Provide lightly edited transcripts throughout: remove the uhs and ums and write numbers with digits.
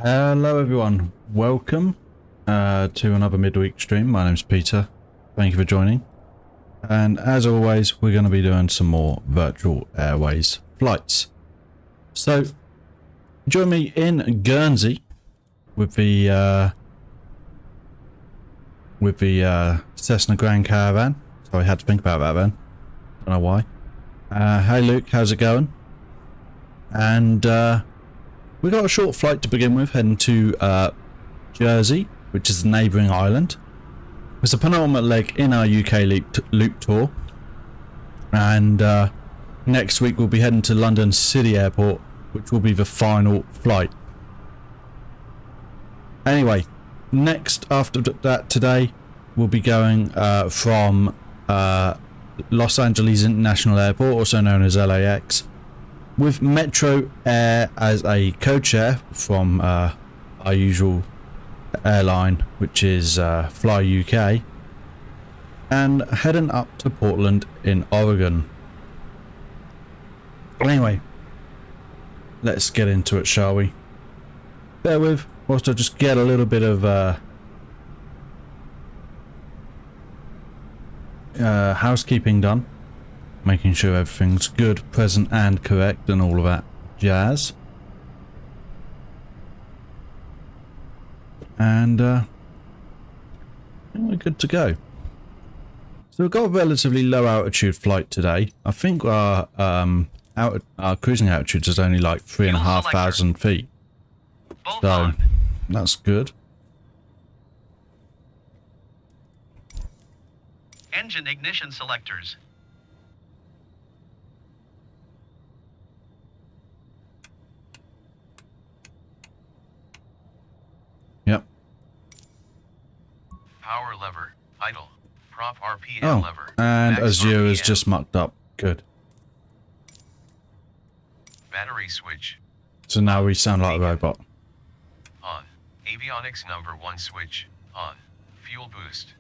Hello everyone, welcome to another midweek stream. My name's Peter, thank you for joining, and as always we're going to be doing some more virtual airways flights. So join me in Guernsey with the Cessna Grand Caravan. So I had to think about that then, don't know why. Hey Luke, how's it going? And we got a short flight to begin with, heading to Jersey, which is the neighbouring island. It's the penultimate leg in our UK loop tour, and next week we'll be heading to London City Airport, which will be the final flight. Anyway, next after that today, we'll be going from Los Angeles International Airport, also known as LAX, with Metro Air as a codeshare from our usual airline, which is Fly UK, and heading up to Portland in Oregon. Anyway, let's get into it, shall we? Bear with, whilst I just get a little bit of housekeeping done. Making sure everything's good, present and correct and all of that jazz. And we're good to go. So we've got a relatively low altitude flight today. I think our cruising altitude is only like 3,500 feet. So that's good. Engine ignition selectors. Yep. Power lever, idle. Prop RPM lever. And max Azure is RPM. just mucked up. Good. Battery switch. So now we sound like a robot. On. Avionics number 1 switch. On. Fuel boost.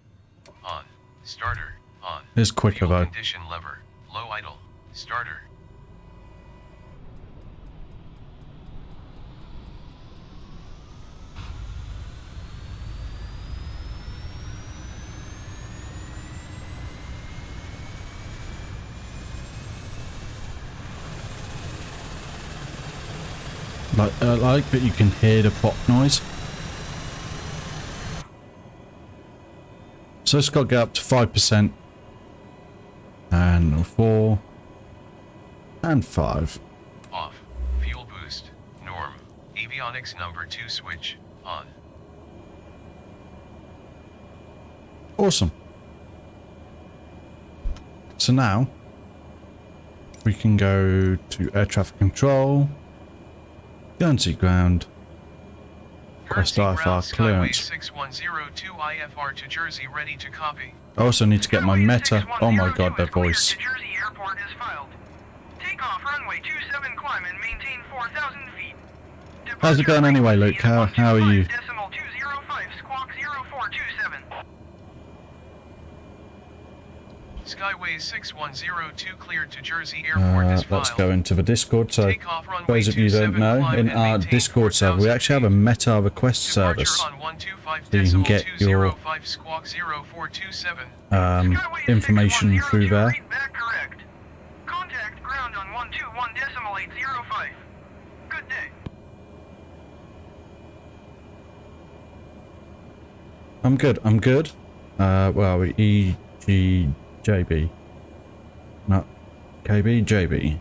On. Starter. On. It's quicker Fuel though. condition lever. Low idle. Starter. I like that you can hear the prop noise. So it's got to get up to 5%. And 4. And 5. Off. Fuel boost. Norm. Avionics number 2 switch. On. Awesome. So now we can go to air traffic control. Guernsey ground. Request IFR clearance. 6102 IFR to Jersey, ready to copy. I also need to get my meta. Oh my god, their voice. Jersey Airport is filed. Take off runway 27, climb and maintain 4,000 feet. How's it going anyway, Luke? How are you? Decimal 205, squawk 0427. Skyways 6102 cleared to Jersey Airport is filed. Let's go into the Discord. So, Take off runway those of you who don't 27, know, climb in and our maintain Discord server, we 4,000 actually have a meta request Departure service. on 125 So you can get your 205, squawk 0427. information through there. Read back correct. Contact ground on 121.805. Good day. I'm good. Well, EGJB. No, KPDX.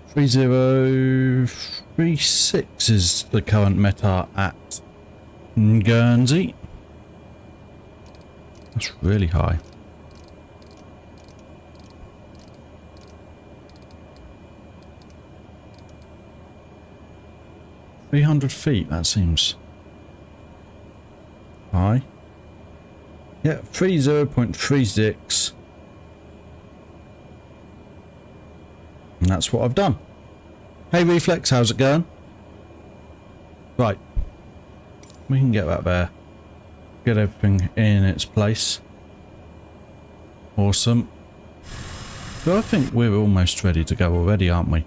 3036 is the current meta at Guernsey. That's really high. $300 that seems high. Yeah, 30.36. And that's what I've done. Hey Reflex, how's it going? Right. We can get that there. Get everything in its place. Awesome. So I think we're almost ready to go already, aren't we?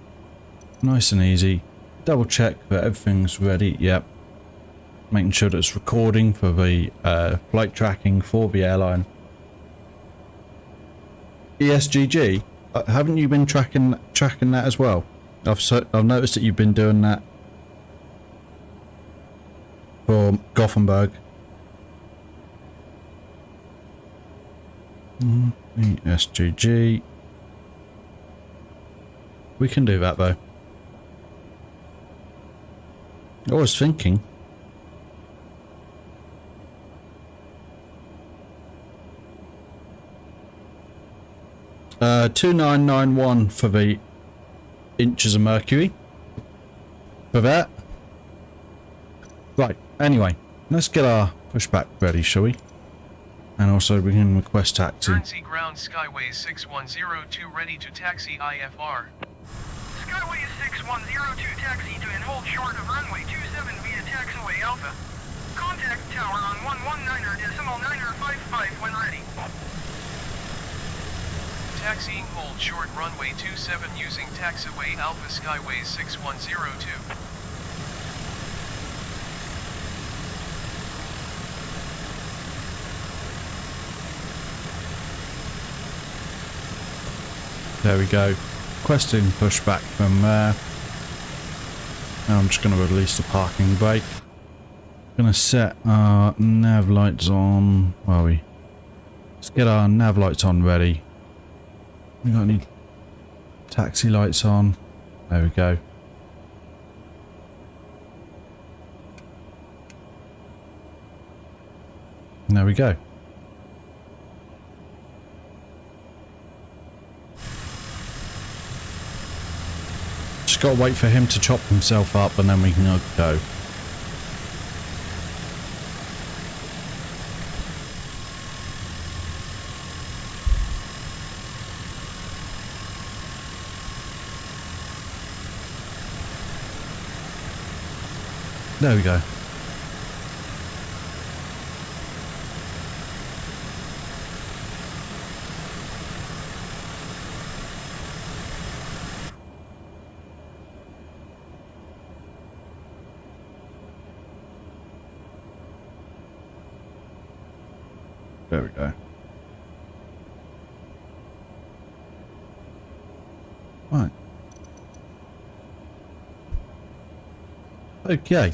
Nice and easy. Double check that everything's ready. Yep. Making sure that it's recording for the flight tracking for the airline. EGJB, haven't you been tracking that as well? I've noticed that you've been doing that for Gothenburg. EGJB. We can do that though. I was thinking. Uh, 2991 for the inches of mercury. For that. Right, anyway, let's get our pushback ready, shall we? And also we can request taxi. Guernsey ground Skyways 6102 ready to taxi IFR. Skyways 6102 taxi to and hold short of runway 27 via taxiway Alpha. Contact tower on 119.955 when ready. Taxiing hold short runway 27 using taxiway Alpha Skyways 6102. There we go. Requesting pushback from there. Now I'm just going to release the parking brake. Going to set our nav lights on. Where are we? Let's get our nav lights on ready. We got any taxi lights on? There we go. And there we go. Just got to wait for him to chop himself up and then we can go. There we go. There we go. Right. Okay.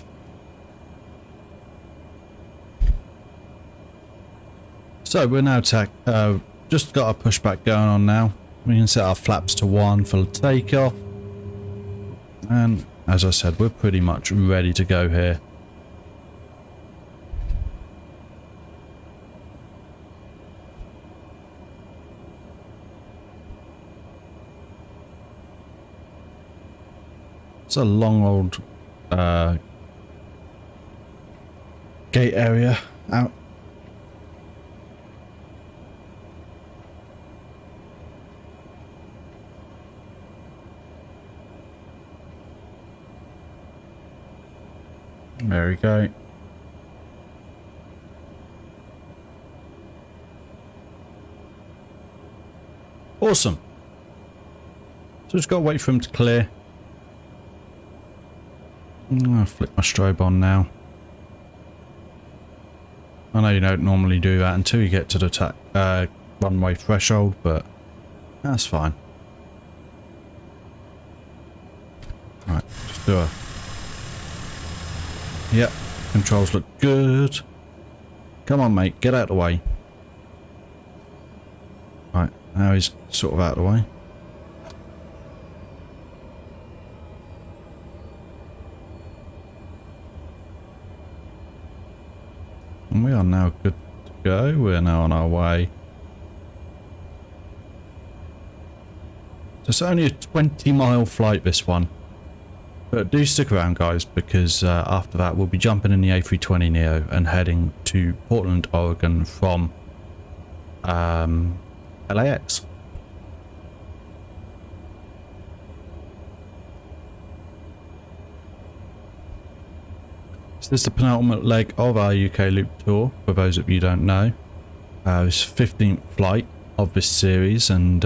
So we're now just got our pushback going on now. We can set our flaps to 1 for takeoff. And as I said, we're pretty much ready to go here. It's a long old gate area out. There we go. Awesome. So just got to wait for him to clear. I'm going to flick my strobe on now. I know you don't normally do that until you get to the runway threshold, but that's fine. Right, just do a... Yep, controls look good. Come on, mate, get out of the way. Right, now he's sort of out of the way. And we are now good to go. We're now on our way. So it's only a 20-mile flight, this one. But do stick around, guys, because after that we'll be jumping in the A320neo and heading to Portland, Oregon from LAX. So this is the penultimate leg of our UK Loop Tour, for those of you who don't know. It's 15th flight of this series, and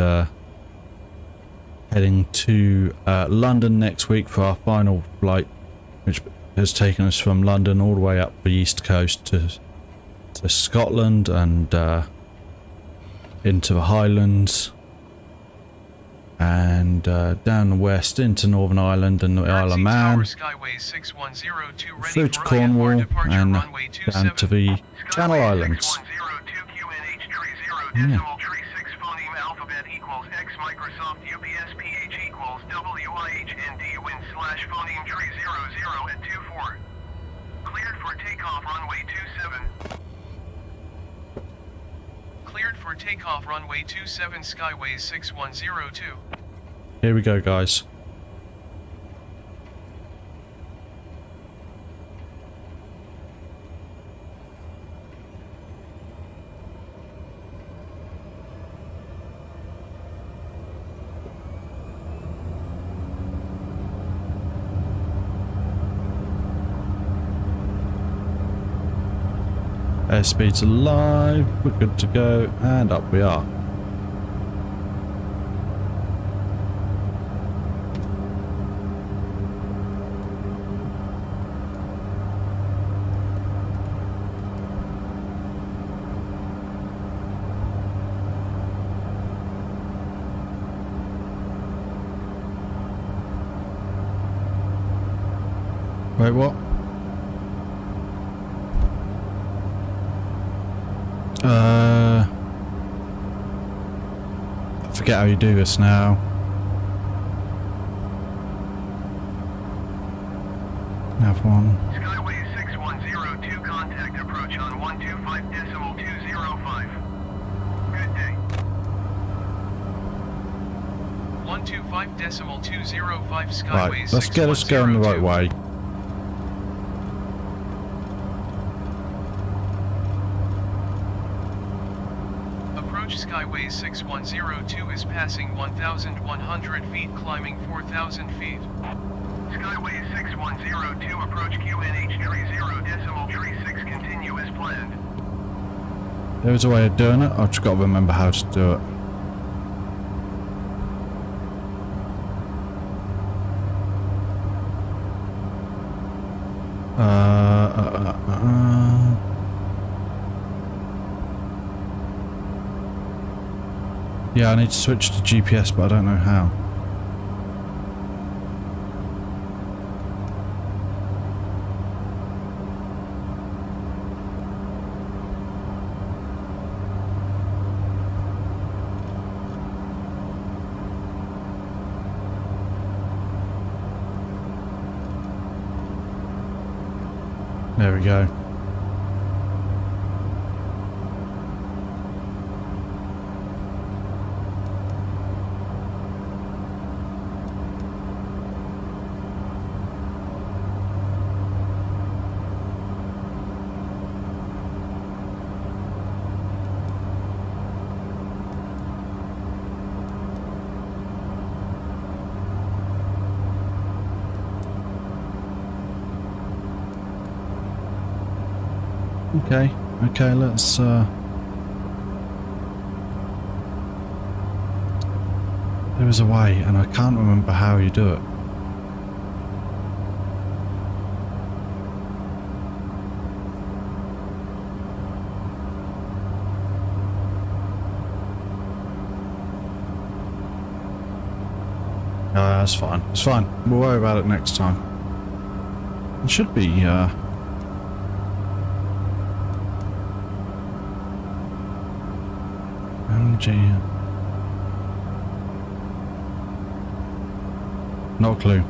heading to London next week for our final flight, which has taken us from London all the way up the east coast to Scotland and into the Highlands and down the west into Northern Ireland and the Isle of Man, through to Cornwall and down to the Channel Islands. Yeah. Cleared for takeoff runway 27 Skyways 6102. Here we go, guys. Airspeed's alive, we're good to go, and up we are. Wait, what? I forget how you do this now. Have one. Skyway 6102, contact approach on 125.205. Good day. 125.205 Skyway. Right, let's get us going the right way. Skyway 6102 is passing 1,100 feet, climbing 4,000 feet. Skyway 6102, approach QNH 30.36, continue as planned. There's a way of doing it, I've just got to remember how to do it. Yeah, I need to switch to GPS, but I don't know how. There we go. Okay, let's there is a way and I can't remember how you do it. No, that's fine. It's fine. We'll worry about it next time. It should be MG. No clue.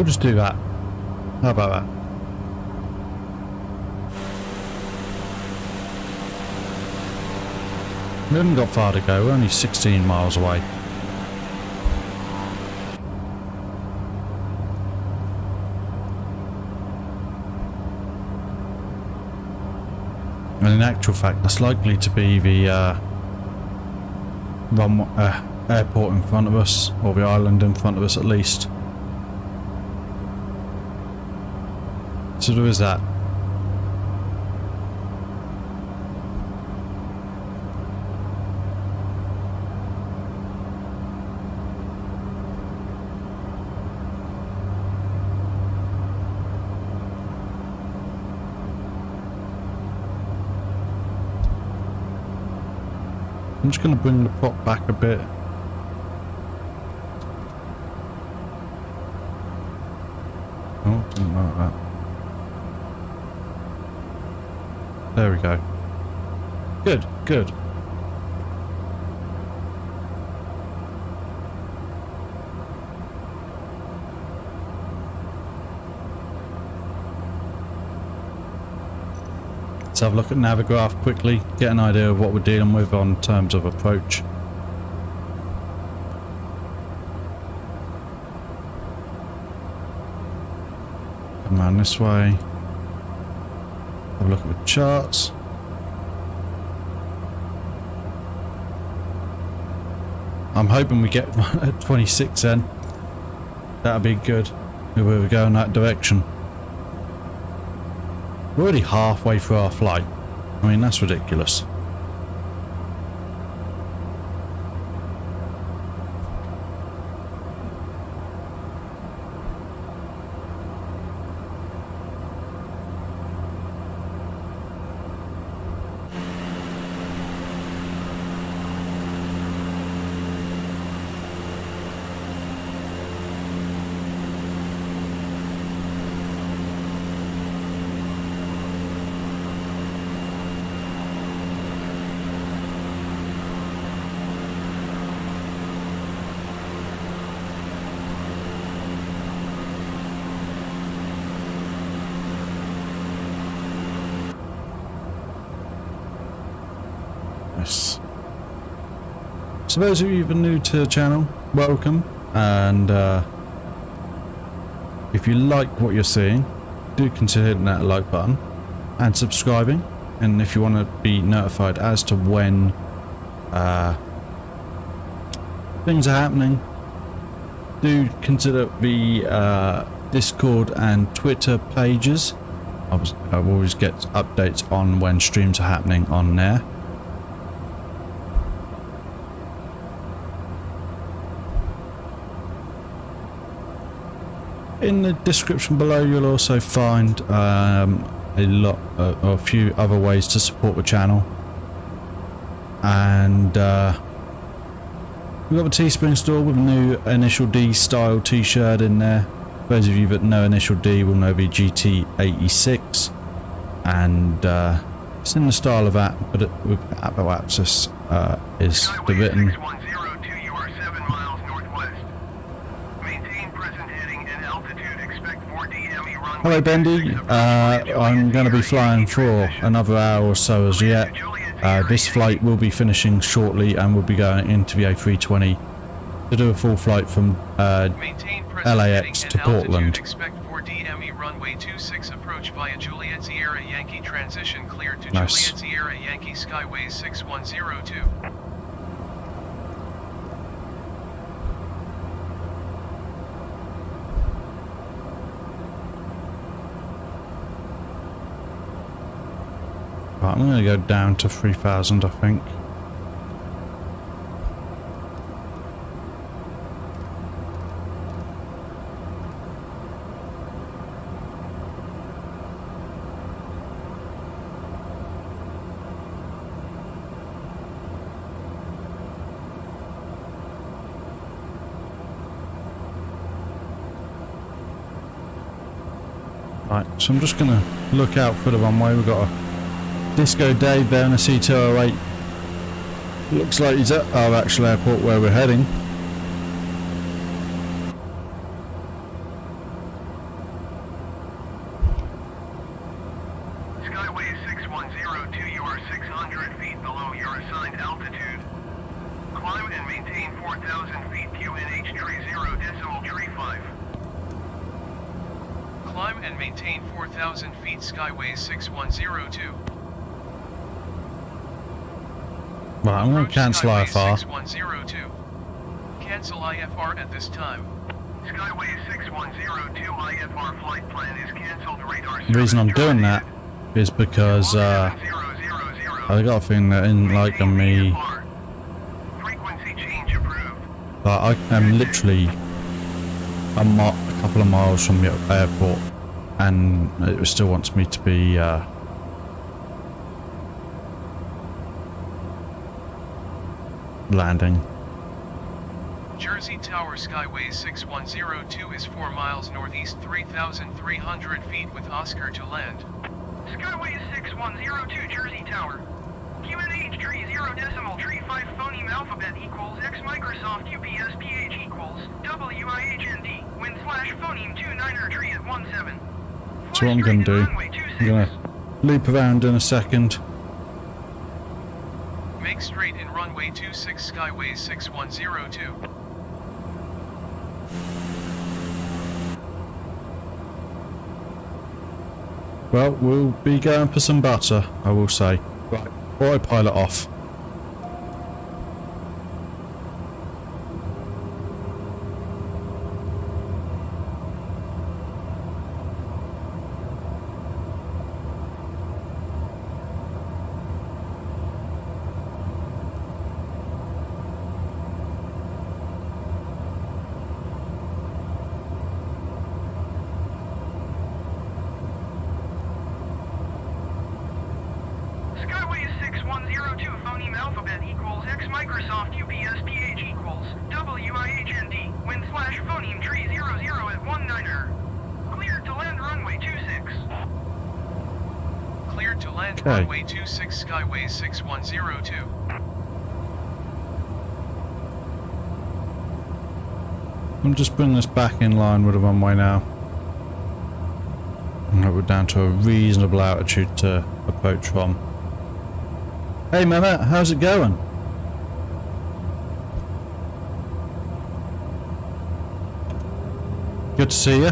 We'll just do that. How about that? We haven't got far to go, we're only 16 miles away. And in actual fact, that's likely to be the airport in front of us, or the island in front of us at least. So there is that. I'm just going to bring the prop back a bit. Oh, didn't like that. There we go. Good, good. Let's have a look at Navigraph quickly, get an idea of what we're dealing with on terms of approach. Come around this way. Have a look at the charts. I'm hoping we get 26 then. That'd be good if we were going that direction. We're already halfway through our flight. I mean, that's ridiculous. So those of you who've been new to the channel, welcome, and if you like what you're seeing, do consider hitting that like button and subscribing, and if you want to be notified as to when things are happening, do consider the Discord and Twitter pages. I always get updates on when streams are happening on there. In the description below you'll also find a few other ways to support the channel, and we've got a Teespring store with a new Initial D style t-shirt in there. Those of you that know Initial D will know the GT86, and it's in the style of that, but with Apple Access is the written. Hello Bendy, I'm going to be flying for another hour or so as yet. This flight will be finishing shortly and we'll be going into the A320 to do a full flight from LAX to Portland. Expect 4DME runway 26 approach via Juliet Sierra Yankee transition cleared to Nice. Juliet Sierra Yankee Skyways 6102. Right, I'm going to go down to 3000 I think. Right, so I'm just going to look out for the runway. We've got a Disco Dave there in a C208. Looks like he's at our actual airport where we're heading. Skyway 6102, you are 600 feet below your assigned altitude. Climb and maintain 4,000 feet QNH tree 0 decimal tree 5. Climb and maintain 4,000 feet Skyway 6102. Right, I'm going to cancel Skyway IFR. 6102. Cancel IFR at this time. Skyway 6102 IFR flight plan is cancelled. Radar The reason I'm service doing that terminated. is because I 000. got a thing that isn't liking me. Frequency change approved. But I am literally a couple of miles from the airport, and it still wants me to be landing. Jersey Tower Skyway 6102 is 4 miles northeast 3,300 feet with Oscar to land. Skyway 6102 Jersey Tower. QNH tree 0 decimal tree 5 phoneme alphabet equals X Microsoft UPSPH equals WIHND wind slash phoneme 29er tree at 17. That's what I'm going to do. I'm going to loop around in a second. Make straight in runway 26 Skyway 6102. Well, we'll be going for some butter, I will say. Right, before I pilot off. Skyway 6102 phoneme alphabet equals X Microsoft UPSPH equals WIHND wind slash phoneme tree 00 at 19er. Cleared to land runway 26. Cleared to land Okay. runway 26 Skyway 6102. I'm just bringing this back in line with the runway now. And we're down to a reasonable altitude to approach from. Hey Mehmet, how's it going? Good to see you.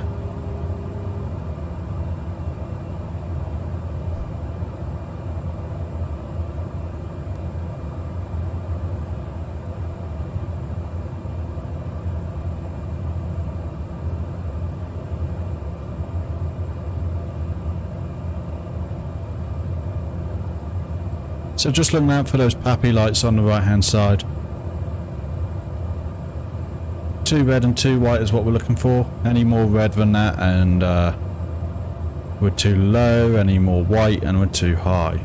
So just looking out for those pappy lights on the right hand side. 2 red and 2 white is what we're looking for. Any more red than that and we're too low, any more white and we're too high.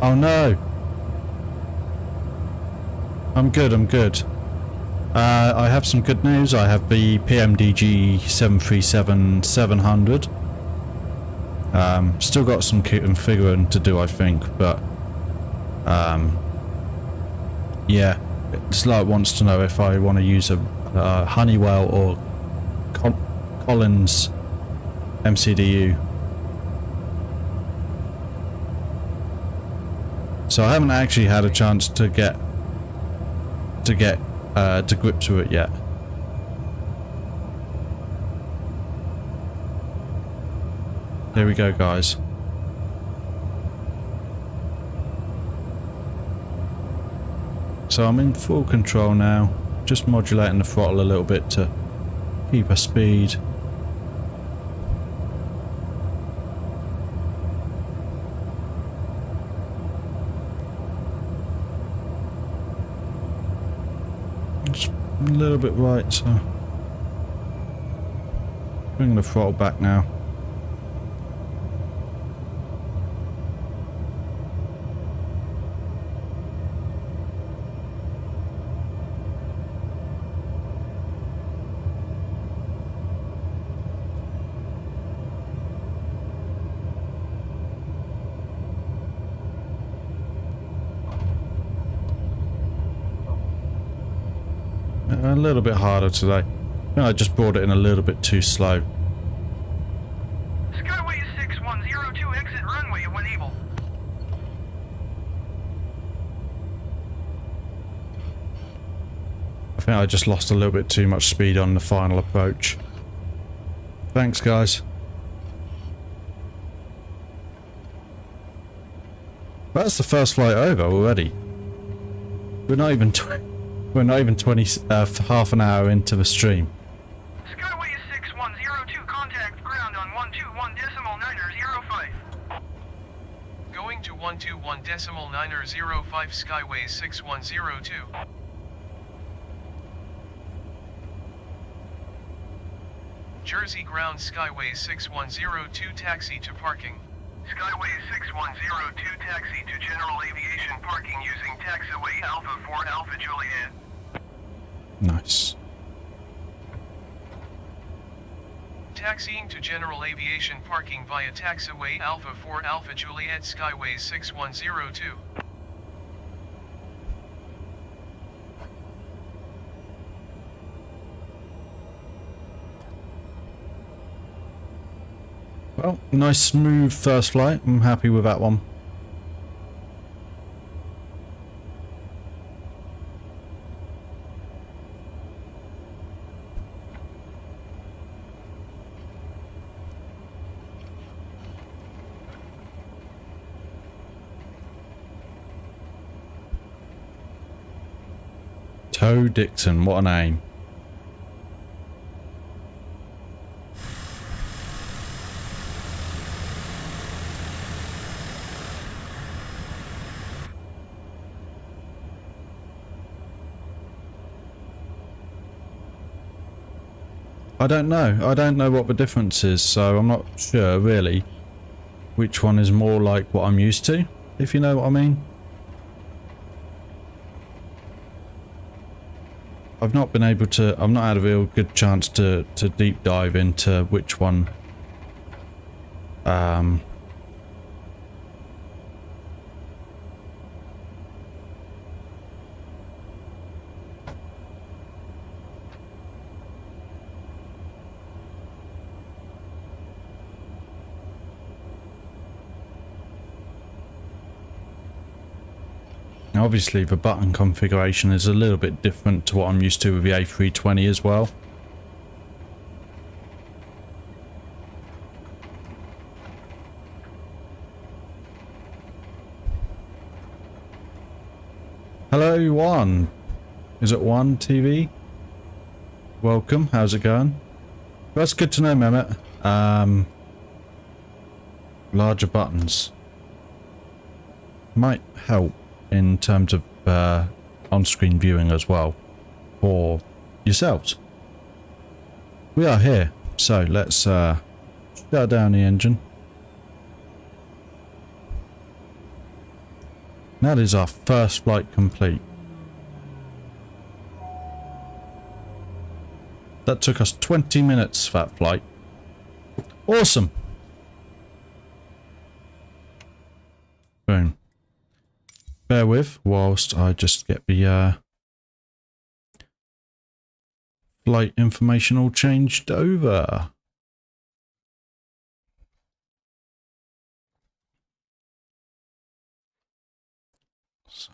Oh no! I'm good, I'm good. I have some good news. I have the PMDG 737-700. Still got some configuring to do, I think, but yeah, it's like wants to know if I want to use a Honeywell or Collins MCDU. So I haven't actually had a chance to get to grips with it yet. Here we go, guys. So I'm in full control now, just modulating the throttle a little bit to keep a speed. A little bit right, so bring the throttle back now. A little bit harder today. I think I just brought it in a little bit too slow. Skyway 6102, exit runway when able. I think I just lost a little bit too much speed on the final approach. Thanks, guys. That's the first flight over already. We're not even 20 half an hour into the stream. Skyway 6102, contact ground on 121.905. Going to 121.905 Skyway 6102. Jersey ground Skyway 6102 taxi to parking. Skyway 6102, taxi to general aviation parking using taxiway Alpha 4 Alpha Juliet. Nice. Taxiing to general aviation parking via taxiway Alpha 4 Alpha Juliet Skyway 6102. Well, nice smooth first flight. I'm happy with that one. Toe Dixon, what a name. I don't know. I don't know what the difference is, so I'm not sure really which one is more like what I'm used to, if you know what I mean. I've not been able to, I've not had a real good chance to deep dive into which one obviously the button configuration is a little bit different to what I'm used to with the A320 as well. Hello, One. Is it One TV? Welcome. How's it going? That's good to know, Mehmet. Larger buttons might help in terms of on-screen viewing as well for yourselves. We are here, so let's shut down the engine. That is our first flight complete. That took us 20 minutes, that flight. Awesome. Boom. Bear with whilst I just get the flight information all changed over. So.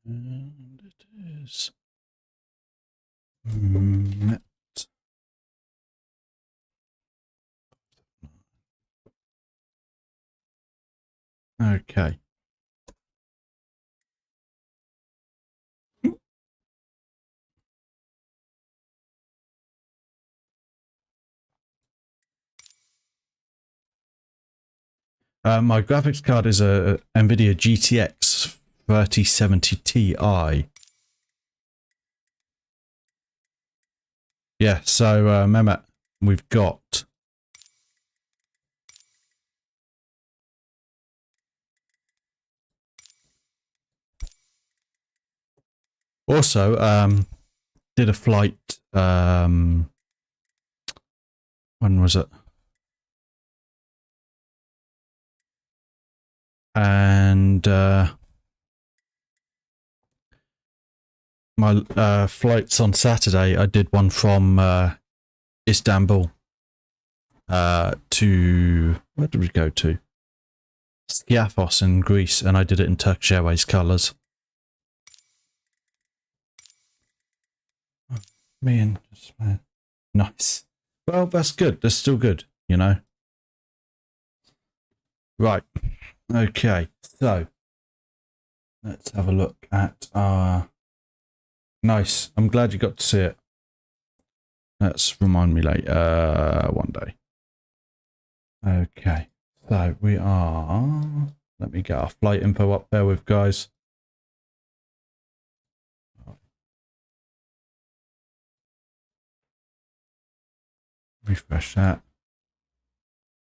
And it is met. Okay. My graphics card is a Nvidia GTX 3070 Ti. Yeah, so Mehmet, we've got also did a flight when was it? and my flights on Saturday, I did one from Istanbul to, where did we go to? Skiathos in Greece, and I did it in Turkish Airways colours. Me and nice. Well, that's good. That's still good, you know. Right. Okay. So let's have a look at our. Nice. I'm glad you got to see it. Let's remind me later one day. Okay. So we are. Let me get our flight info up there with guys. Refresh that.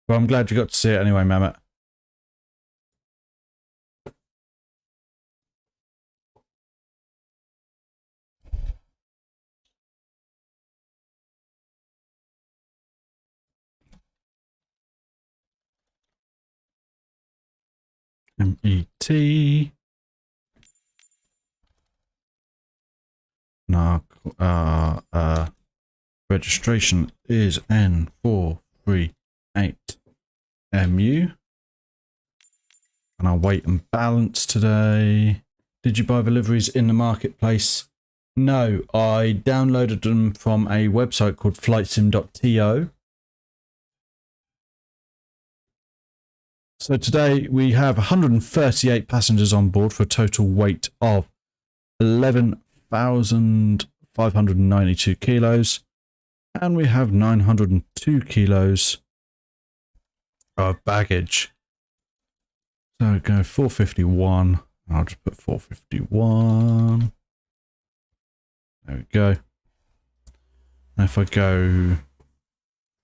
Well, I'm glad you got to see it anyway, Mehmet. MET. Now, registration is N438MU. And our weight and balance today. Did you buy the liveries in the marketplace? No, I downloaded them from a website called flightsim.to. So today we have 138 passengers on board for a total weight of 11,592 kilos. And we have 902 kilos of baggage. So go 451. I'll just put 451. There we go. And if I go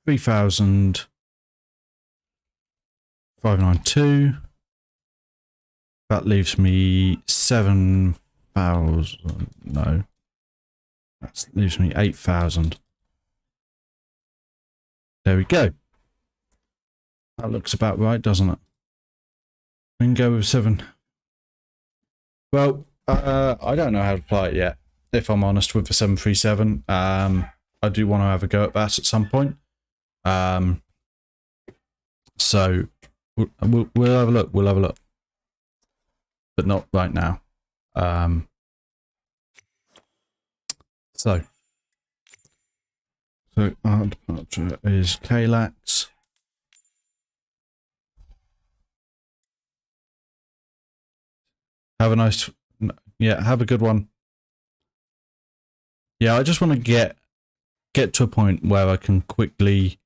3,592, that leaves me 7,000. No, that leaves me 8,000. There we go. That looks about right, doesn't it? We can go with 7. Well, I don't know how to fly it yet, if I'm honest, with the 737. I do want to have a go at that at some point. So we'll have a look. We'll have a look, but not right now. So our departure is KLAS. Have a nice, yeah, have a good one. Yeah, I just want to get to a point where I can quickly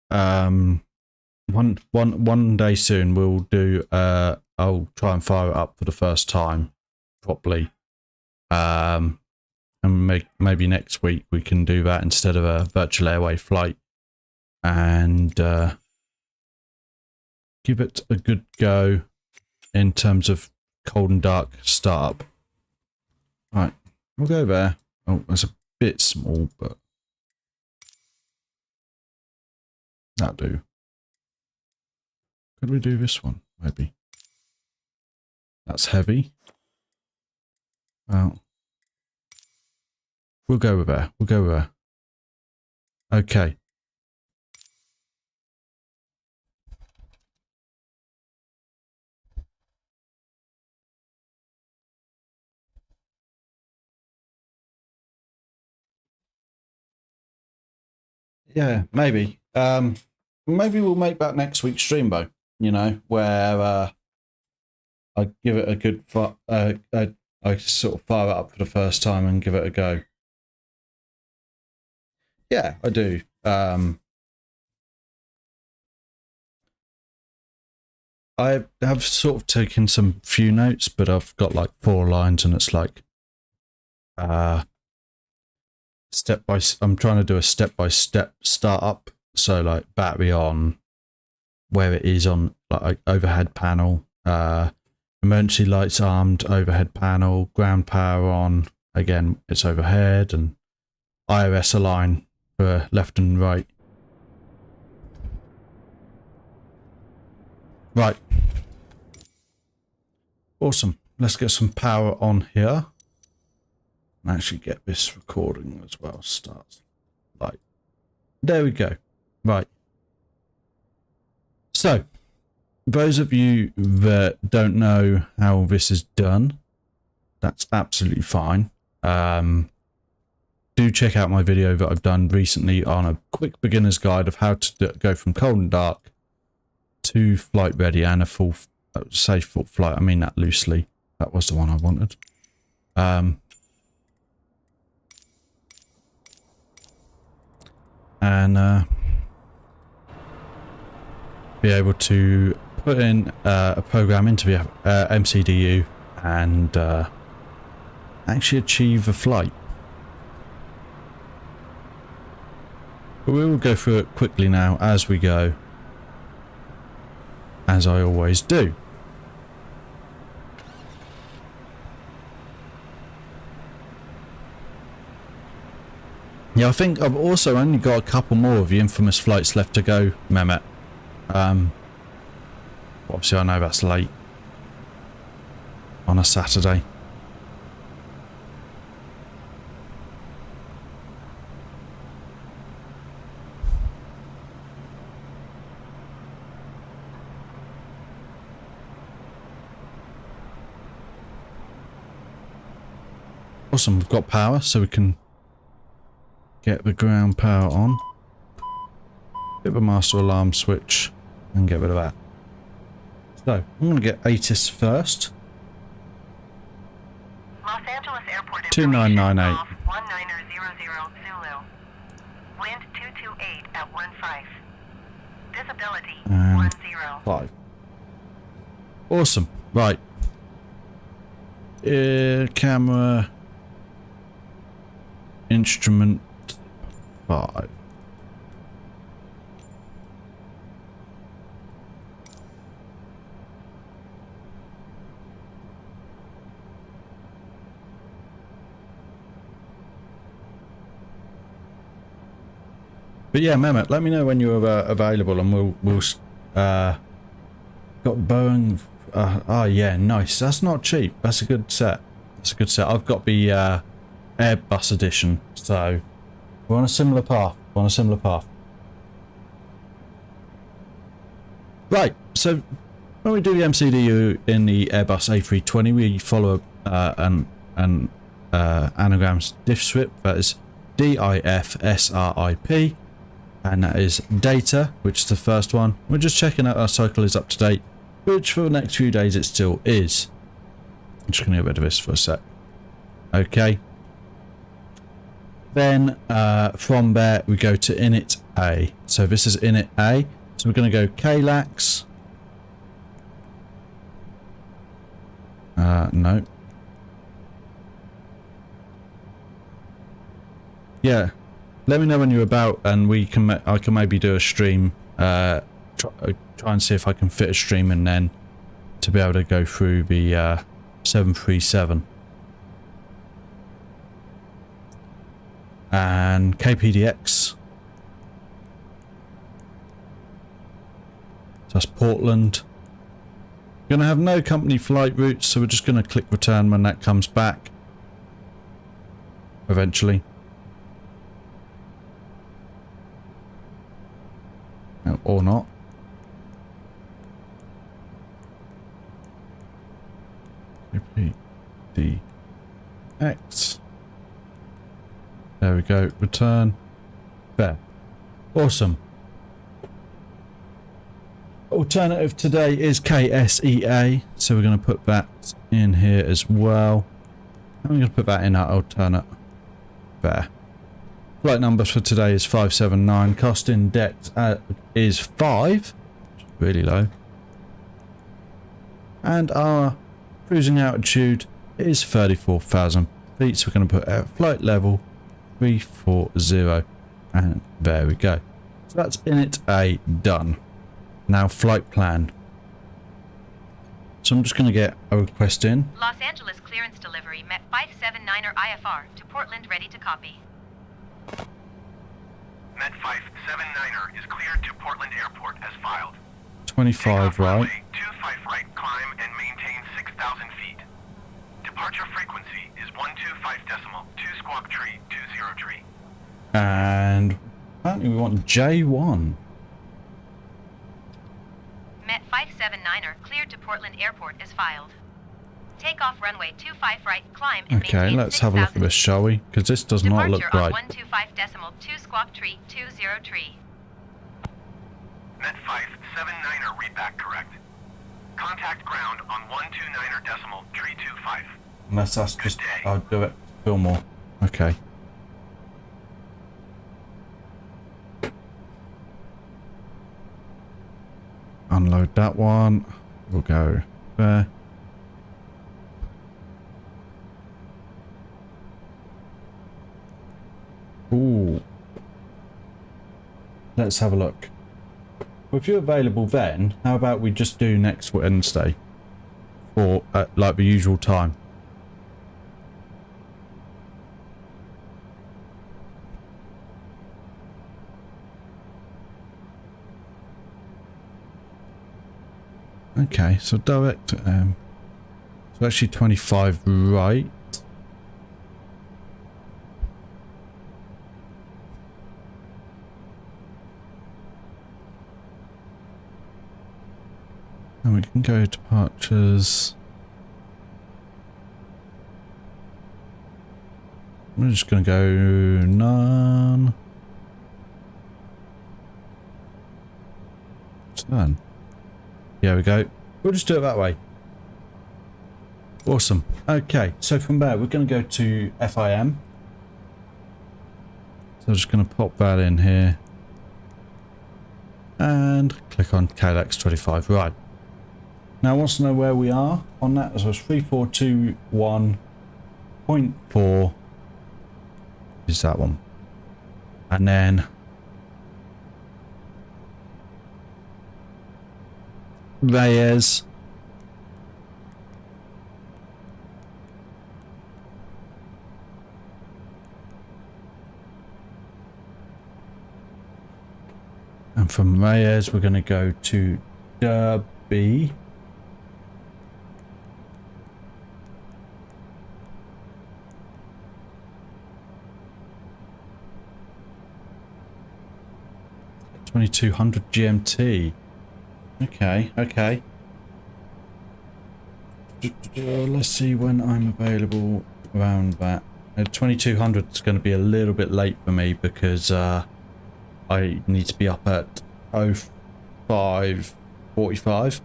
one day soon we'll do I'll try and fire it up for the first time properly. And maybe next week we can do that instead of a virtual airway flight, and give it a good go in terms of cold and dark startup. Right, we'll go there. Oh, that's a bit small, but that'll do. Could we do this one? Maybe. That's heavy. Well, we'll go with there. We'll go with there. Okay. Yeah, maybe. Maybe we'll make that next week's stream, though. You know, where I give it a good I sort of fire it up for the first time and give it a go. Yeah, I do. I have sort of taken some few notes, but I've got like 4 lines, and it's like I'm trying to do a step-by-step startup. So like battery on, where it is on like overhead panel, emergency lights armed overhead panel, ground power on, again it's overhead, and IRS align for left and right. Right. Awesome. Let's get some power on here. And actually get this recording as well. Starts like. There we go. Right. So, those of you that don't know how this is done, that's absolutely fine. Do check out my video that I've done recently on a quick beginner's guide of how to go from cold and dark to flight ready and a full, safe full flight. I mean that loosely. That was the one I wanted. And be able to put in a program into the MCDU and actually achieve a flight. But we will go through it quickly now as we go, as I always do. Yeah, I think I've also only got a couple more of the infamous flights left to go, Mehmet. Obviously I know that's late on a Saturday. Awesome, we've got power, so we can get the ground power on. Hit the master alarm switch and get rid of that. So, I'm going to get ATIS first. Los Angeles Airport 2998. 1900 Zulu. Wind 228 at 15. Visibility And 10. 5. Awesome. Right. Camera. Instrument 5. But yeah, Mehmet, let me know when you're available, and we'll got Boeing. Yeah, nice. That's not cheap. That's a good set. That's a good set. I've got the Airbus edition, so we're on a similar path. We're on a similar path. Right. So when we do the MCDU in the Airbus A320, we follow an anagram's diff script. That is DIFSRIP. And that is data, which is the first one. We're just checking out our cycle is up to date, which for the next few days it still is. I'm just going to get rid of this for a sec. Okay. Then from there we go to init A. So this is init A. So we're going to go KLAS. No. Yeah. Let me know when you're about, and I can maybe do a stream. Try and see if I can fit a stream in then to be able to go through the 737 and KPDX. So that's Portland. We're going to have no company flight routes, so we're just going to click return when that comes back eventually. Or not. KPDX. There we go. Return. There. Awesome. Alternative today is KSEA, so we're going to put that in here as well. I'm going to put that in our alternate. There. Flight number for today is 579. Cost in debt is 5, which is really low. And our cruising altitude is 34,000 feet. So we're going to put at flight level 340. And there we go. So that's init A done. Now flight plan. So I'm just going to get a request in. Los Angeles clearance delivery met 579er IFR to Portland, ready to copy. Met 579er is cleared to Portland Airport as filed. 25 right. Runway 25 right, climb and maintain 6,000 feet. Departure frequency is 125.2 squawk tree 20 tree. And apparently we want J1. Met 579er cleared to Portland Airport as filed. Take off runway 25 right, climb and Okay, maintain let's have a look at this, shall we? Because this does not look Departure right. on 125.2 squawk tree 20 tree. Met 579er readback correct. Contact ground on 129er decimal tree 25. Unless that's Good just... day. I'll do it. Fillmore. Okay. Unload that one. We'll go there. Ooh. Let's have a look. Well, if you're available then, how about we just do next Wednesday? Or at like the usual time? Okay, so direct, so actually 25 right. And we can go departures. We're just going to go none. What's that? There we go. We'll just do it that way. Awesome. Okay, so from there we're going to go to FIM. So I'm just going to pop that in here. And click on KLAS 25. Right. Now I want to know where we are on that. So it's 3421.4 is that one. And then Reyes. And from Reyes we're going to go to Derby. $2200 GMT. Okay, okay. Let's see when I'm available around that. 2200 is going to be a little bit late for me because I need to be up at 05:45.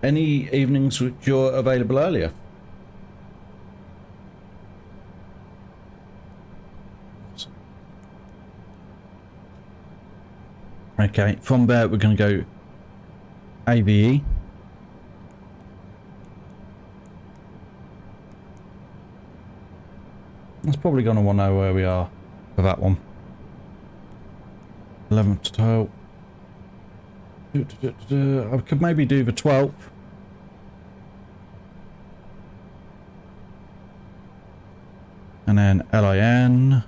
Any evenings which you're available earlier? Okay, from there we're going to go AVE. That's probably going to want to know where we are for that one. 11th to 12th. I could maybe do the 12th. And then LIN.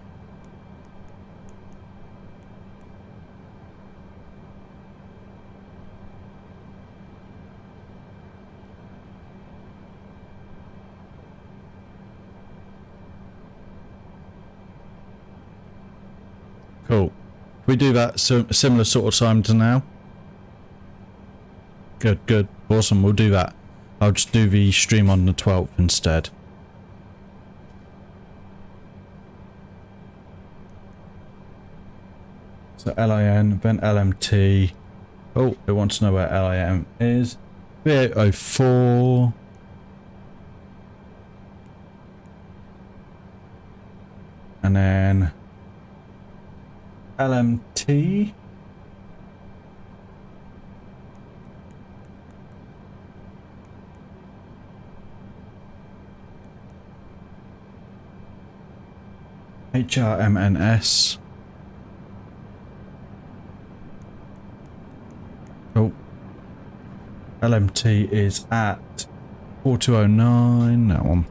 Cool. We do that similar sort of time to now. Good, good. Awesome, we'll do that. I'll just do the stream on the 12th instead. So LIN, then LMT. Oh, it wants to know where LIM is. V804. And then LMT. HRMNS. Oh. LMT is at 4209. That one.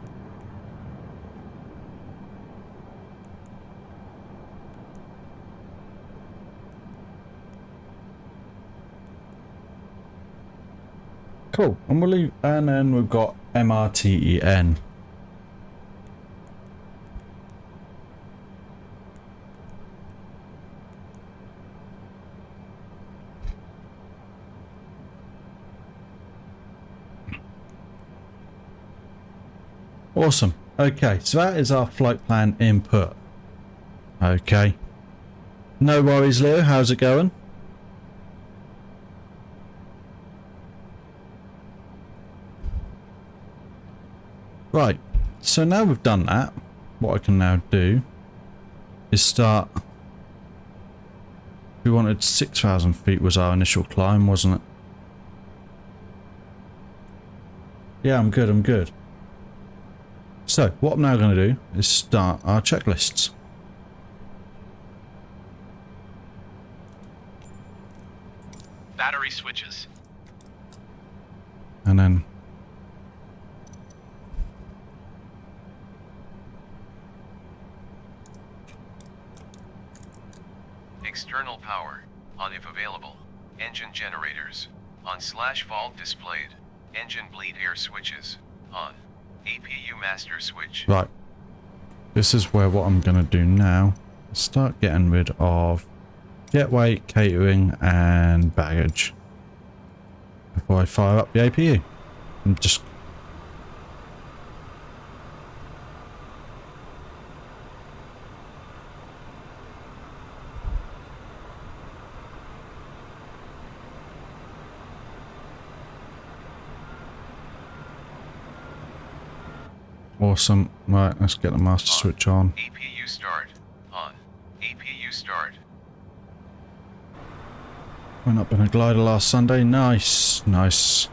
Cool. And we'll leave, and then we've got MRTEN. Awesome. Okay, so that is our flight plan input. Okay. No worries, Leo. How's it going? Right. So now we've done that, what I can now do is start. We wanted 6,000 feet was our initial climb, wasn't it? Yeah, I'm good, I'm good. So, what I'm now going to do is start our checklists. Battery switches. And then External power, on if available. Engine generators, on / fault displayed. Engine bleed air switches, on. APU master switch. Right. This is where what I'm going to do now is start getting rid of jet weight, catering and baggage before I fire up the APU. I'm just awesome. Right, let's get the master switch on. APU start, on. APU start. Went up in a glider last Sunday. Nice, nice.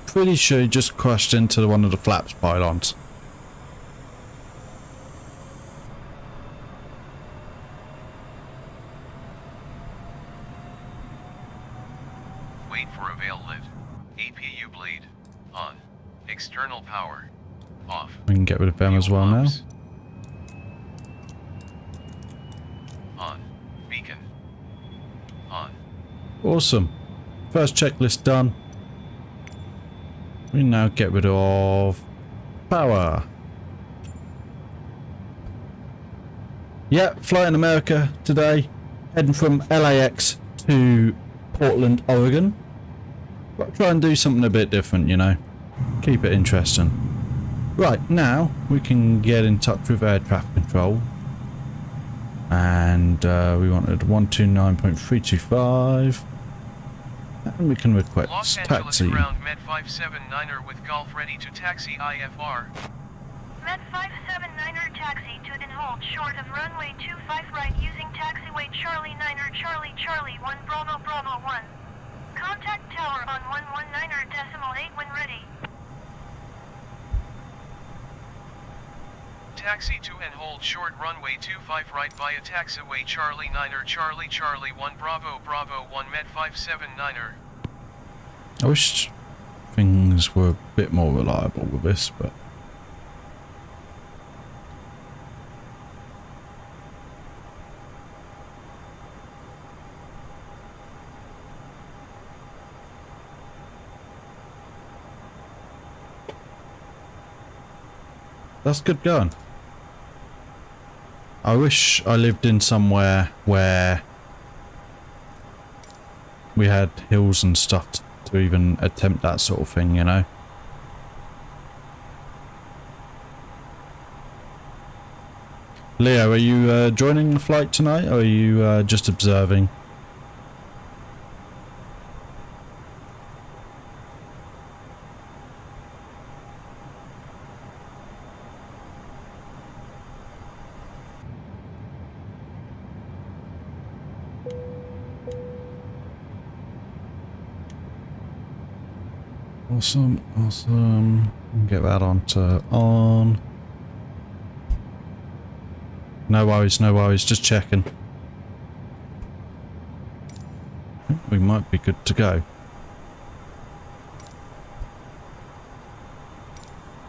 Pretty sure he just crashed into one of the flaps pylons. Wait for avail lit. APU bleed, on. External power, off. We can get rid of them as well now. On. Beacon. On. Awesome. First checklist done. We now get rid of power. Yeah, flying America today. Heading from LAX to Portland, Oregon. But try and do something a bit different, you know. Keep it interesting. Right, now we can get in touch with air traffic control. And we wanted 129.325. And we can request Los taxi. Angeles ground Med 579er with Golf ready to taxi IFR. Med 579er taxi to then hold short of runway 25 right using taxiway Charlie 9er Charlie Charlie 1 Bravo Bravo 1. Contact tower on 119.8 when ready. Taxi to and hold short runway 25 right via taxiway Charlie 9er Charlie Charlie 1 Bravo Bravo 1 Med 579er. I wish things were a bit more reliable with this, but that's good going. I wish I lived in somewhere where we had hills and stuff to even attempt that sort of thing, you know. Leo, are you joining the flight tonight, or are you just observing? Awesome, awesome. Get that onto on. No worries, just checking. I think we might be good to go.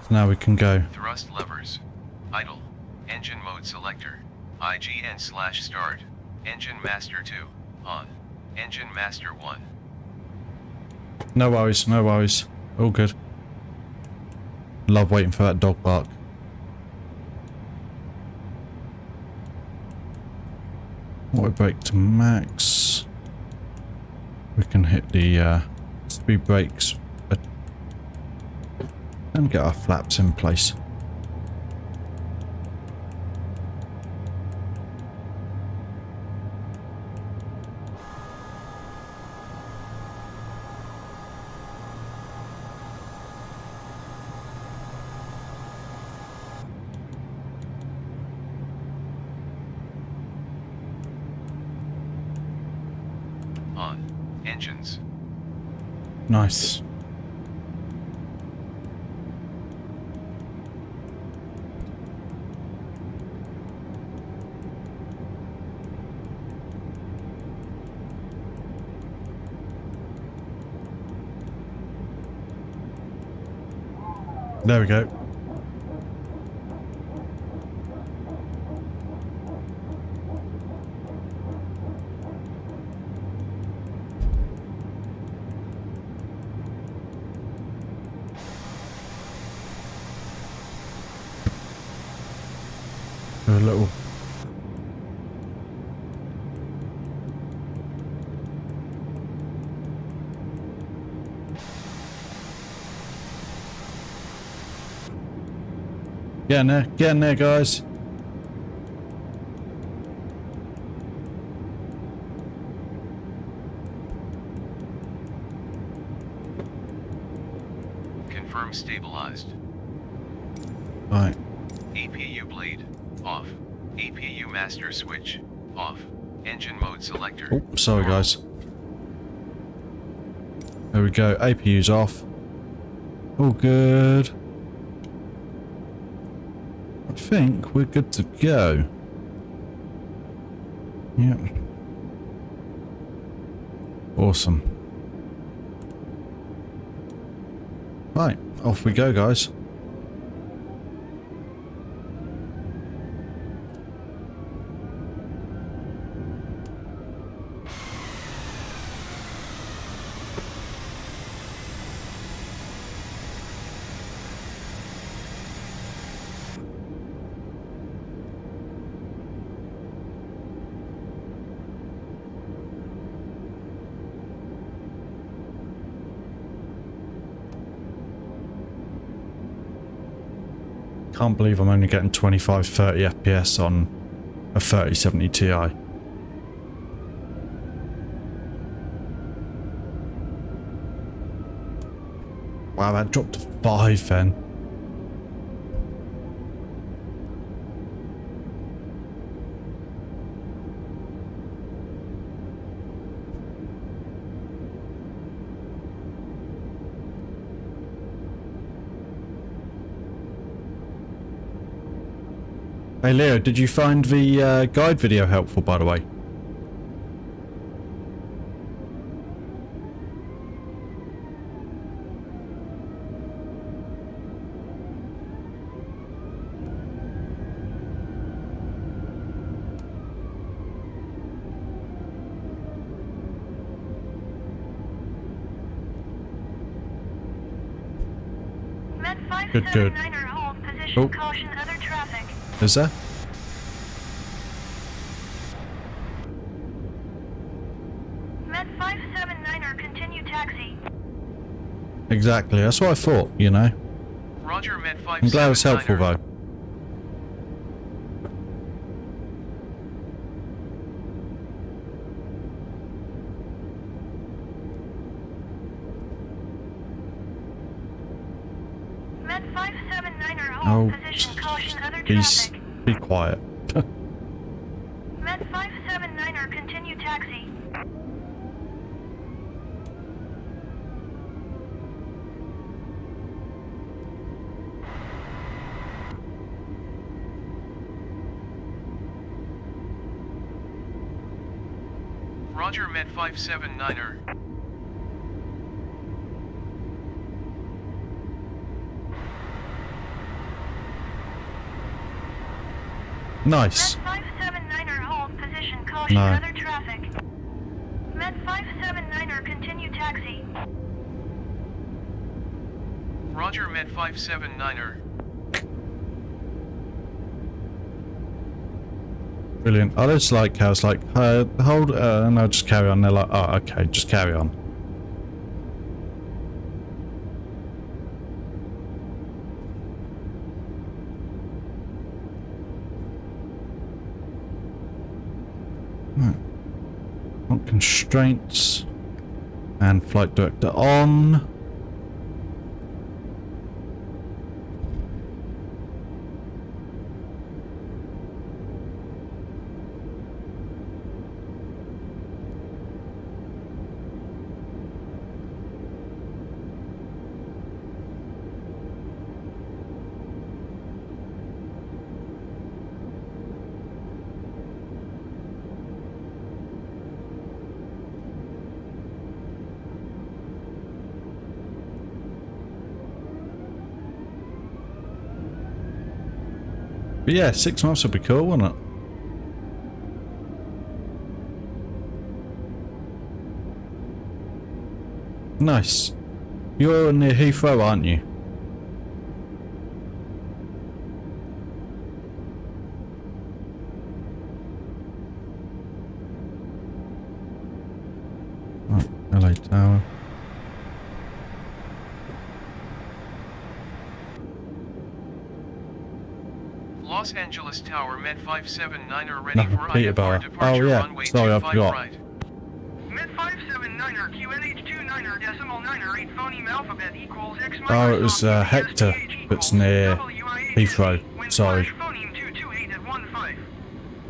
So now we can go. Thrust levers. Idle. Engine mode selector. IGN/start. Engine master 2. On. Engine master 1. No worries, no worries. All good. Love waiting for that dog bark. Auto brake to max. We can hit the speed brakes and get our flaps in place. On. Engines. Nice. There we go. A little. Get in there, guys. Confirm stabilized. Right. APU blade. Off. APU master switch. Off. Engine mode selector. Oh, sorry guys. There we go. APU's off. All good. I think we're good to go. Yep. Awesome. Right, off we go, guys. Can't believe I'm only getting 25-30 FPS on a 3070 Ti. Wow, that dropped to 5 then. Hey Leo, did you find the guide video helpful, by the way? Good, good. Oh. Caution other traffic. Is there? Met 579er, continue taxi. Exactly, that's what I thought, you know. Roger, Met 579er. I'm glad it's helpful though. Met 579er, Oh, hold position, caution other traffic. Be quiet. Met 579er, continue taxi. Roger, Met 579er. Nice. Met 579er, hold position, caution No. other traffic. Met 579er, continue taxi. Roger, Met 579er. Brilliant. I just like how it's like, hold, and I'll just carry on. They're like, oh, okay, just carry on. Right. On constraints and flight director on. But yeah, 6 months would be cool, wouldn't it? Nice. You're near Heathrow, aren't you? Right, LA Tower. Los Angeles Tower, Met 579er ready for Peterborough. departure Oh yeah, runway sorry, I 25 forgot. right. Met 579er QNH29er decimal 9er 8 phoneme alphabet equals X Oh, it was Hector that's near Heathrow. Sorry. Phoneme 228 at 15.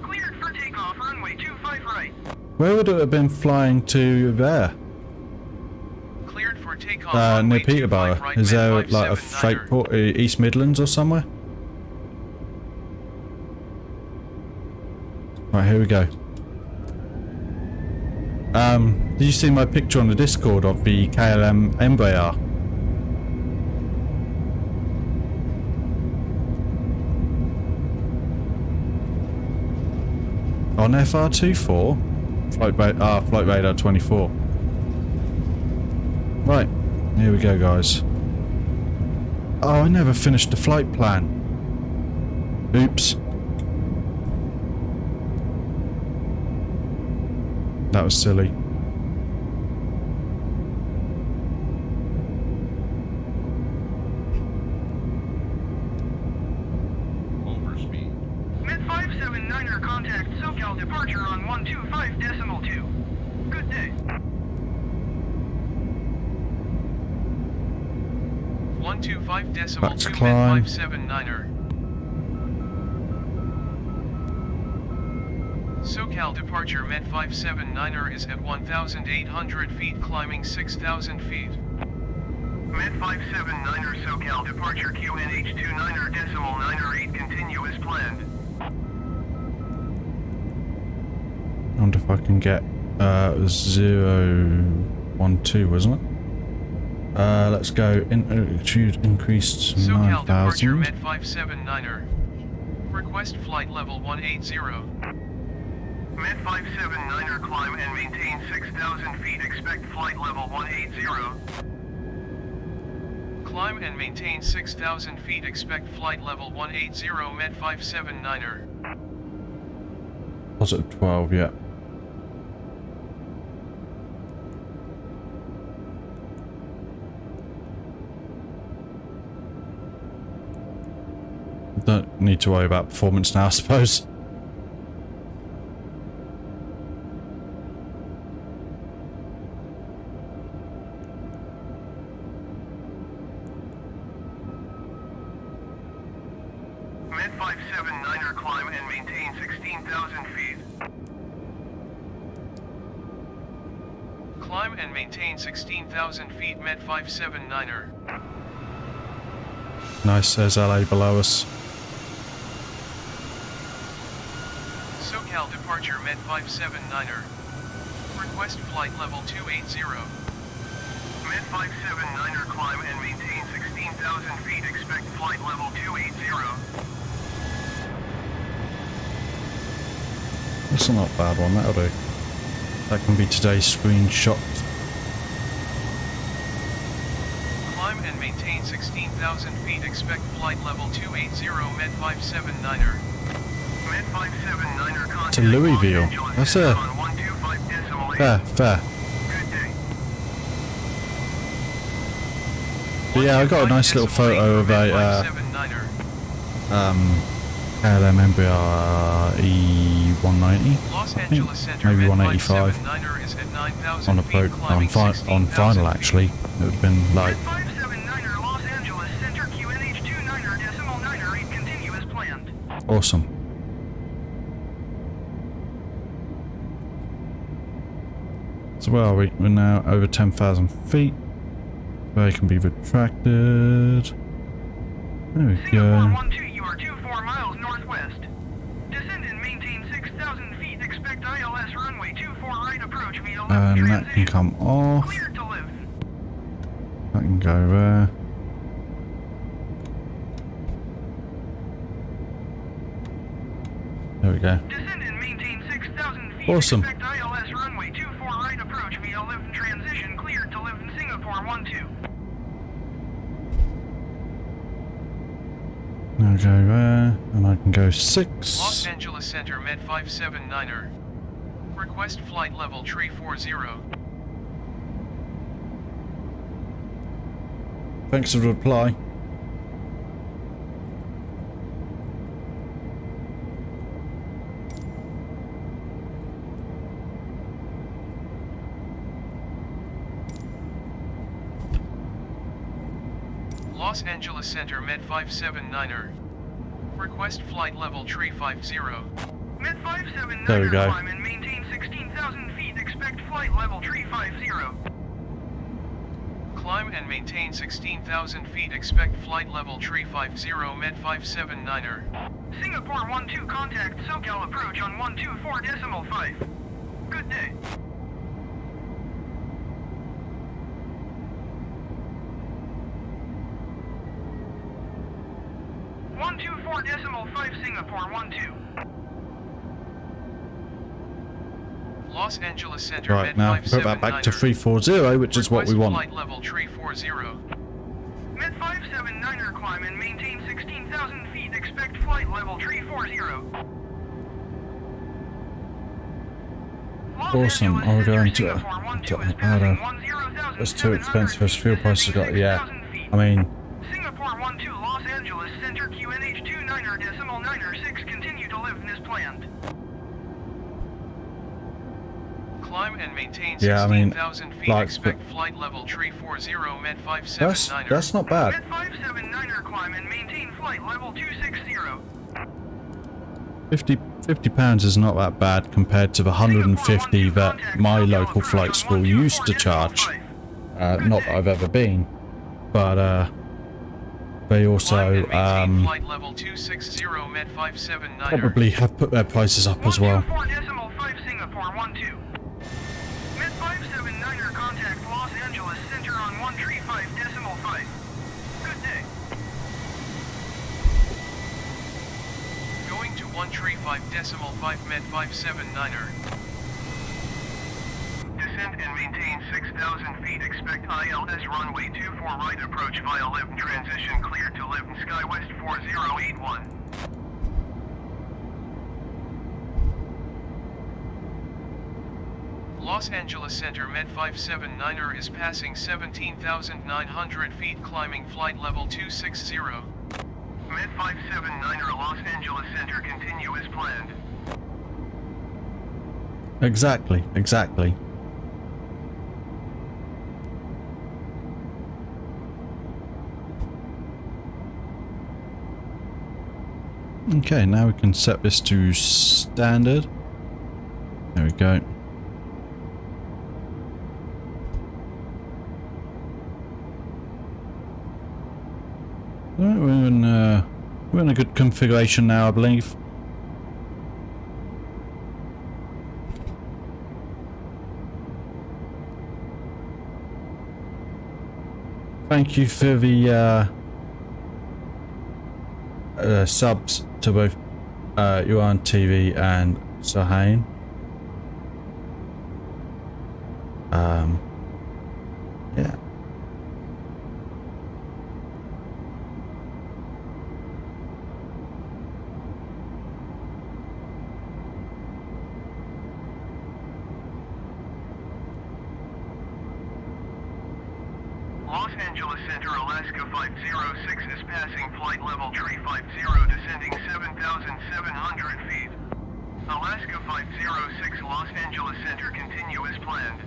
Cleared for takeoff, runway 25 right. Where would it have been flying to there? Cleared for takeoff. Near runway 25 Peterborough. right, Is Met there like a 579er. freight port, East Midlands or somewhere? Right, here we go. Did you see my picture on the Discord of the KLM Embraer? On FR24? Flight radar 24. Right, here we go, guys. Oh, I never finished the flight plan. Oops. That was silly. Overspeed. Met 579er contact SoCal departure on 125.2. Good day. 125.2 Back to Met climb. 579er. SoCal departure Met 579er is at 1,800 feet climbing 6,000 feet. Met 579er SoCal departure QNH29er decimal 9er 8 continue as planned. I wonder if I can get 012, wasn't it? Let's go altitude increased to SoCal departure 9,000. Met 579er. Request flight level 180. Met 579er climb and maintain 6,000 feet. Expect flight level 180. Climb and maintain 6,000 feet. Expect flight level 180. Met 579er. Positive 12, yeah. Don't need to worry about performance now, I suppose. Met 579er climb and maintain 16,000 feet. Climb and maintain 16,000 feet. Met 579er. Nice, there's LA below us. SoCal departure Met 579er. Request flight level 280. Met 579er climb and maintain 16,000 feet. Expect flight level 280. That's not a bad one, that'll do. That can be today's screenshot. Climb Climb and maintain 16,000 feet. Expect flight level 280 Med 579er. Med 579er contact To Louisville. Los Angeles That's Center a- on 125.8. Fair. Good day. But yeah, I got a nice little photo of a KLM Embraer E190. Los I think Angeles Center maybe Med 185 579er is at 9,000 on feet, climbing on 16,000 final feet. actually. It would have been like 579er Los Angeles Center QNH29er decimal 9er 8 continue as planned. awesome. So where are we? We're now over 10,000 feet. They can be retracted. There we Singapore go. 12, you are 24 miles northwest. Descend and maintain 6,000 feet. Expect ILS runway 24 right approach via left And that can transition. come off. Clear to live. That can go there. There we go. Descend and maintain 6,000 feet. Awesome. Expect ILS runway 24 right approach via left transition. Cleared to live in Singapore 12. Now go there, and I can go Los 6. Angeles Center Med 579er. Request flight level 340. Thanks for the reply. Los Angeles Center Med 579er. Request flight level 350. Med 579er There we go. climb and maintain 16,000 feet. Expect flight level 350. Climb and maintain 16,000 feet. Expect flight level 350 Med 579er. Singapore 12 contact SoCal approach on 124.5. Good day. .5 Singapore 12. Los Angeles Center Right, Med now put that back to 340, which is what we Request want. Flight level 340. Med 579er climb and maintain 16,000 feet. Expect flight level 340. Awesome. I'll go into it. That's too expensive as fuel prices got. Yeah. I mean, Singapore 12 Los Angeles Center QNH29er decimal 9er 6 continue to live as planned. Climb and maintain Yeah, I mean, 16,000 feet. like, Expect flight level 340 Med 579er. that's not bad. Med 579er climb and maintain flight level 260. 50 pounds is not that bad compared to the 150 that my local flight school used to charge. Not that I've ever been, but they also flight level 260 Med 579er. probably have put their prices up as well. 124.5 Singapore 12. Med 579er contact Los Angeles Center on 135.5. Good day. Going to 135.5 Med 579er. Descend and maintain 6,000 feet. Expect ILS runway 24 right approach via left transition. Cleared to live in SkyWest 4081. Los Angeles Center Med 579er is passing 17,900 feet, climbing flight level 260. Med 579er Los Angeles Center continue as planned. Exactly. Okay, now we can set this to standard. There we go. Right, we're in a good configuration now, I believe. Thank you for the subs to both Yuan TV and Sahane. Yeah. Los Angeles Center, Alaska 506 is passing flight level tree 50, descending 7,700 feet. Alaska 506, Los Angeles Center, continue as planned.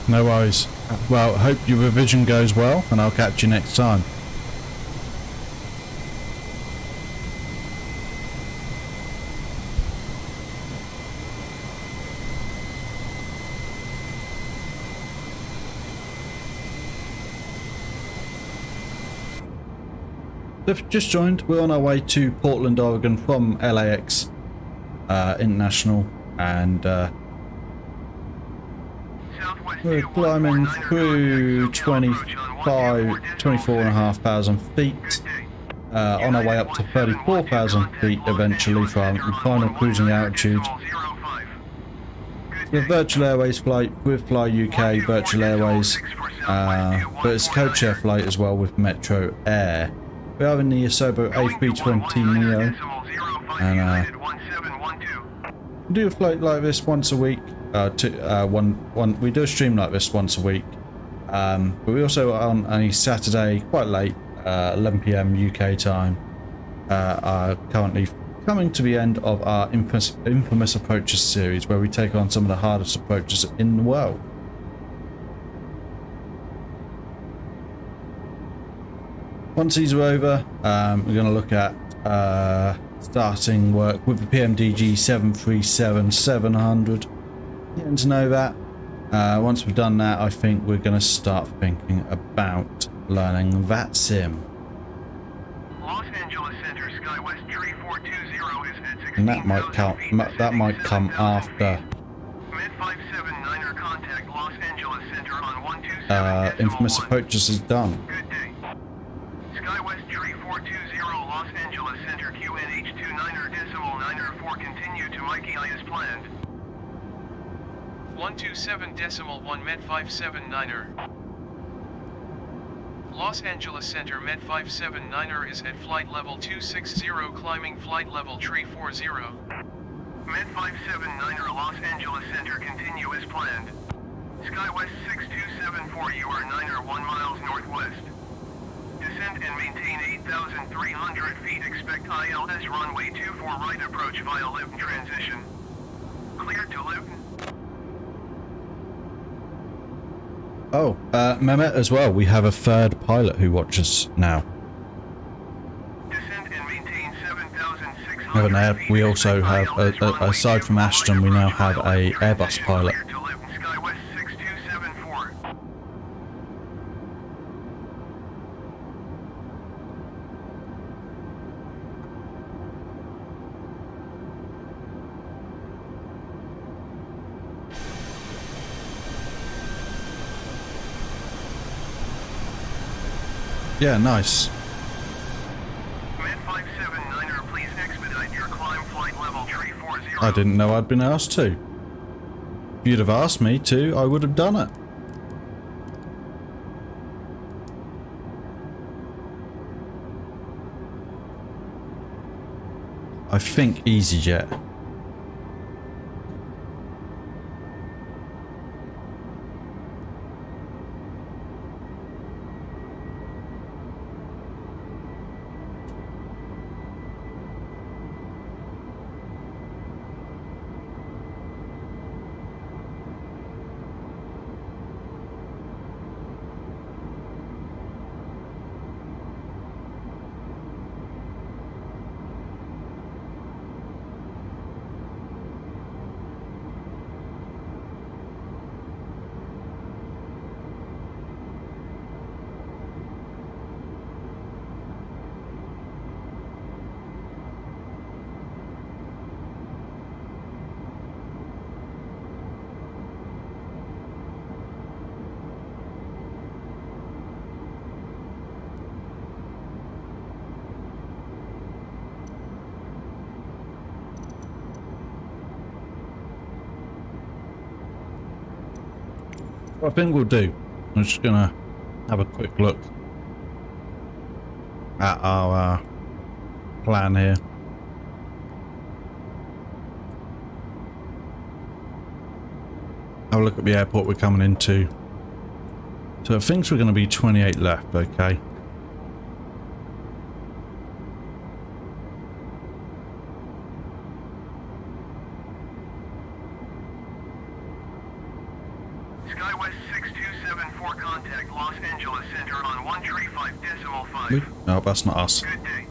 No worries. Well, hope your revision goes well, and I'll catch you next time. If you've just joined, we're on our way to Portland, Oregon from LAX International, and we're climbing through 24,500 feet, on our way up to 34,000 feet eventually for our final cruising altitude. The Virtual Airways flight with Fly UK Virtual Airways, but it's a Codeshare flight as well with Metro Air. We are in the ICAO A320neo, and we do a flight like this once a week. We do a stream like this once a week, but we also on a Saturday quite late, 11 PM UK time, are currently coming to the end of our infamous approaches series, where we take on some of the hardest approaches in the world. Once these are over, we're going to look at starting work with the PMDG 737-700. Getting to know that. Once we've done that, I think we're going to start thinking about learning that sim. Los Angeles Center, SkyWest 3420 is at 16. And that might come after Mid-579er contact Los Angeles Center on 127. infamous approaches is done. Good day. SkyWest 3420 Los Angeles Center QNH29er continue to Mikey I as planned. 127.1 Med 579er. Los Angeles Center Med 579er is at flight level 260, climbing flight level tree 40. Med 579er Los Angeles Center continue as planned. SkyWest 6274 you are 9er 1 miles northwest. Descend and maintain 8,300 feet, expect ILS runway 24 right approach via Liverys transition. Cleared to Liverys. Oh, Mehmet as well. We have a third pilot who watches now. Descend and maintain 7,600 feet. We also have, aside from Ashton, we now have a Airbus pilot. SkyWest 6274. Yeah, nice. Med 579er, please expedite your climb flight level tree 40. I didn't know I'd been asked to. If you'd have asked me to, I would have done it. I think EasyJet. What I think we'll do, I'm just gonna have a quick look at our plan here. Have a look at the airport we're coming into. So it thinks we're going to be 28 left, okay. SkyWest 6274, contact Los Angeles Center on 135.5. No, that's not us. Good day.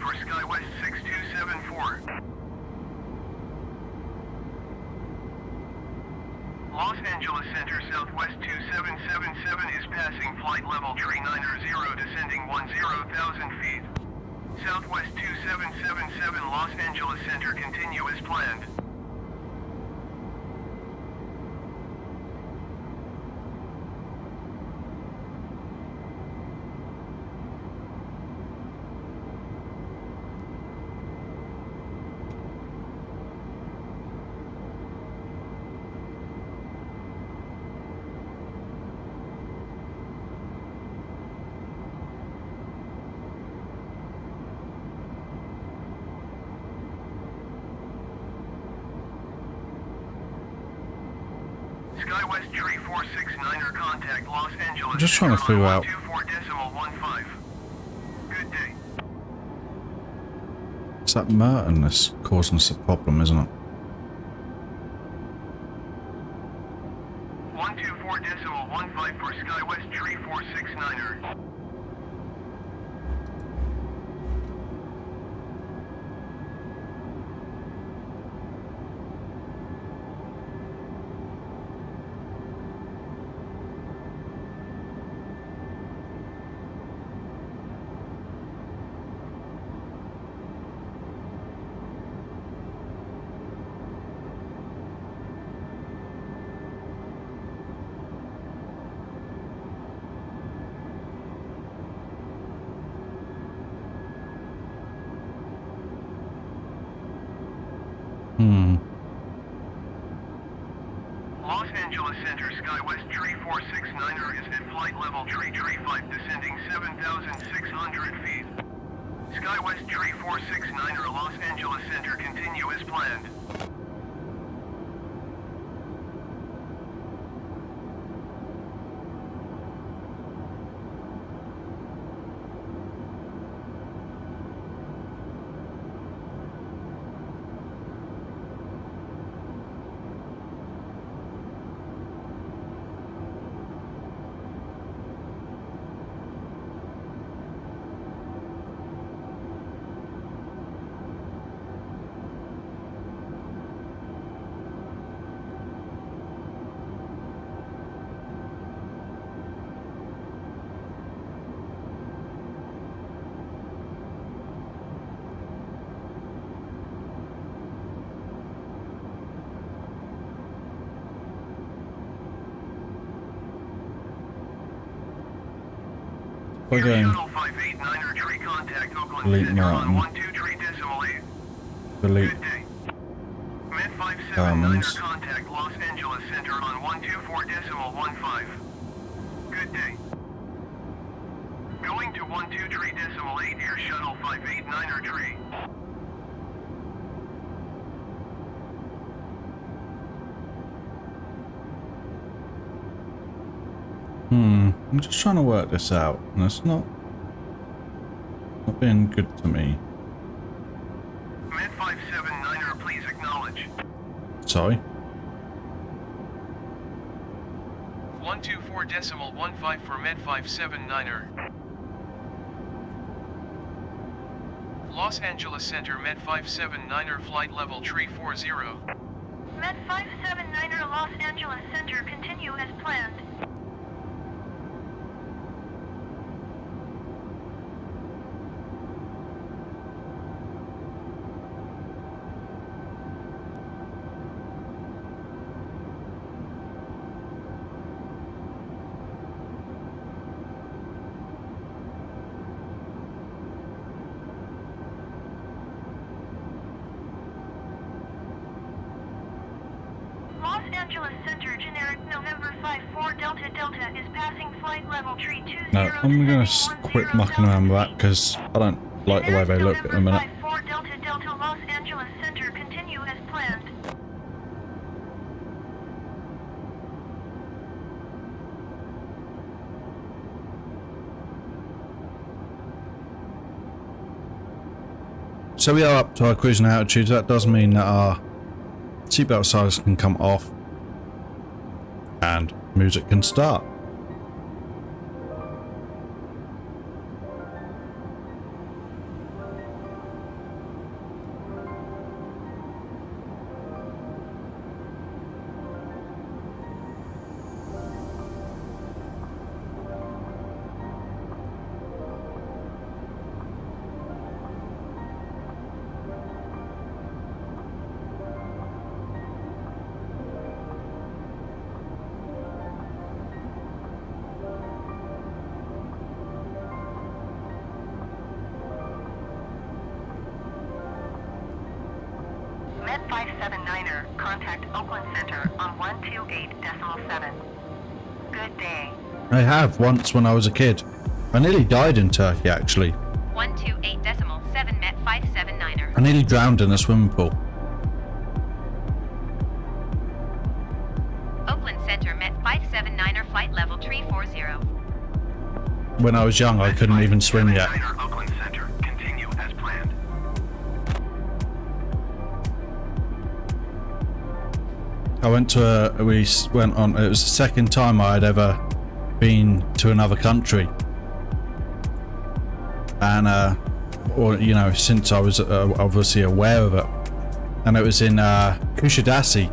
for SkyWest 6274. Los Angeles Center Southwest 2777 is passing flight level tree 990 descending 10,000 feet. Southwest 2777 Los Angeles Center continue as planned. SkyWest Tree 469er contact Los Angeles. I'm just trying to figure out. 124.15. Good day. It's that Merton that's causing us a problem, isn't it? 124.15 for SkyWest Tree 469er. Los Angeles Center SkyWest Tree 469er is at flight level tree 5 descending 7,600 feet. SkyWest Tree 469er Los Angeles Center continue as planned. We're going Shuttle 589er tree contact Oakland delete Center on Merton. 12.3.8. Delete Good day. Med 579er Diamonds. contact Los Angeles Center on 124.15. Good day. Going to 123.8 Air Shuttle 589er tree. I'm just trying to work this out, and it's not being good to me. Med 579er, please acknowledge. Sorry. 124.15 for Med 579er. Los Angeles Center Med 579er flight level tree 40. Med 579er Los Angeles Center continue as planned. Angeles Center, generic November 54 Delta Delta is passing flight level tree 20. No, I'm going to quit mucking around with that because I don't like the way they look at the minute. 54 Delta Delta Los Angeles Center, continue as planned. So we are up to our cruising altitude. That does mean that our seatbelt signs can come off and music can start. Med 579er, contact Oakland Center on 128.7. Good day. I have once when I was a kid. I nearly died in Turkey actually. 128.7 Met 579er. I nearly drowned in a swimming pool. Oakland Center Met 579er, flight level 340. When I was young I couldn't even swim yet. Oakland Center, continue as planned. I went to it was the second time I had ever been to another country. And or you know, since I was obviously aware of it. And it was in Kusadasi.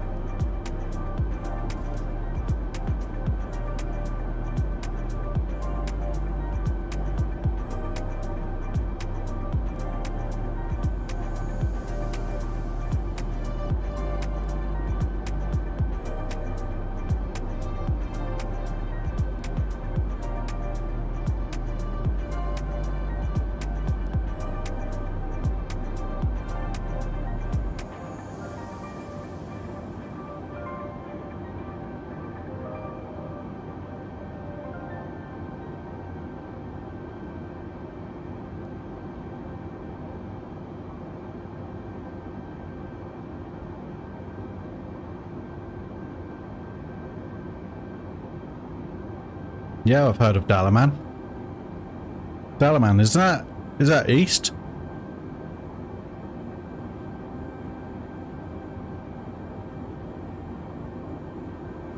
Yeah, I've heard of Dalaman. Dalaman, is that east?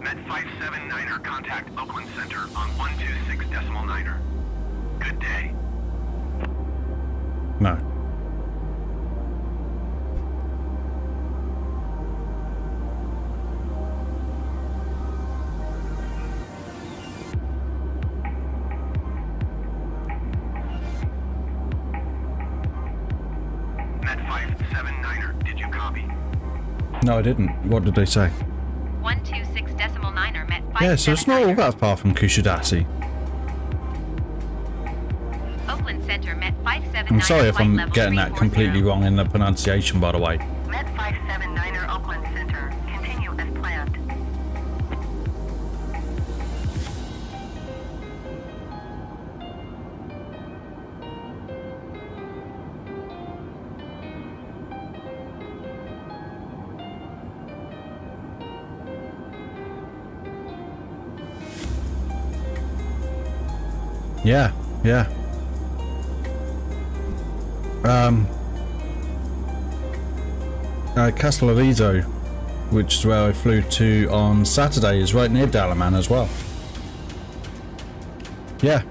Med 579er, contact Oakland Center on 126.9er. Good day. No. Med 579er, did you copy? No, I didn't. What did they say? 126.9er Met 579er. Yeah, so it's not all that far from Kusadasi. Oakland Center Met 579er. I'm sorry if flight I'm level getting that 340. completely wrong in the pronunciation, by the way. Met 579er, Oakland Center, continue as planned. Yeah, yeah. Castellaviso, which is where I flew to on Saturday, is right near Dalaman as well. Yeah,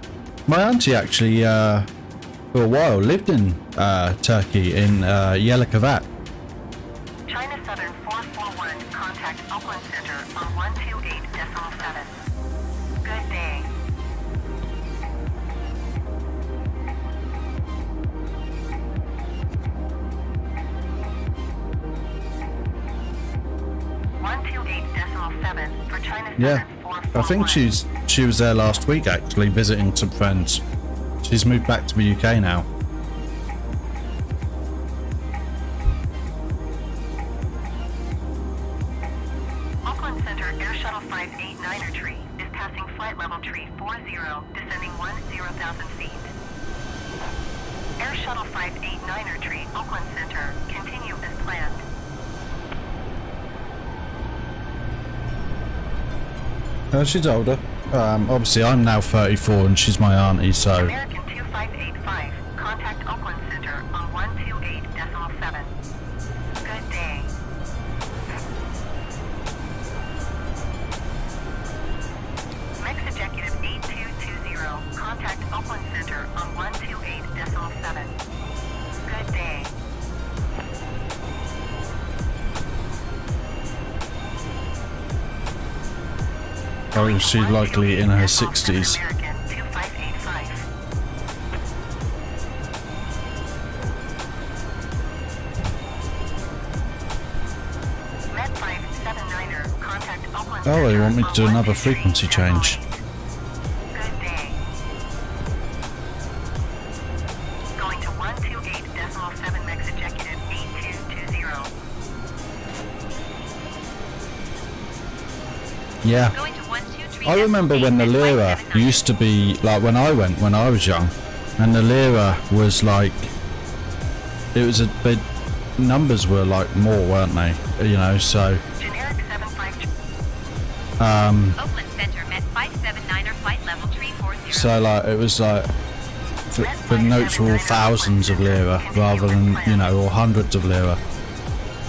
my auntie actually for a while lived in Turkey in Yelikovac. China Southern 441, contact Oakland Center on 128.7. Good day. For China Yeah, Southern 441. I think she was there last week actually visiting some friends. She's moved back to the UK now. Oakland Oakland Center Air Shuttle 589er tree is passing flight level tree 40, descending 10,000 feet. Air Shuttle 589er tree, Oakland Center, continue as planned. She's older. Obviously I'm now 34 and she's my auntie, so... American 2585, contact Oakland Center on 128.7. Good day. Mex Executive 8220, contact Oakland Center on 128.7. Good day. Oh, she's likely in her 60s. American 2585. Med 579er, contact Oakland Oh, they Center want me to do on another 128.8. frequency change. Good day. Going to 128.7 Mex Executive 8220. Yeah. Going to 123. I remember when the Lira used to be, like when I went when I was young, and the Lira was like, it was a bit, numbers were like more, weren't they? You know, so, Generic 75. Oakland Center met 579er flight level 340. so like, it was like, the notes were all thousands of Lira, rather than, you know, or hundreds of Lira.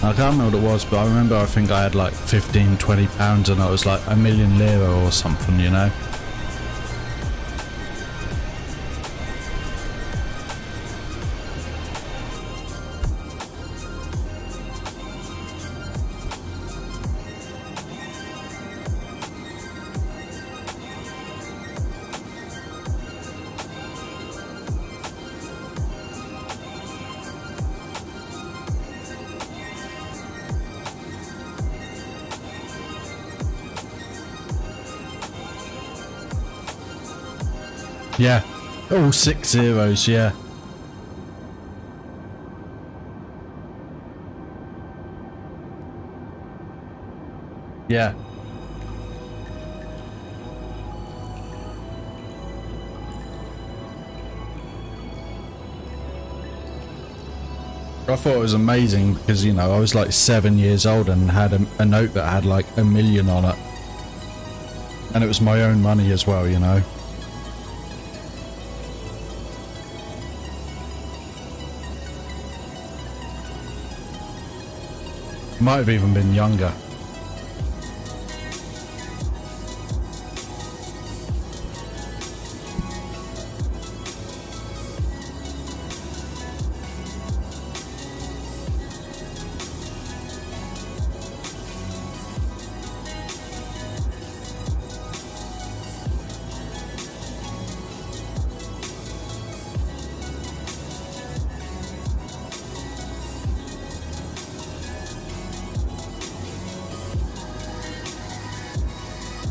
I can't remember what it was, but I remember I think I had like 15, 20 pounds and it was like 1,000,000 Lira or something, you know? Yeah. All 6 zeros, yeah. Yeah. I thought it was amazing because, you know, I was like 7 years old and had a note that had like 1,000,000 on it. And it was my own money as well, you know. Might have even been younger.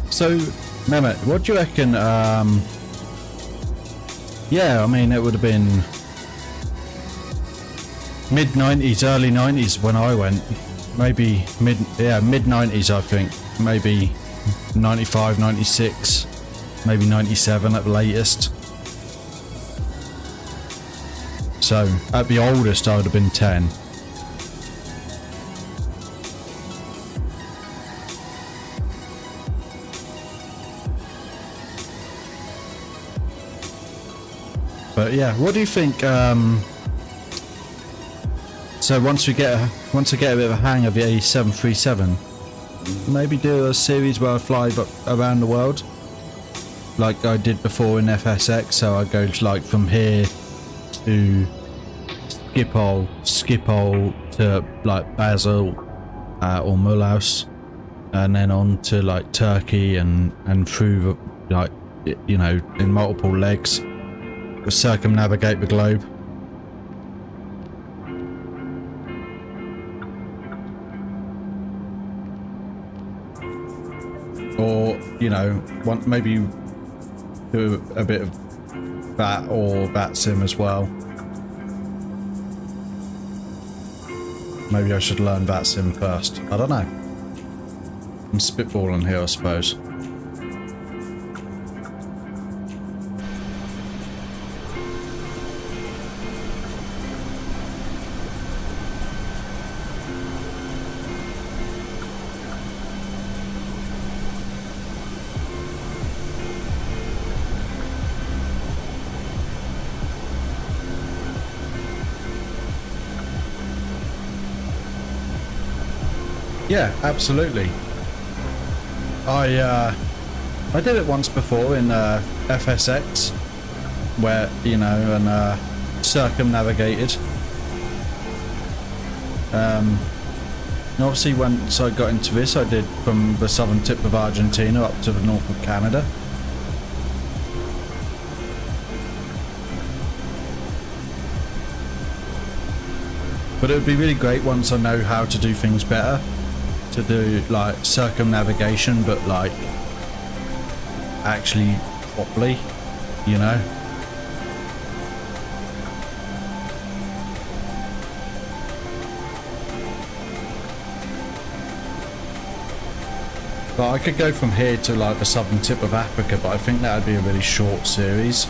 So, Mehmet, what do you reckon, yeah, I mean, it would have been mid-90s, early 90s when I went. Maybe mid-90s, I think. Maybe 95, 96, maybe 97 at the latest. So, at the oldest, I would have been 10. But yeah, what do you think? So once I get a bit of a hang of the A737, maybe do a series where I fly around the world, like I did before in FSX. So I go like from here to Schiphol to like Basel or Mulhouse, and then on to like Turkey and through like, you know, in multiple legs. Circumnavigate the globe. Or, you know, maybe do a bit of that or that sim as well. Maybe I should learn that sim first. I don't know. I'm spitballing here, I suppose. Yeah, absolutely. I did it once before in FSX, where, you know, and circumnavigated. And obviously once I got into this, I did from the southern tip of Argentina up to the north of Canada. But it would be really great once I know how to do things better, to do like circumnavigation, but like actually properly, you know. But I could go from here to like the southern tip of Africa, but I think that would be a really short series.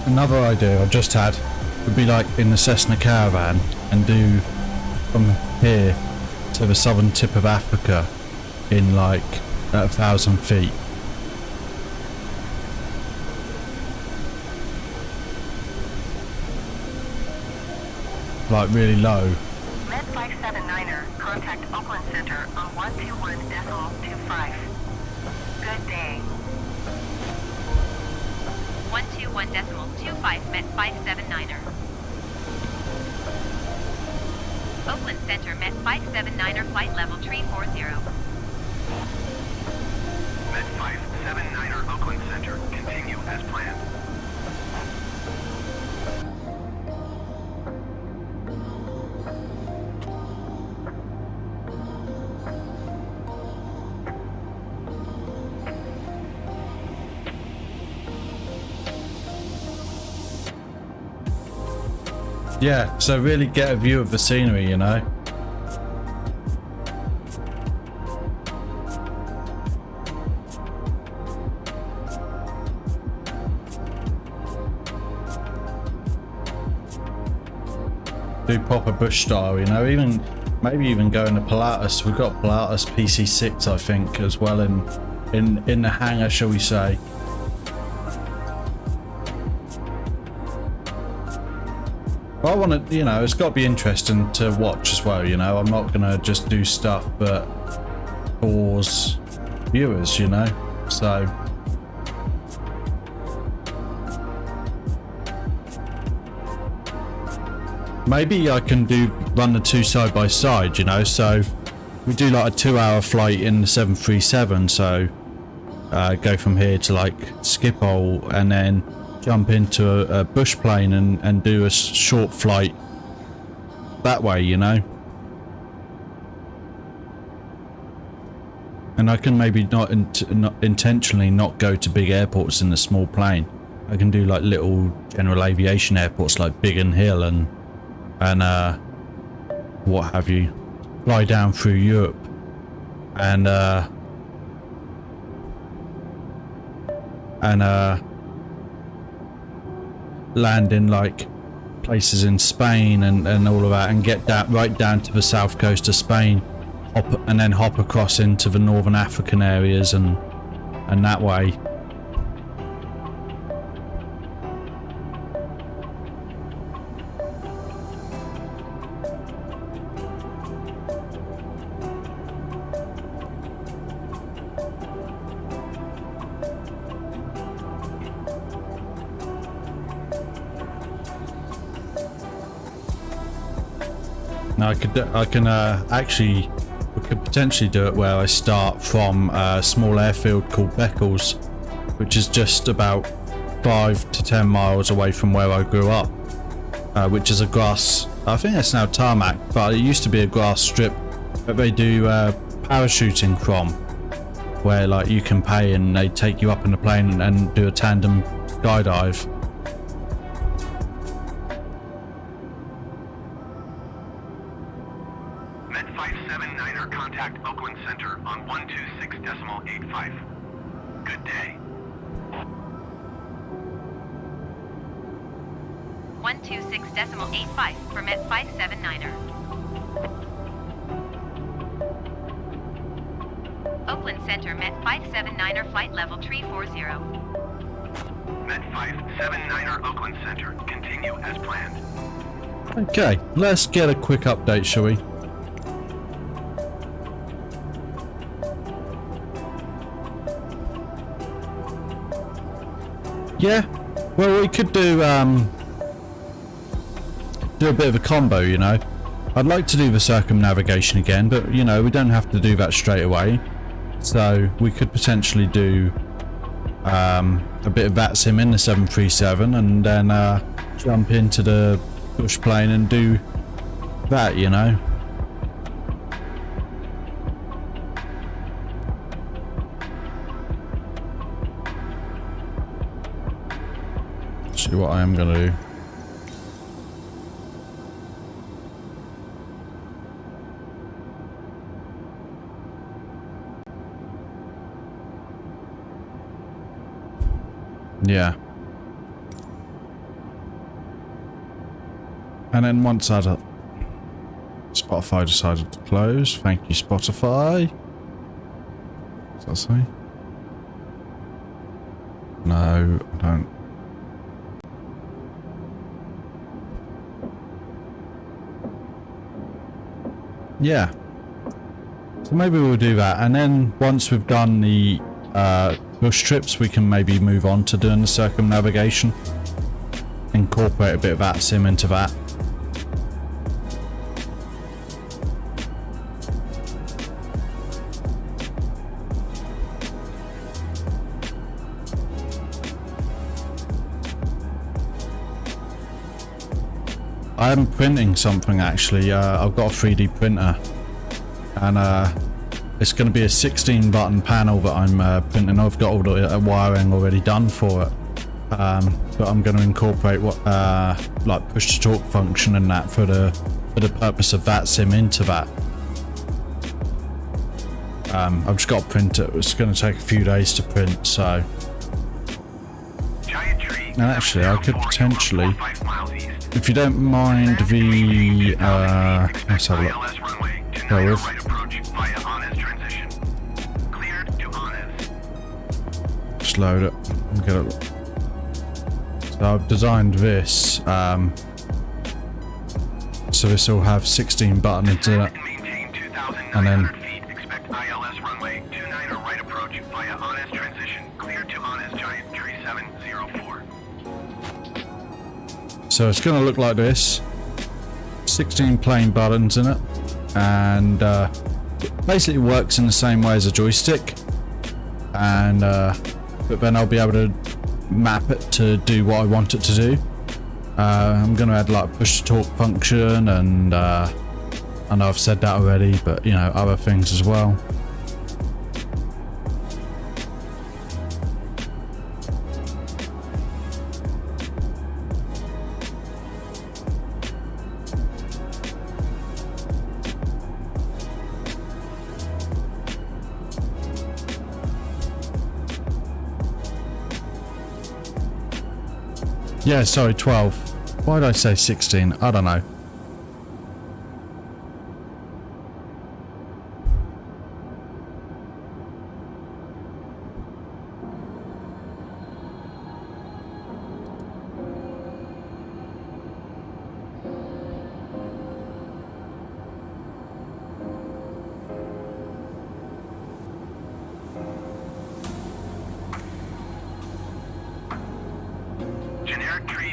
Another idea I've just had would be like in the Cessna Caravan and do from here to the southern tip of Africa in like at 1,000 feet. Like really low. Med 579er, contact Oakland Center on 121.25. Good day. 121.25 Met 579er. Oakland Center Met 579er flight level 340. Med 579er Oakland Center. Continue as planned. Yeah, so really get a view of the scenery, you know. Do proper bush style, you know, even maybe even go in the Pilatus. We've got Pilatus PC6 I think as well in the hangar, shall we say. Well, I want to, you know, it's got to be interesting to watch as well, you know. I'm not going to just do stuff that bores viewers, you know. So maybe I can run the two side by side, you know. So we do like a 2-hour flight in the 737, so go from here to like Schiphol and then jump into a bush plane and do a short flight that way, you know. And I can maybe not intentionally not go to big airports in the small plane. I can do like little general aviation airports like Biggin Hill and what have you. Fly down through Europe and land in like places in Spain and all of that, and get that right down to the south coast of Spain, and then hop across into the northern African areas and that way. Now we could potentially do it where I start from a small airfield called Beccles, which is just about 5 to 10 miles away from where I grew up, which is a grass, I think it's now tarmac, but it used to be a grass strip that they do parachuting from. where like you can pay and they take you up in the plane and do a tandem skydive. Met 579er, contact Oakland Center on 126.85. Good day. 126.85 for Met 579er. Oakland Center, Met 579er, flight level 340. Met 579er, Oakland Center. Continue as planned. Okay, let's get a quick update, shall we? Yeah, well, we could do a bit of a combo, you know. I'd like to do the circumnavigation again, but you know, we don't have to do that straight away. So we could potentially do a bit of that sim in the 737 and then jump into the bush plane and do that, you know. See what I am going to do. Yeah. And then once that Spotify decided to close. Thank you, Spotify. What's that say? No, I don't. Yeah. So maybe we'll do that. And then once we've done the bush trips, we can maybe move on to doing the circumnavigation. Incorporate a bit of that sim into that. I am printing something actually. I've got a 3D printer and it's going to be a 16 button panel that I'm printing. I've got all the wiring already done for it, but I'm going to incorporate what like push to talk function and that for the purpose of that sim into that. I've just got to print it. It's going to take a few days to print, so. And actually, I could potentially, if you don't mind the let's have a look. There with. Just load it and get it. So I've designed this so this will have 16 buttons in it, and then so it's going to look like this. 16 plain buttons in it, and basically works in the same way as a joystick, and but then I'll be able to map it to do what I want it to do. I'm going to add like push to talk function, and I know I've said that already, but you know, other things as well. Yeah, sorry, 12. Why did I say 16? I don't know.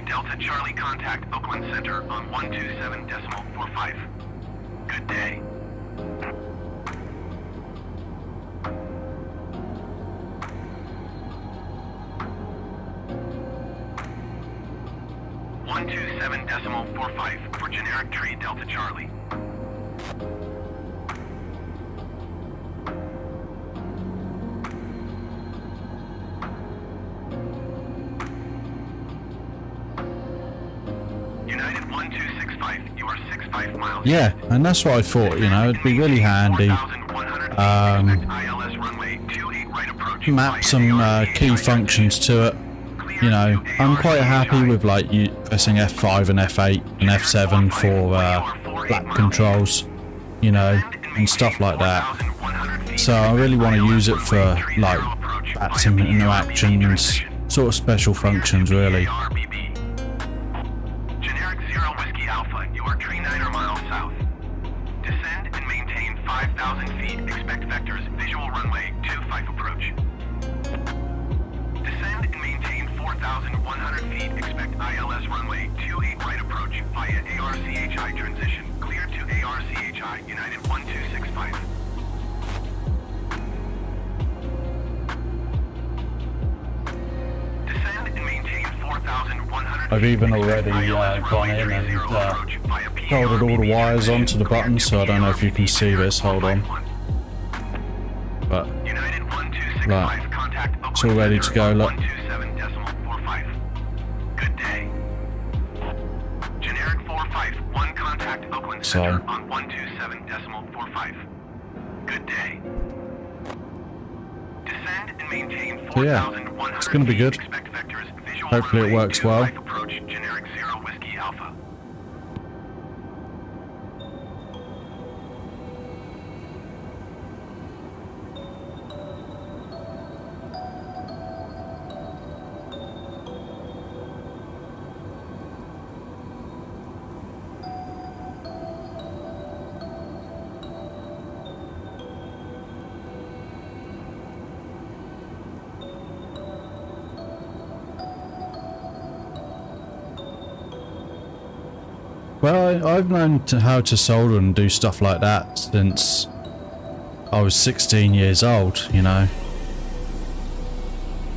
Delta Charlie, contact Oakland Center on 127.45. Good day. .45 for generic tree Delta Charlie. Med-5, you are 65 miles. Yeah, and that's what I thought, you know, it'd be really handy. Map some key functions to it. You know, I'm quite happy with like you pressing F5 and F8 and F7 for lap controls, you know, and stuff like that. So I really want to use it for like batsman interactions, sort of special functions really. Generic 0 Whiskey Alpha, you are 39 miles south. Descend and maintain 5,000 feet. Expect vectors, visual runway 25 approach. Descend and maintain 4,100 feet. Expect ILS runway 28 right approach via ARCHI transition. Clear to ARCHI, United 1265. Descend and maintain 4,100 I've even already gone in and soldered all the wires onto the buttons, so I don't know if you can see this, hold on. But, right, it's all ready to go, look. Good day. Generic 451 contact Oakland So, Center on 127.45. Good day. Descend and maintain so yeah, 4,100 it's going to be good. Expect vectors, visual Hopefully it runway works well. 25 approach, generic 0 Whiskey Alpha. Well, I've known how to solder and do stuff like that since I was 16 years old, you know.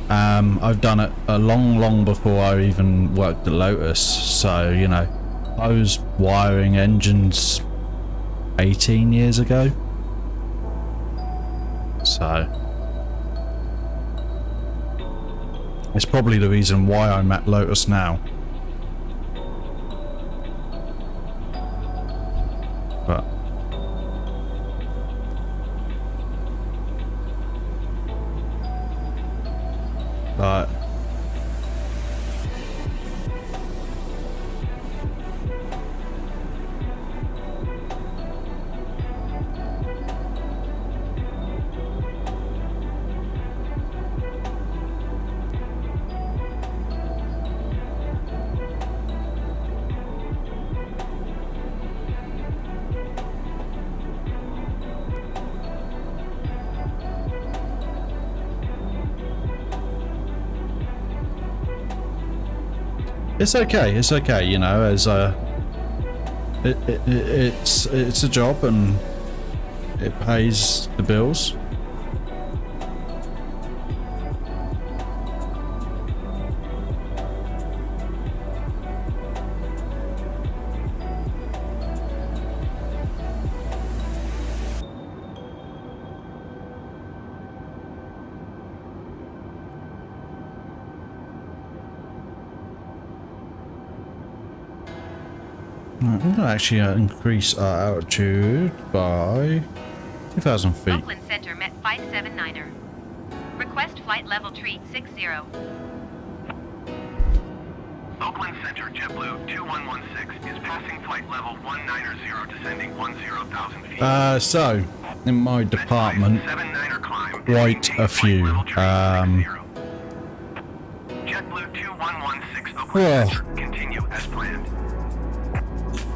I've done it a long before I even worked at Lotus, so, you know, I was wiring engines 18 years ago. So, it's probably the reason why I'm at Lotus now. But it's okay, you know, as it's a job and it pays the bills. I'm going to actually increase our altitude by 2,000 feet. Oakland Center met 579er. Request flight level tree 60. Oakland Center, JetBlue 2116 is passing flight level 190, descending 10,000 feet. So, in my department, quite a few. JetBlue 2116 Oakland Well. Center, continue as planned.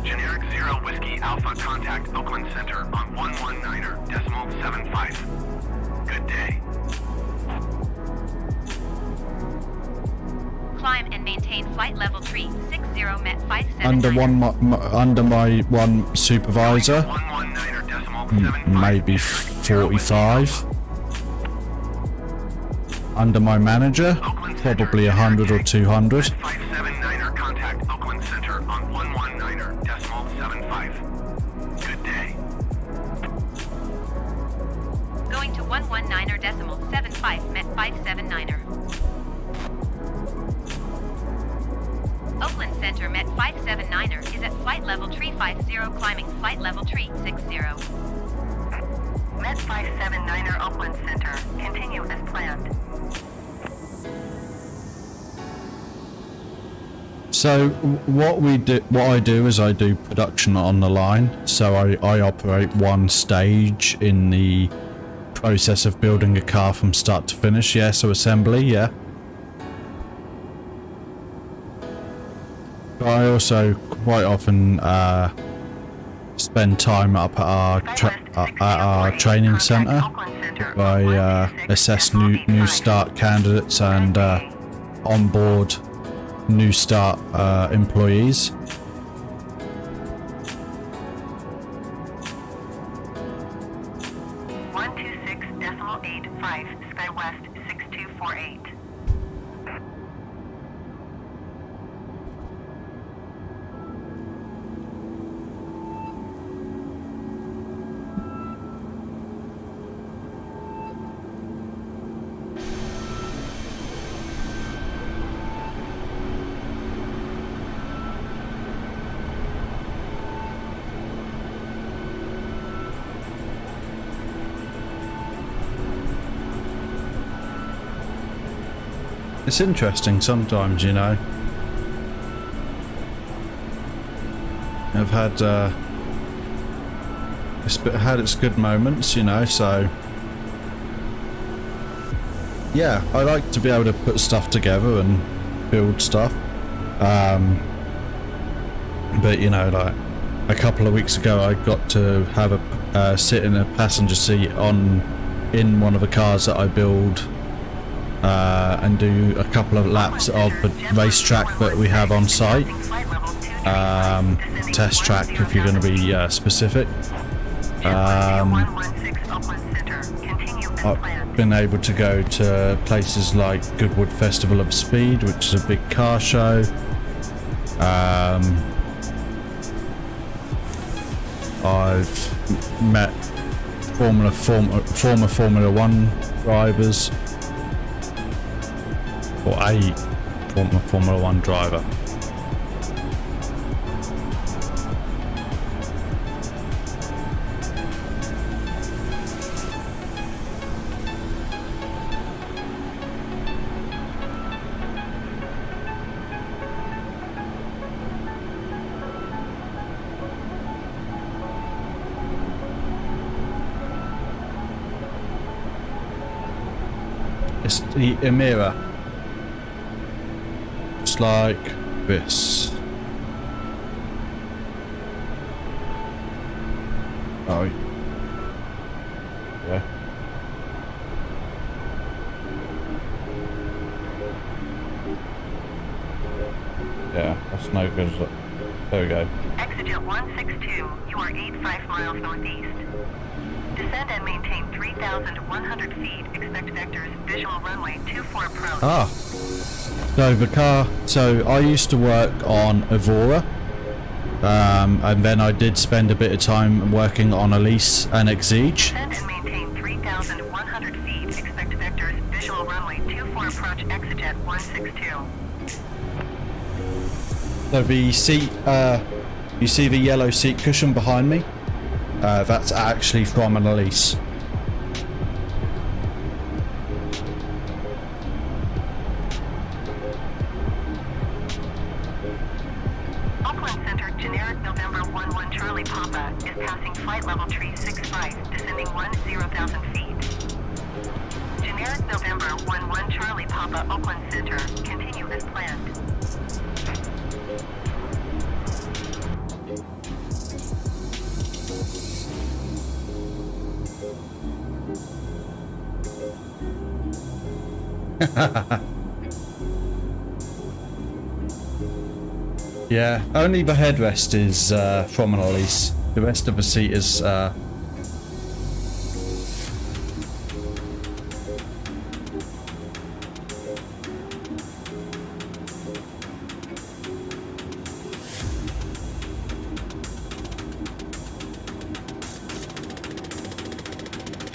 Generic 0 Whiskey Alpha contact Oakland Center on 119.75. Good day. Climb and maintain flight level tree 60 met 579. Under my one supervisor, maybe 45. Under my manager, probably 100 or 200. 579er contact Oakland Center on 119.75. Good day. Going to 119.75 met 579er. Oakland Center Met 579er is at flight level tree 50 climbing flight level tree 60. Met 579er Oakland Center. Continue as planned. So what I do is I do production on the line. So I operate one stage in the process of building a car from start to finish. Yeah, so assembly, yeah. But I also quite often spend time up at our training centre where I assess new start candidates and onboard new start employees. SkyWest 6248. It's interesting sometimes, you know. I've had its good moments, you know, so yeah, I like to be able to put stuff together and build stuff. But you know, like a couple of weeks ago I got to have a sit in a passenger seat in one of the cars that I build and do a couple of laps of the racetrack that we have on site. Test track if you're going to be specific. I've been able to go to places like Goodwood Festival of Speed, which is a big car show. I've met former Formula 1 drivers, or a former Formula 1 driver. It's the Emira. It's like this. Oh. Yeah. Yeah, that's no good. There we go. Exit 162, you are 85 miles northeast. Descend and maintain 3,100 feet. Expect vectors, visual runway 24 approach. Ah. So the car, so I used to work on Evora. And then I did spend a bit of time working on Elise and Exige. Descend and maintain 3,100 feet. Expect vectors, visual runway 24 approach. Exit 162. So the seat, you see the yellow seat cushion behind me? That's actually from an Elise. Oakland Center, generic November 11 Charlie Papa is passing flight level tree 65, descending 10,000 feet. Generic November 11 Charlie Papa, Oakland Center, continue as planned. Yeah, only the headrest is from an Elise. The rest of the seat is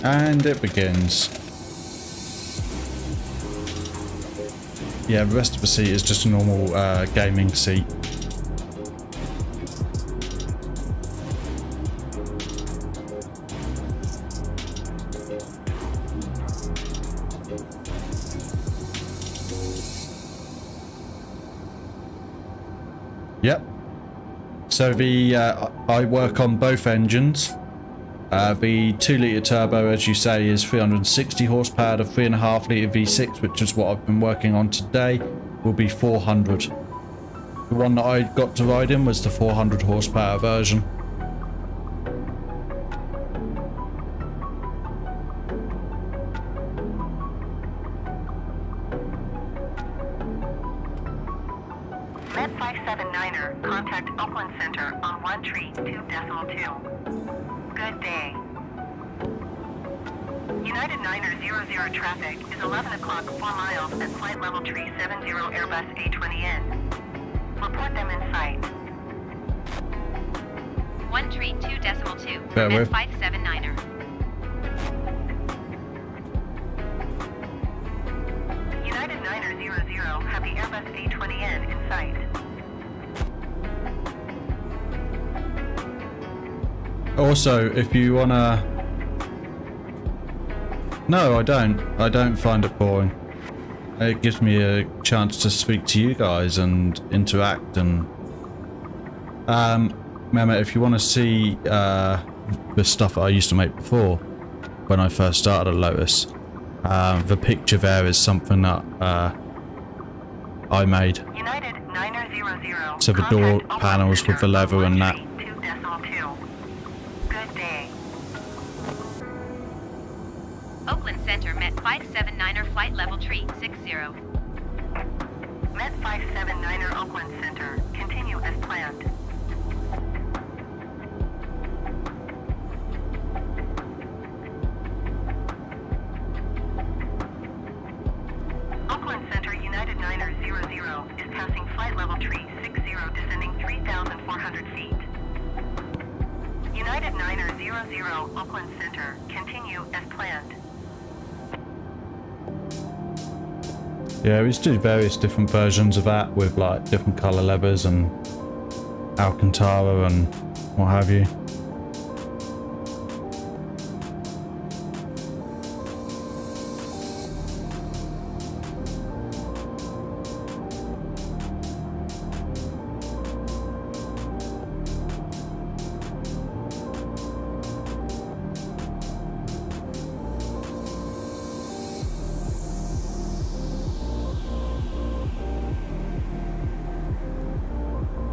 and it begins. Yeah, the rest of the seat is just a normal gaming seat. Yep. So the I work on both engines. The 2-litre turbo, as you say, is 360 horsepower. The 3.5-litre V6, which is what I've been working on today, will be 400. The one that I got to ride in was the 400 horsepower version. Med 579er, contact Oakland Center on 132.2. Good day. United 900 traffic is 11 o'clock 4 miles at flight level tree 70 Airbus A320N. Report them in sight. 132.2. Bear Med with. 579er. United 900 have the Airbus A320N in sight. Also, if you wanna... No, I don't. I don't find it boring. It gives me a chance to speak to you guys and interact and... remember, if you want to see the stuff that I used to make before, when I first started at Lotus, the picture there is something that I made. United 900. So the door panels with the leather and that. 2.2. Good day. Oakland Center Met 579er flight level tree 60. Met 579er Oakland Center. Continue as planned. Oakland Center United 900 is passing flight level tree 60, descending 3,400 feet. United 900 Oakland Center. Continue as planned. Yeah, we used to do various different versions of that with like different colour levers and Alcantara and what have you.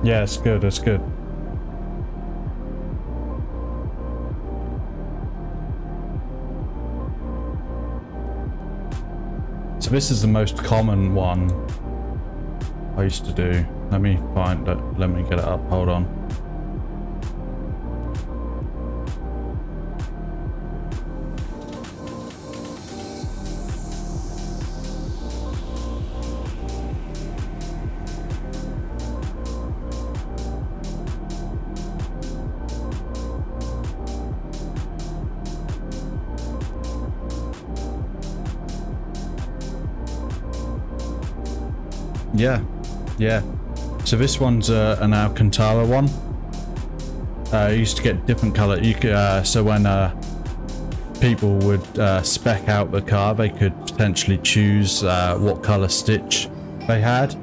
Yeah, it's good, it's good. So this is the most common one I used to do. Let me find it, let me get it up, hold on. Yeah. So this one's an Alcantara one. I used to get different colour. You could, so when people would spec out the car, they could potentially choose what colour stitch they had.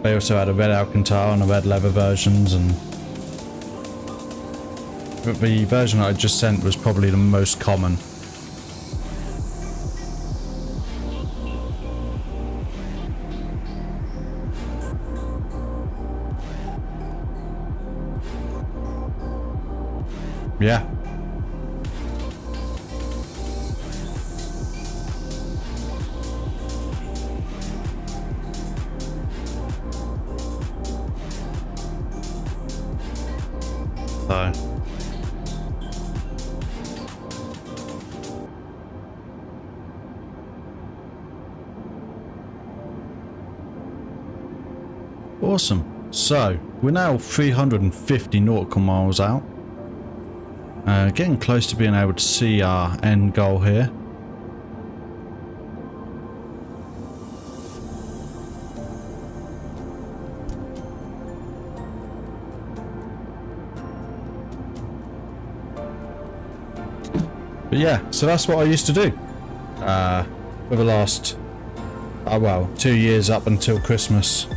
They also had a red Alcantara and a red leather versions, and but the version I just sent was probably the most common. Yeah. So. Awesome. So, we're now 350 nautical miles out. Getting close to being able to see our end goal here. But yeah, so that's what I used to do for the last, well, 2 years up until Christmas.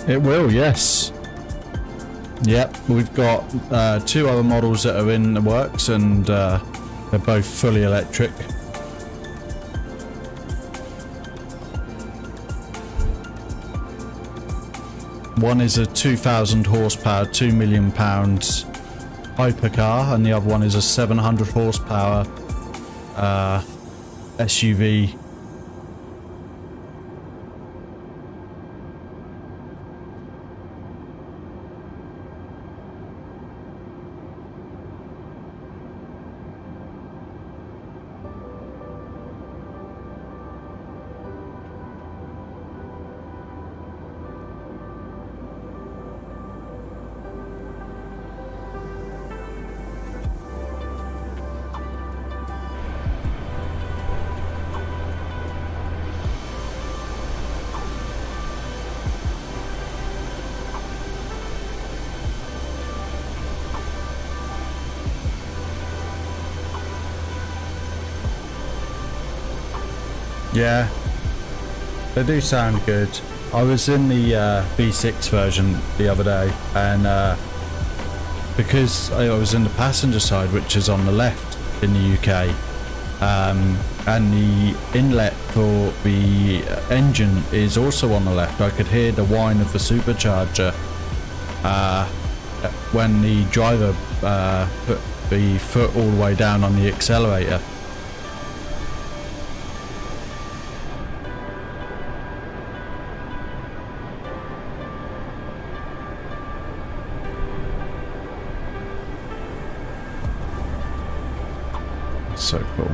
It will, yes. Yep, we've got 2 other models that are in the works, and they're both fully electric. One is a 2,000 horsepower, £2 million hypercar, and the other one is a 700 horsepower SUV. Yeah, they do sound good. I was in the V6 version the other day, and because I was in the passenger side, which is on the left in the UK, and the inlet for the engine is also on the left, I could hear the whine of the supercharger when the driver put the foot all the way down on the accelerator. So cool.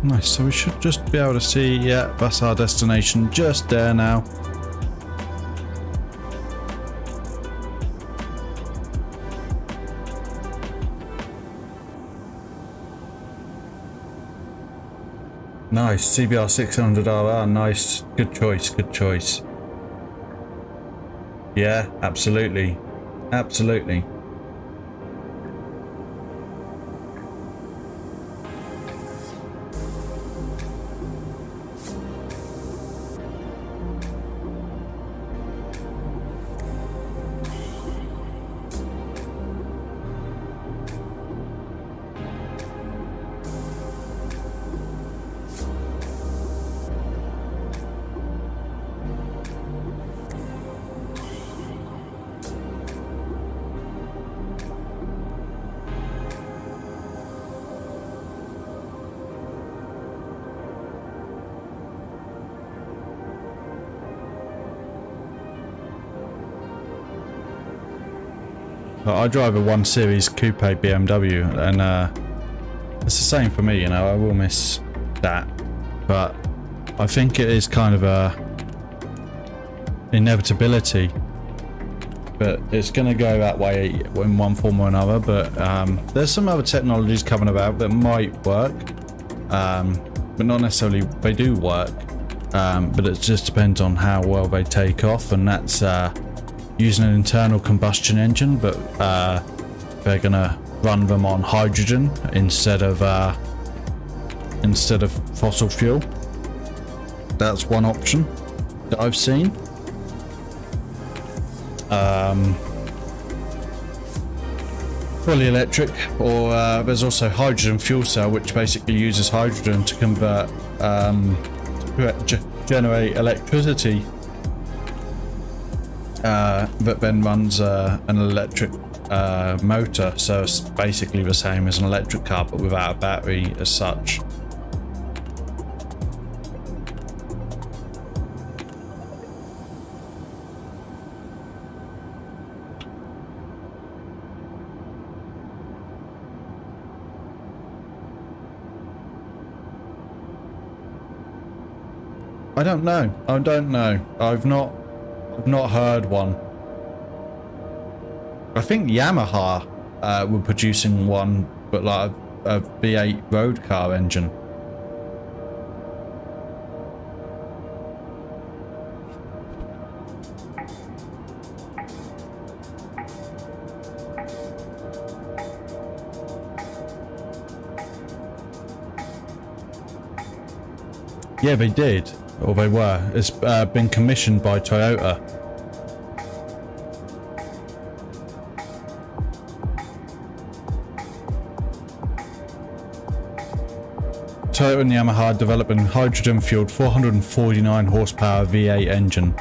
Nice, so we should just be able to see, yeah, that's our destination just there now. Nice, CBR 600RR, nice, good choice, good choice. Yeah, absolutely, absolutely. I drive a 1 Series coupe BMW, and it's the same for me, you know. I will miss that, but I think it is kind of a inevitability. But it's going to go that way in one form or another. But there's some other technologies coming about that might work, but not necessarily they do work. But it just depends on how well they take off, and that's using an internal combustion engine, but they're going to run them on hydrogen instead of fossil fuel. That's one option that I've seen. Fully electric, or there's also hydrogen fuel cell, which basically uses hydrogen to convert generate electricity that then runs an electric motor. So it's basically the same as an electric car, but without a battery as such. I don't know. I've not heard one. I think Yamaha were producing one, but like a V8 road car engine. Yeah, they did. Or they were. It's been commissioned by Toyota. Toyota and Yamaha developing hydrogen-fueled 449 horsepower V8 engine.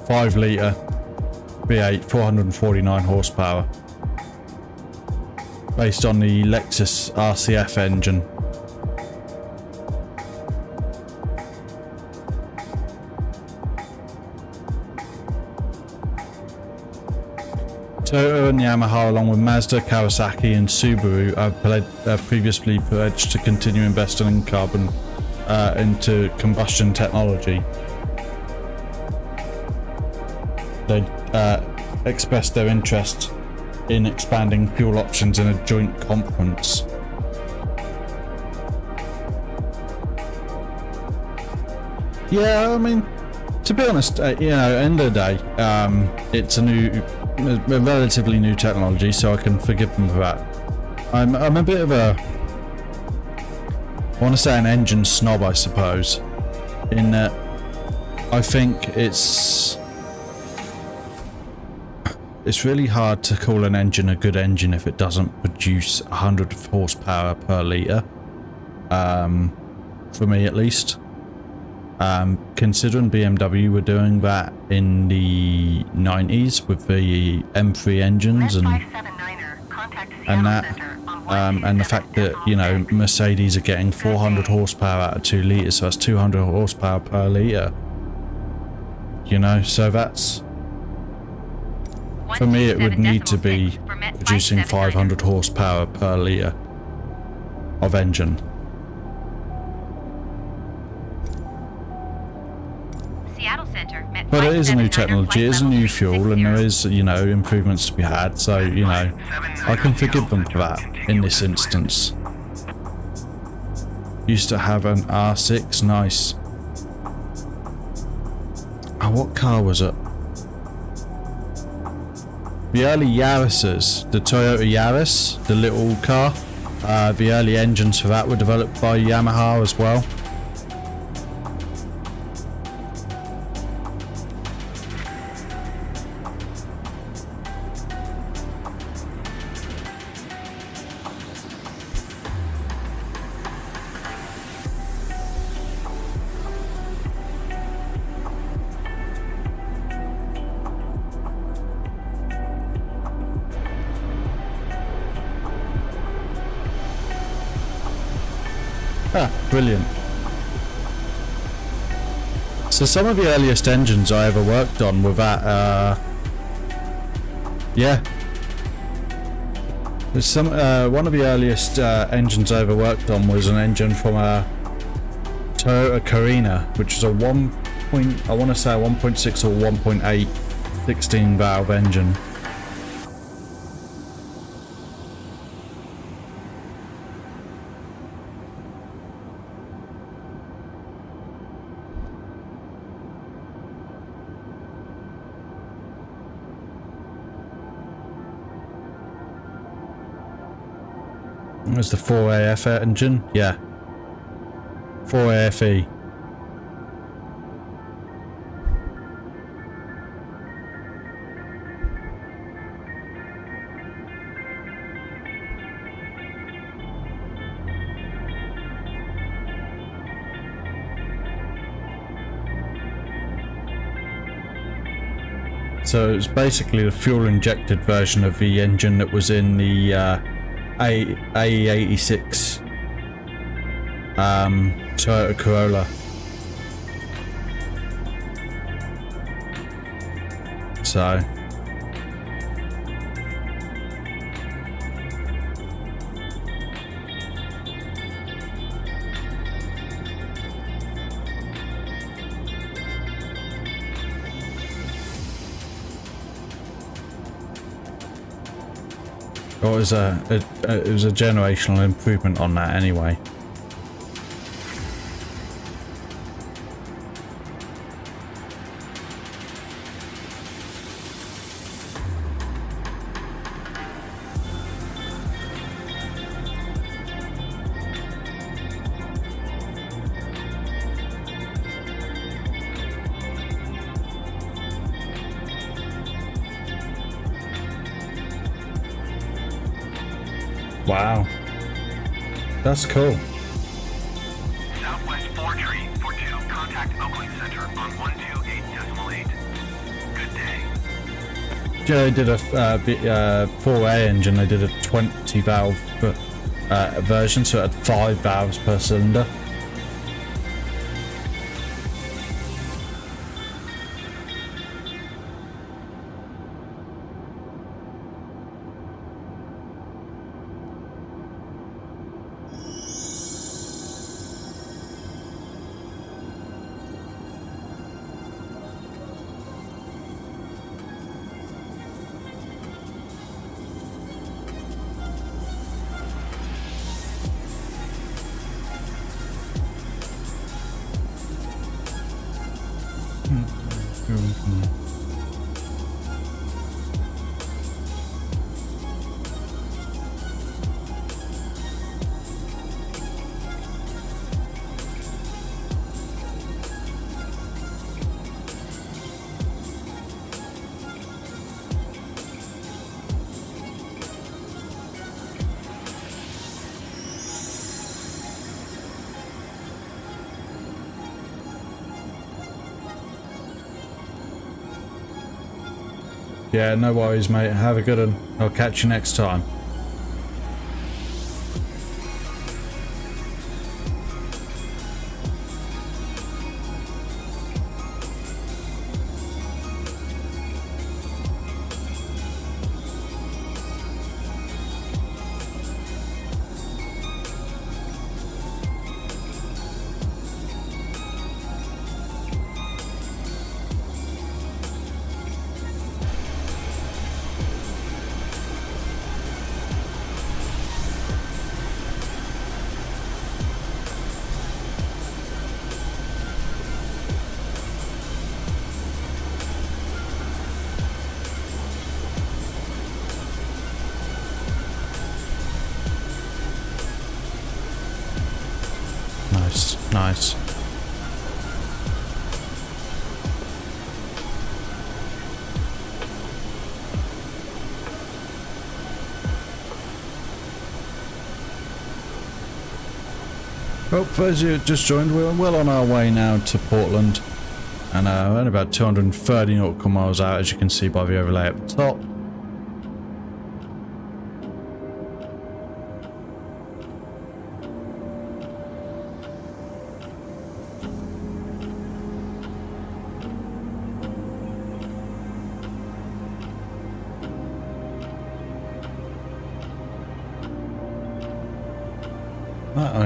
.5 litre V8, 449 horsepower. Based on the Lexus RCF engine. Toyota and Yamaha, along with Mazda, Kawasaki and Subaru, have previously pledged to continue investing in into combustion technology. They expressed their interest in expanding fuel options in a joint conference. Yeah, I mean, to be honest, end of the day, it's a relatively new technology, so I can forgive them for that. I'm a bit of I want to say an engine snob, I suppose, in that I think it's really hard to call an engine a good engine if it doesn't produce 100 horsepower per litre. For me at least. Considering BMW were doing that in the 90s with the M3 engines and that, and the fact that, Mercedes are getting 400 horsepower out of 2 litres, so that's 200 horsepower per litre. So that's... For me, it would need to be producing 500 horsepower per litre of engine. But it is a new technology, it is a new fuel, and there is, improvements to be had, so, I can forgive them for that in this instance. Used to have an R6, nice. Oh, what car was it? The early Yaris's, the Toyota Yaris, the little car, the early engines for that were developed by Yamaha as well. Brilliant. So some of the earliest engines I ever worked on were that, Some one of the earliest engines I ever worked on was an engine from a Toyota Carina, which is a 1.6 or 1.8 16 valve engine. There's the 4AF engine, yeah. 4AFE. So it's basically the fuel injected version of the engine that was in the A86 Toyota Corolla. So it was a generational improvement on that anyway. Wow, that's cool. Southwest 4342, contact Oakland Center on 128.8. Good day. Yeah, they did a 4A engine. They did a 20 valve version, so it had 5 valves per cylinder. Yeah, no worries, mate. Have a good one. I'll catch you next time. Nice. Well, for those of you who just joined, we're well on our way now to Portland, and we're only about 230 nautical miles out, as you can see by the overlay at the top.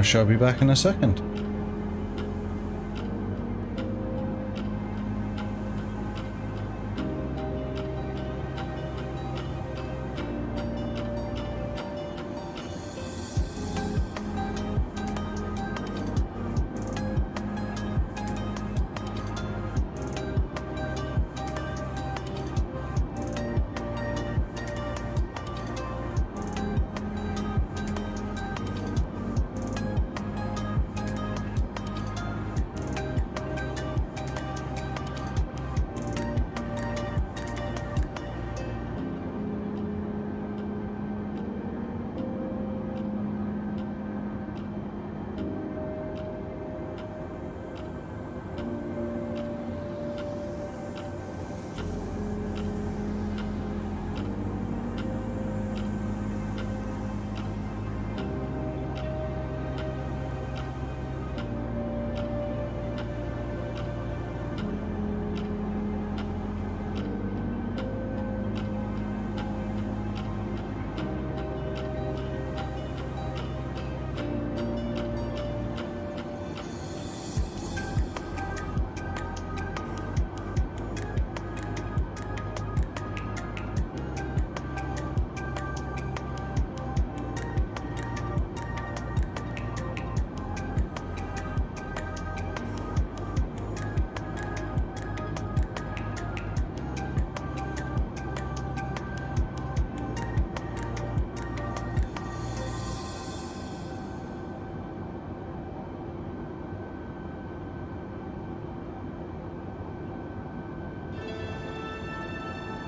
I shall be back in a second.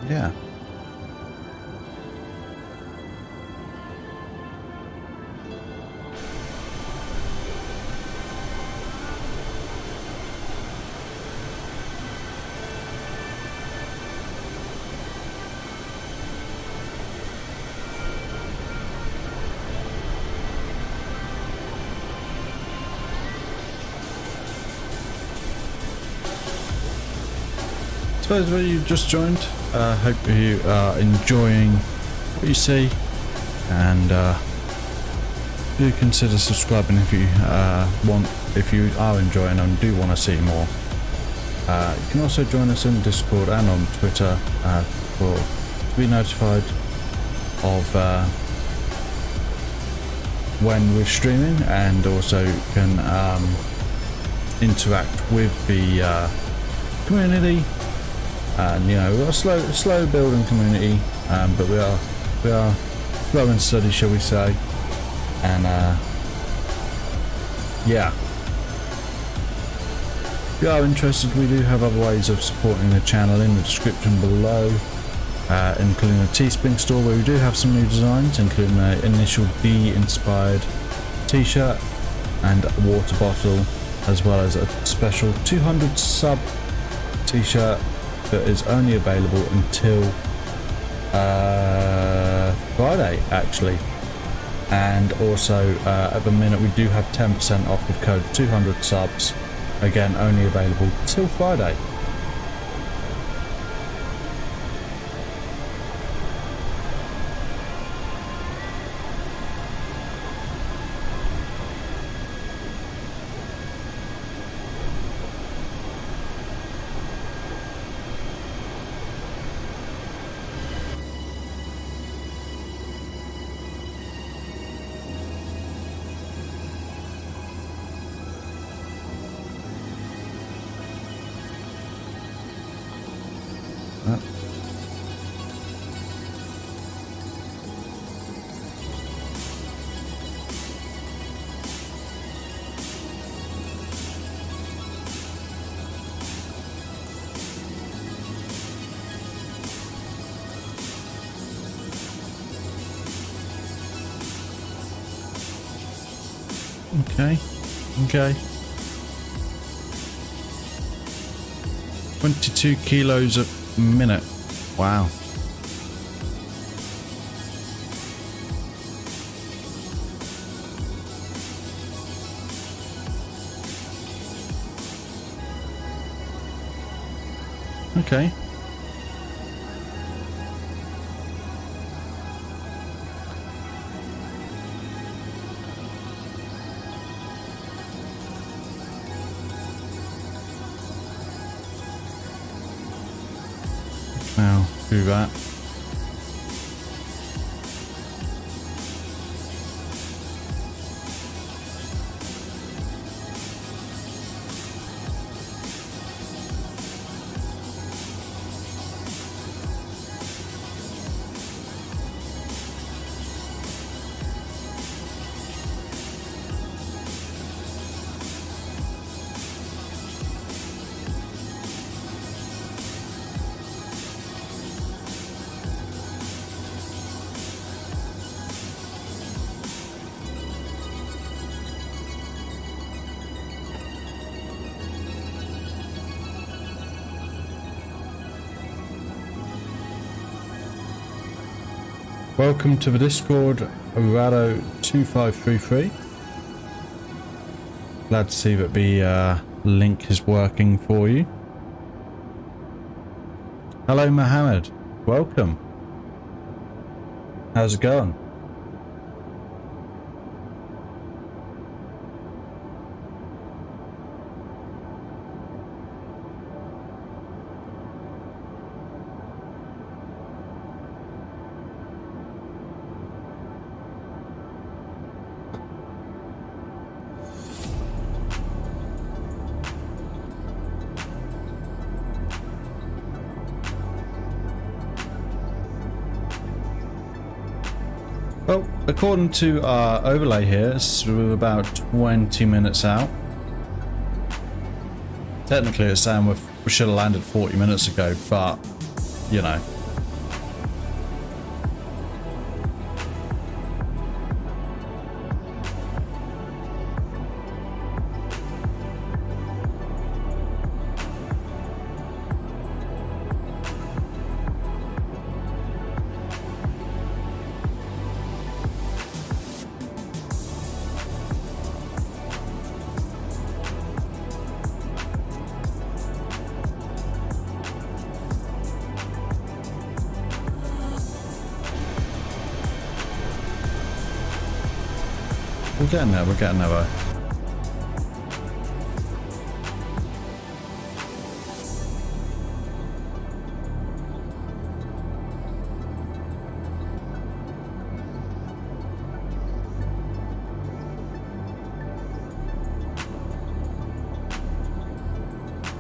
Yeah. Suppose where you just joined, hope you are enjoying what you see, and do consider subscribing if you want, if you are enjoying and do want to see more. You can also join us on Discord and on Twitter to be notified of when we're streaming, and also can interact with the community. And you know, we're a slow building community, but we are slow and steady, shall we say. And yeah, if you are interested, we do have other ways of supporting the channel in the description below, including a Teespring store where we do have some new designs, including an initial D inspired t-shirt and a water bottle, as well as a special 200 sub t-shirt that is only available until Friday actually. And also at the minute we do have 10% off with code 200 subs, again only available till Friday. Okay. 22 kilos a minute. Wow. Okay. Now do that. Welcome to the Discord, Rado2533. Glad to see that the link is working for you. Hello Mohammed, welcome. How's it going? Well, according to our overlay here, we're about 20 minutes out. Technically it's saying we should have landed 40 minutes ago, but, you know. We're getting there.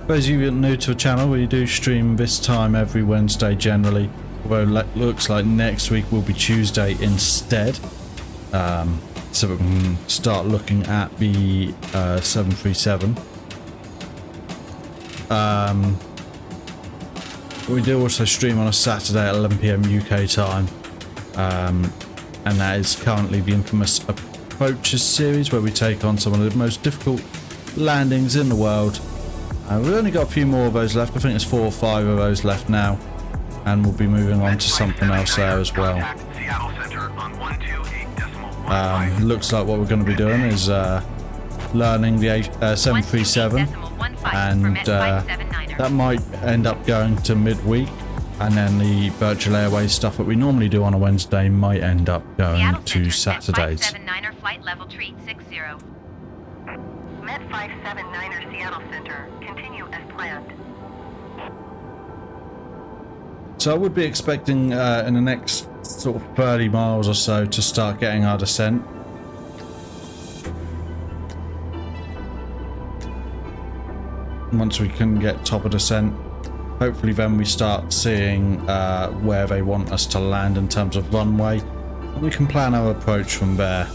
For those of you new to the channel, we do stream this time every Wednesday generally, although it looks like next week will be Tuesday instead. So we can start looking at the 737. We do also stream on a Saturday at 11 PM UK time, and that is currently the infamous Approaches series, where we take on some of the most difficult landings in the world. We've only got a few more of those left. I think there's 4 or 5 of those left now, and we'll be moving on to something else there as well. Looks like what we're going to be doing is learning the 737, and that might end up going to midweek, and then the virtual airways stuff that we normally do on a Wednesday might end up going to Saturdays. 579er flight level treat 60. Met 579er Seattle Center, continue as planned. So I would be expecting in the next sort of 30 miles or so to start getting our descent. Once we can get top of descent, hopefully then we start seeing where they want us to land in terms of runway, and we can plan our approach from there.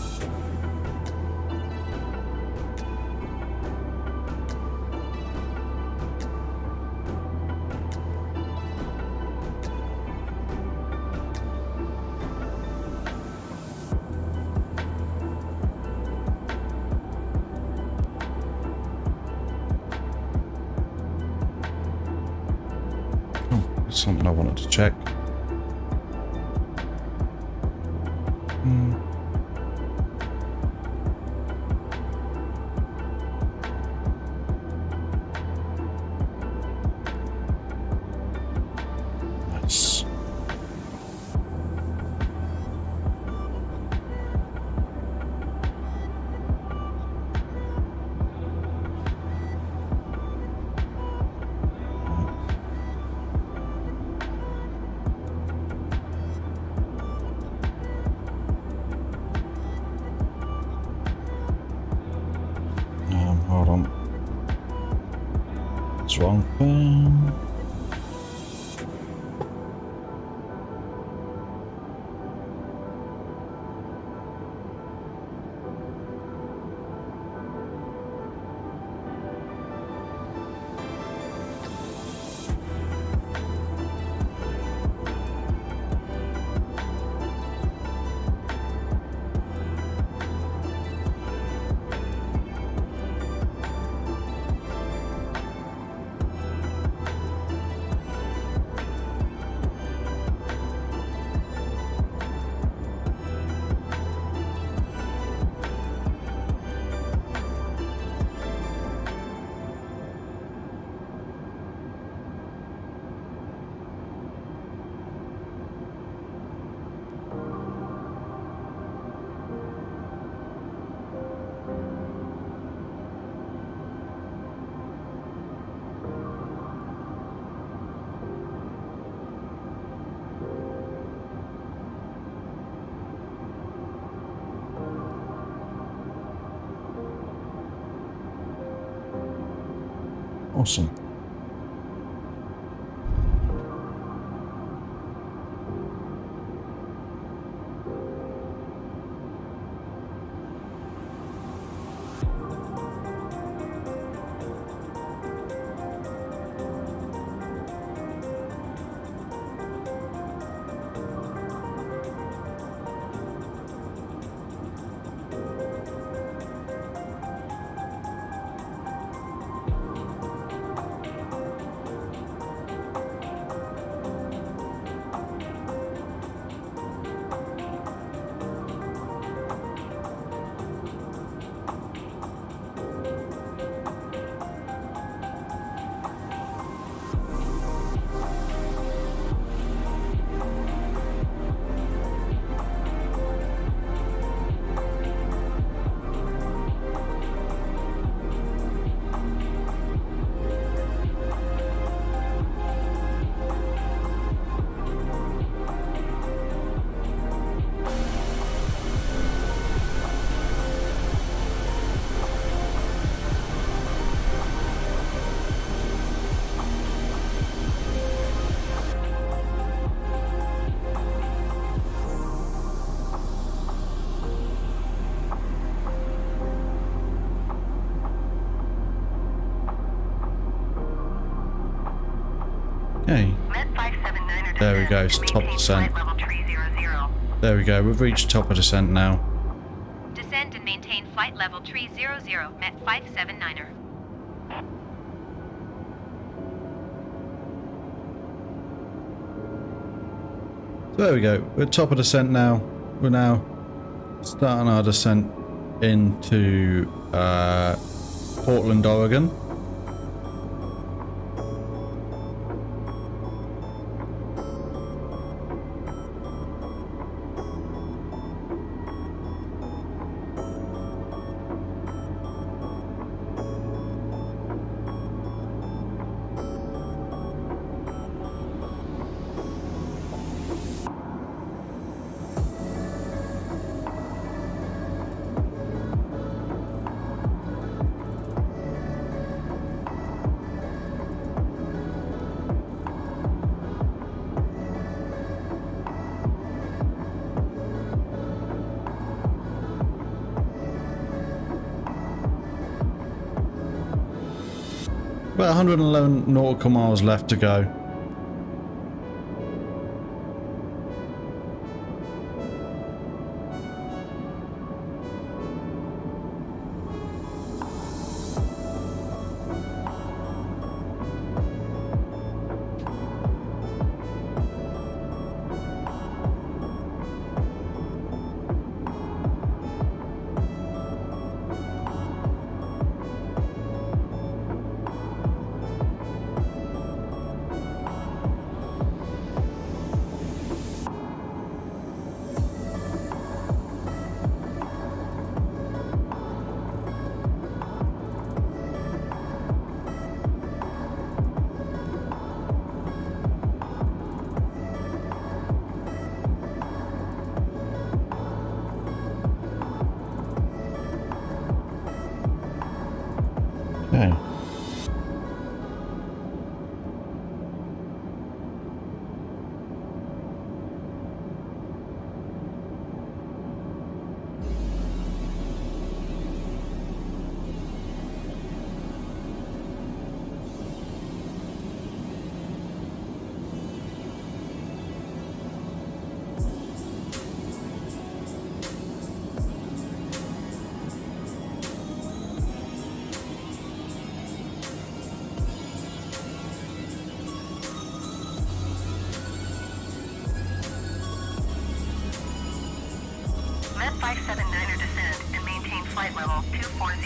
Something I wanted to check. Nice. Hold on. It's wrong thing. Awesome. Okay. There we go, it's top descent. There we go, we've reached top of descent now. Descend and maintain flight level 300, Met 579er. So there we go, we're at top of descent now. We're now starting our descent into Portland, Oregon. About 111 nautical miles left to go. Okay. Met 579er descend and maintain flight level 240.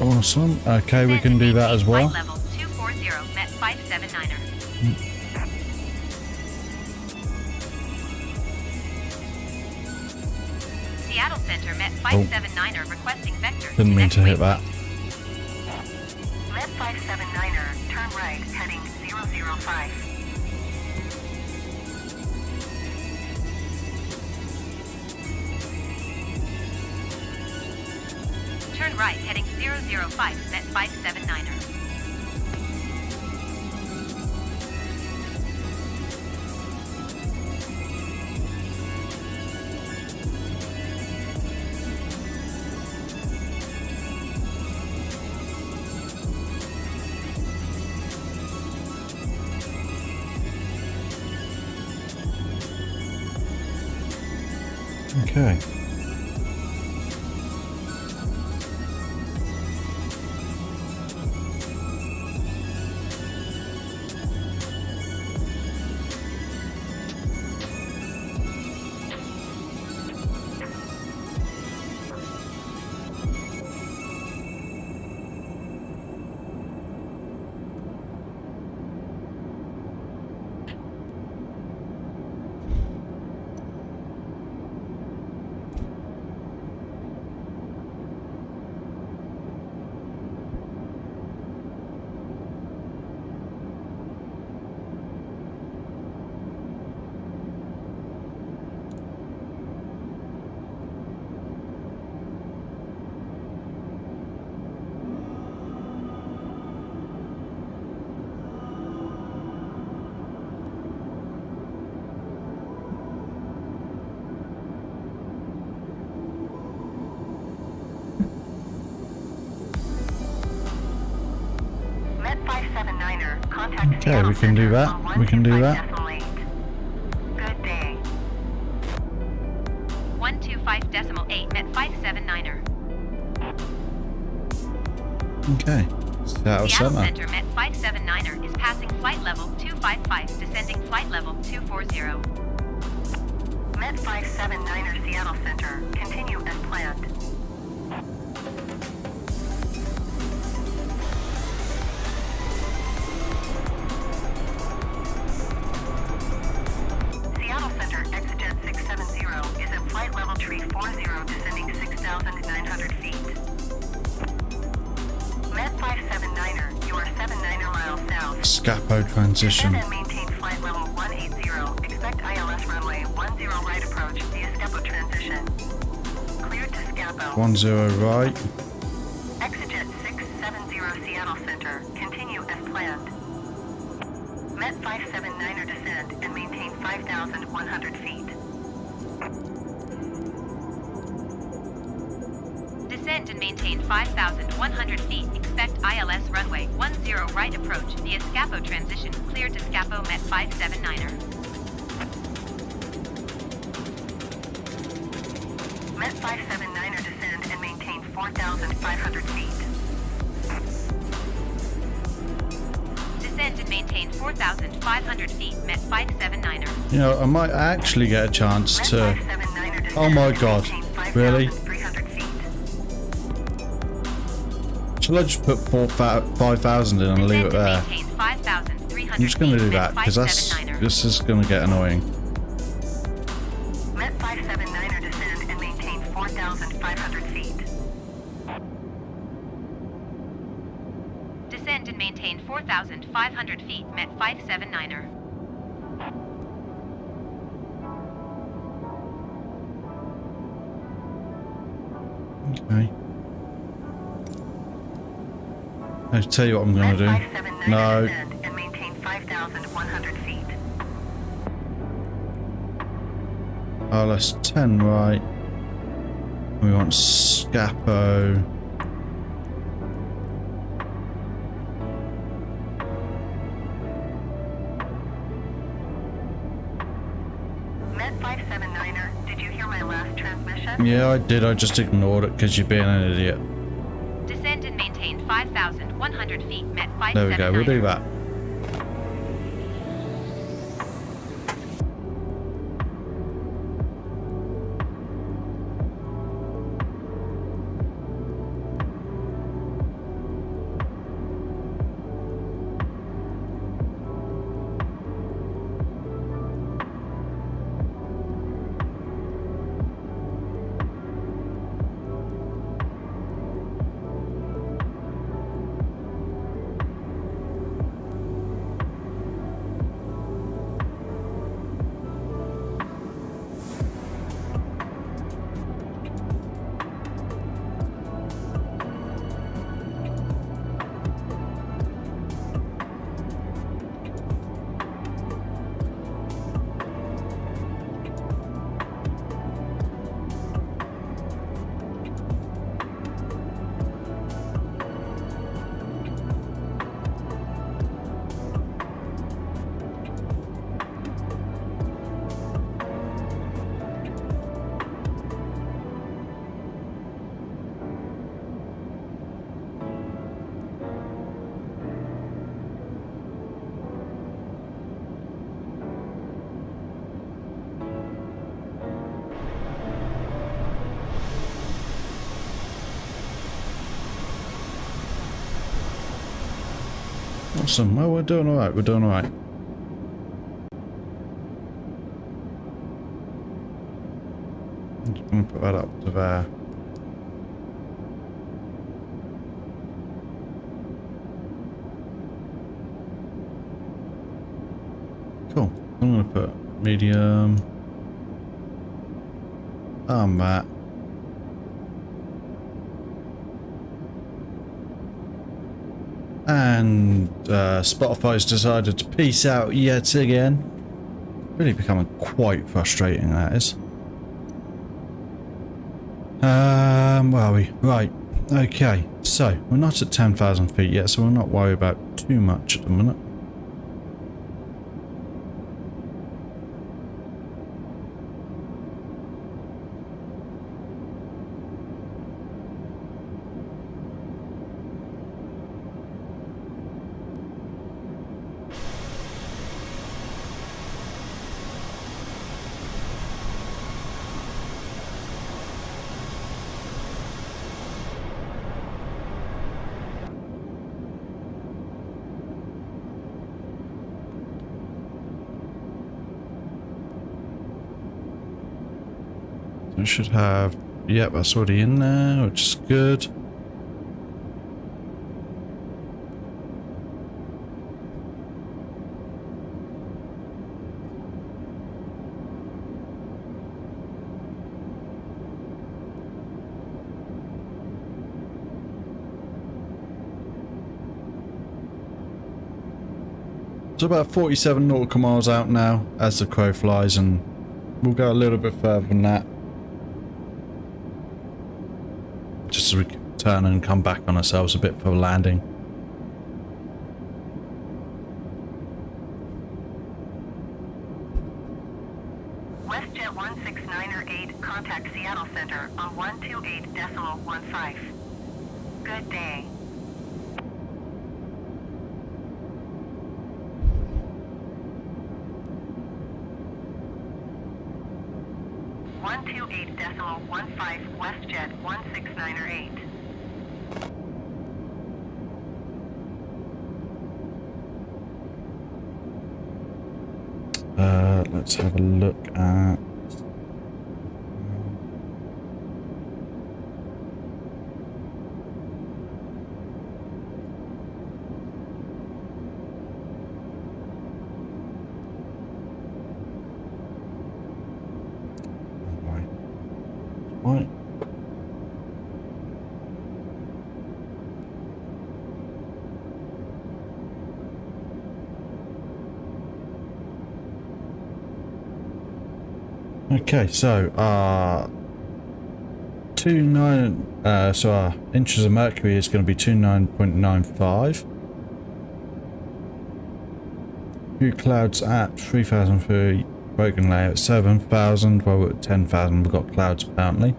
Awesome. Okay, we can do that as well. Flight level 240, Met 579er. Seattle Center, Met 579er, requesting vector. Didn't mean to hit that. Met 579er, turn right, heading 005. Turn right, heading 005, Met 579er. Okay. Okay, we can do that. We can do that. Good day. 125.8, Met 579er. Okay. Seattle Seattle Center. Center, Met 579er, is passing flight level 255, descending flight level 240. Met 579er, Seattle Center. Continue as planned. Seattle Center, EGJB 670 is at flight level tree 40, descending 6,900 feet. Met 579er, you are 79er miles south. Scapo transition. Descend and maintain flight level 180. Expect ILS runway 10 right approach via Scapo transition. Cleared to Scapo. 10 right. EGJB 670 Seattle Center. Continue as planned. Met 579er descend and maintain 5,100 feet. Descend and maintain 5,100 feet. Expect ILS runway 10 right approach via Scapo transition. Cleared to Scapo, Met 579er. Met 579er descend and maintain 4,500 feet. Descend and maintain 4,500 feet, Met 579er. You know, I might actually get a chance Met to... 579er descend Oh my and god. maintain Really? 5,300 feet. Shall I just put 5,000 in and leave it there? Descend and maintain 5,300 I'm just going to feet, do Met that, because 579er. this is going to get annoying. Met 579er descend and maintain 4,500 feet. Descend and maintain 4,500 5,500 feet, Met 579er. Okay. I'll tell you what I'm going to do. No. And maintain 5,100 feet. RLS 10 right. We want Scapo. Met 579er, did you hear my last transmission? Yeah, I did. I just ignored it because you're being an idiot. Descend and maintain 5,100 feet, Met 579er. There we go. We'll do that. Awesome. Well, we're doing alright. We're doing alright. I'm just going to put that up to there. Cool. I'm going to put medium. On that. And Spotify's decided to peace out yet again. Really becoming quite frustrating, that is. Where are we? Right. Okay. So, we're not at 10,000 feet yet, so we'll not worry about too much at the minute. We should have, yep, that's already in there, which is good. It's about 47 nautical miles out now as the crow flies, and we'll go a little bit further than that. Just as we turn and come back on ourselves a bit for landing. WestJet 169er8, contact Seattle Center on 128.15. Good day. WestJet 169er8. Let's have a look at. Okay, so our so our inches of mercury is going to be 29.95. Few clouds at 3,000 for broken layout, 7,000. Well, we're at 10,000. We've got clouds apparently.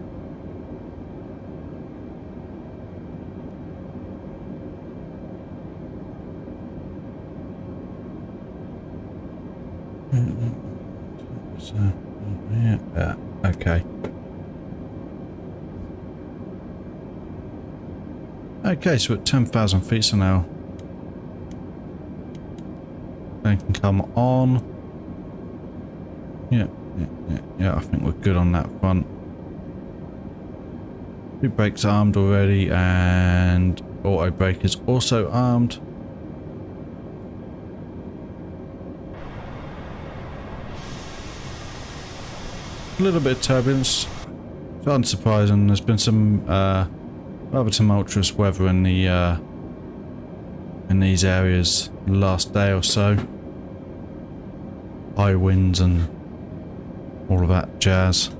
So, yeah, okay. Okay, so at 10,000 feet, so now they can come on. Yeah, I think we're good on that front. Two brakes armed already, and auto brake is also armed. A little bit of turbulence. It's unsurprising. There's been some rather tumultuous weather in the in these areas the last day or so. High winds and all of that jazz.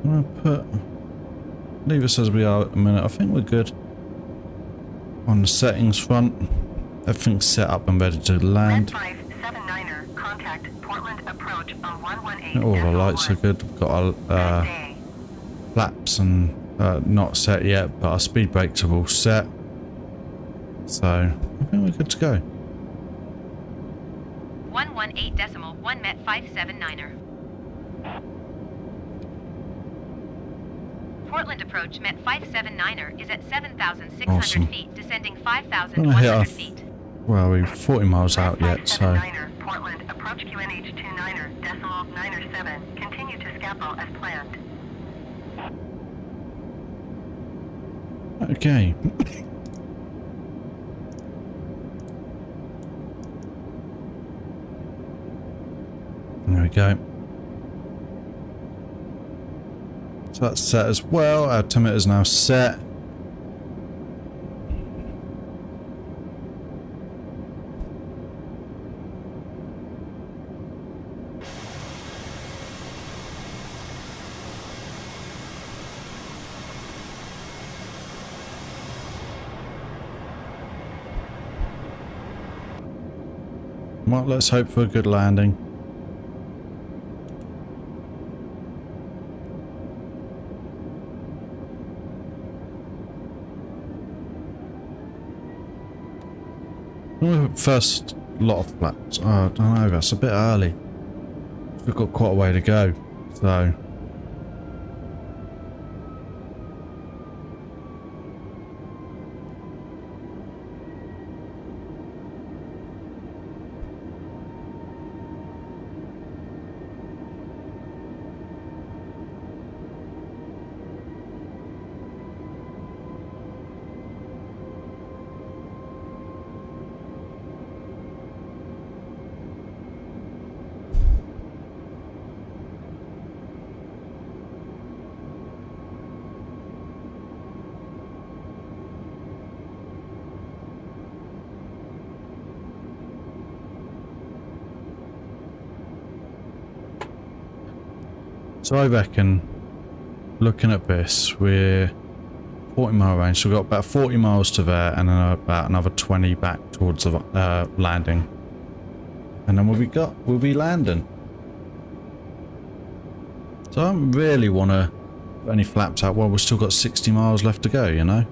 I'm gonna leave us as we are at the minute. I think we're good on the settings front. Everything's set up and ready to land. Contact Portland approach on 118. All the lights are good. We've got our flaps and not set yet, but our speed brakes are all set. So I think we're good to go. 118.1 Met 579er. Portland approach Met 579er is at 7,600 Awesome. feet, descending 5,100 feet. Well, we're 40 miles out yet, so. Portland approach QNH 29er decimal 97. Continue to Scappo as planned. Okay. There we go. So that's set as well. Our altimeter is now set. Well, let's hope for a good landing. First lot of flaps. Oh, I don't know, that's a bit early. We've got quite a way to go, so. So I reckon, looking at this, we're 40 mile range, so we've got about 40 miles to there and then about another 20 back towards the landing. And then we'll be landing. So I don't really want to put any flaps out while we've still got 60 miles left to go, you know?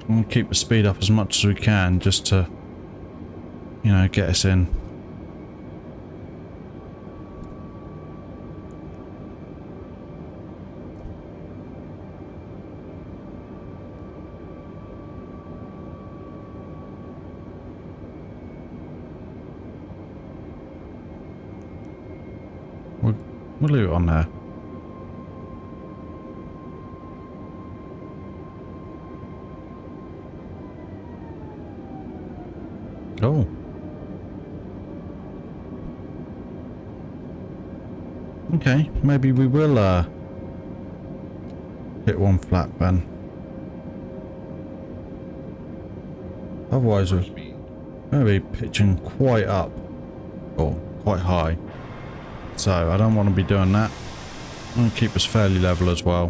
We'll keep the speed up as much as we can just to, you know, get us in. We'll leave it on there. Oh. Okay, maybe we will hit one flap then. Otherwise we're going to be pitching quite up, or quite high. So I don't want to be doing that. I'm going to keep us fairly level as well.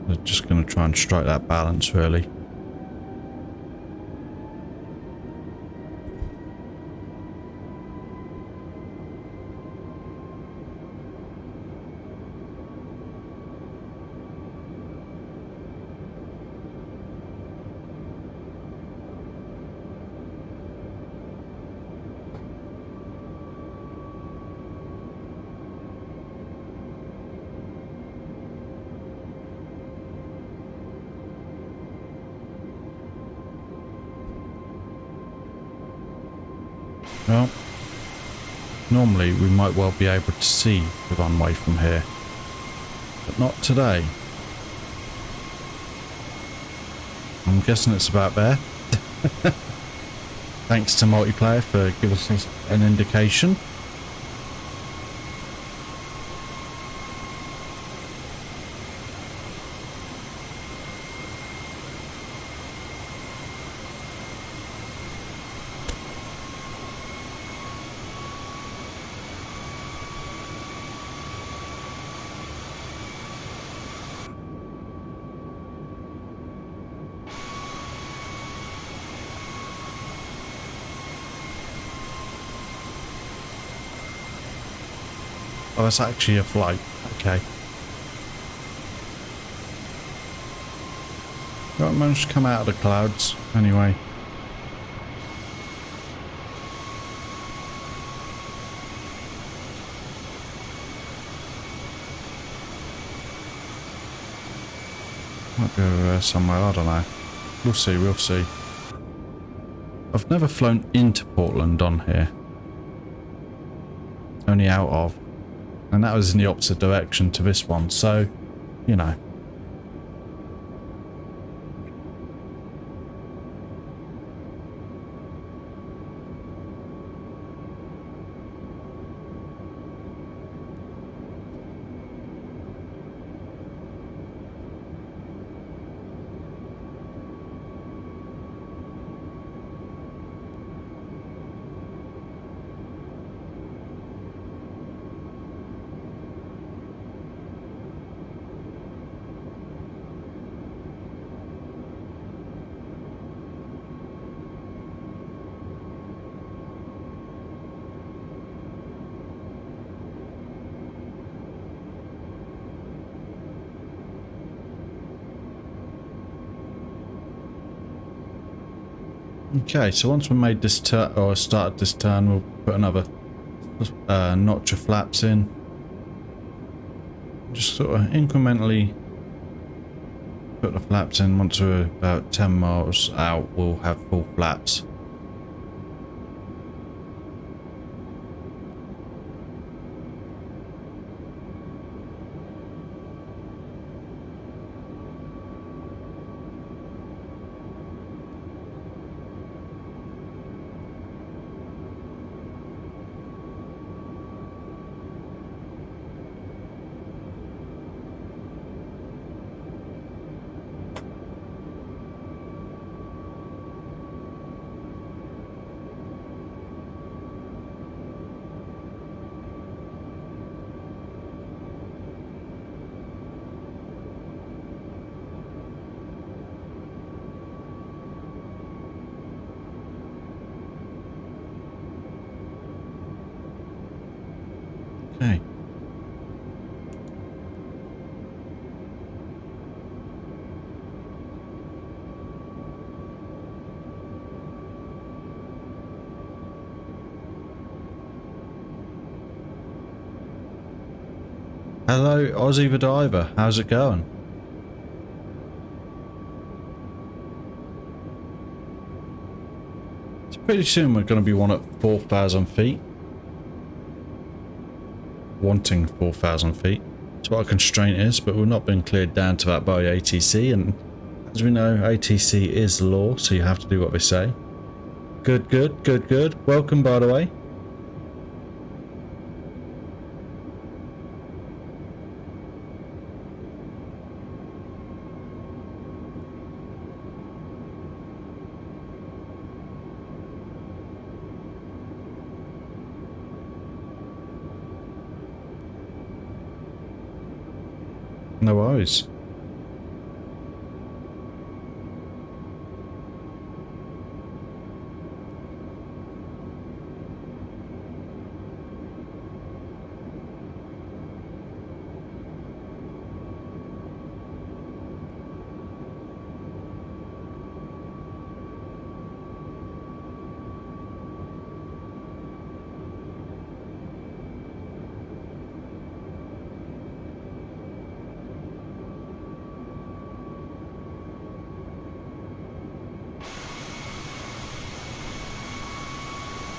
We're just going to try and strike that balance really. Well, normally we might well be able to see the runway from here, but not today. I'm guessing it's about there. Thanks to multiplayer for giving us an indication. Oh, that's actually a flight. Okay. Right, managed to come out of the clouds anyway. Might be over there somewhere, I don't know. We'll see, we'll see. I've never flown into Portland on here. Only out of. And that was in the opposite direction to this one, so, you know. Okay, so once we made this turn, or started this turn, we'll put another notch of flaps in. Just sort of incrementally put the flaps in. Once we're about 10 miles out, we'll have full flaps. Okay. Hello, Aussie the Diver. How's it going? So pretty soon we're going to be one at 4,000 feet. wanting 4,000 feet. That's what our constraint is, but we've not been cleared down to that by ATC, and as we know, ATC is law, so you have to do what they say. Good, good, good, good. Welcome, by the way. No worries.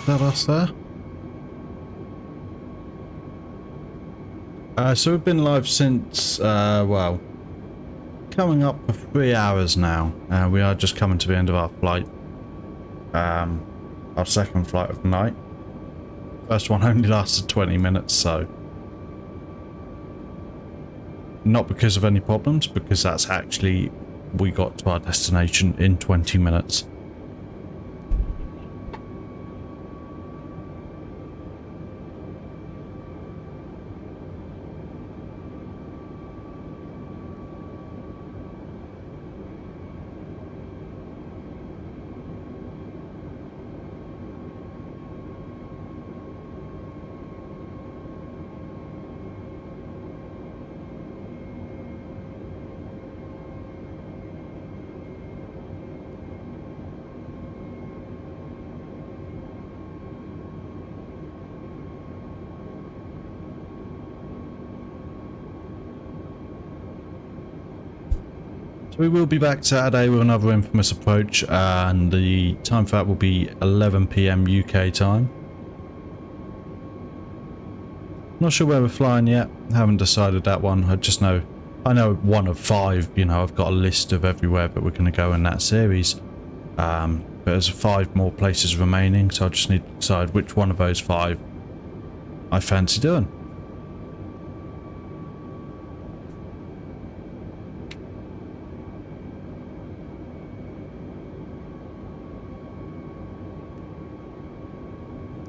That us there? So we've been live since, well, coming up for 3 hours now. We are just coming to the end of our flight. Our second flight of the night. First one only lasted 20 minutes, so... Not because of any problems, because that's actually... We got to our destination in 20 minutes. So we will be back Saturday with another infamous approach, and the time for that will be 11 PM UK time. Not sure where we're flying yet, haven't decided that one. I know one of 5, you know, I've got a list of everywhere that we're going to go in that series. But there's 5 more places remaining, so I just need to decide which one of those 5 I fancy doing.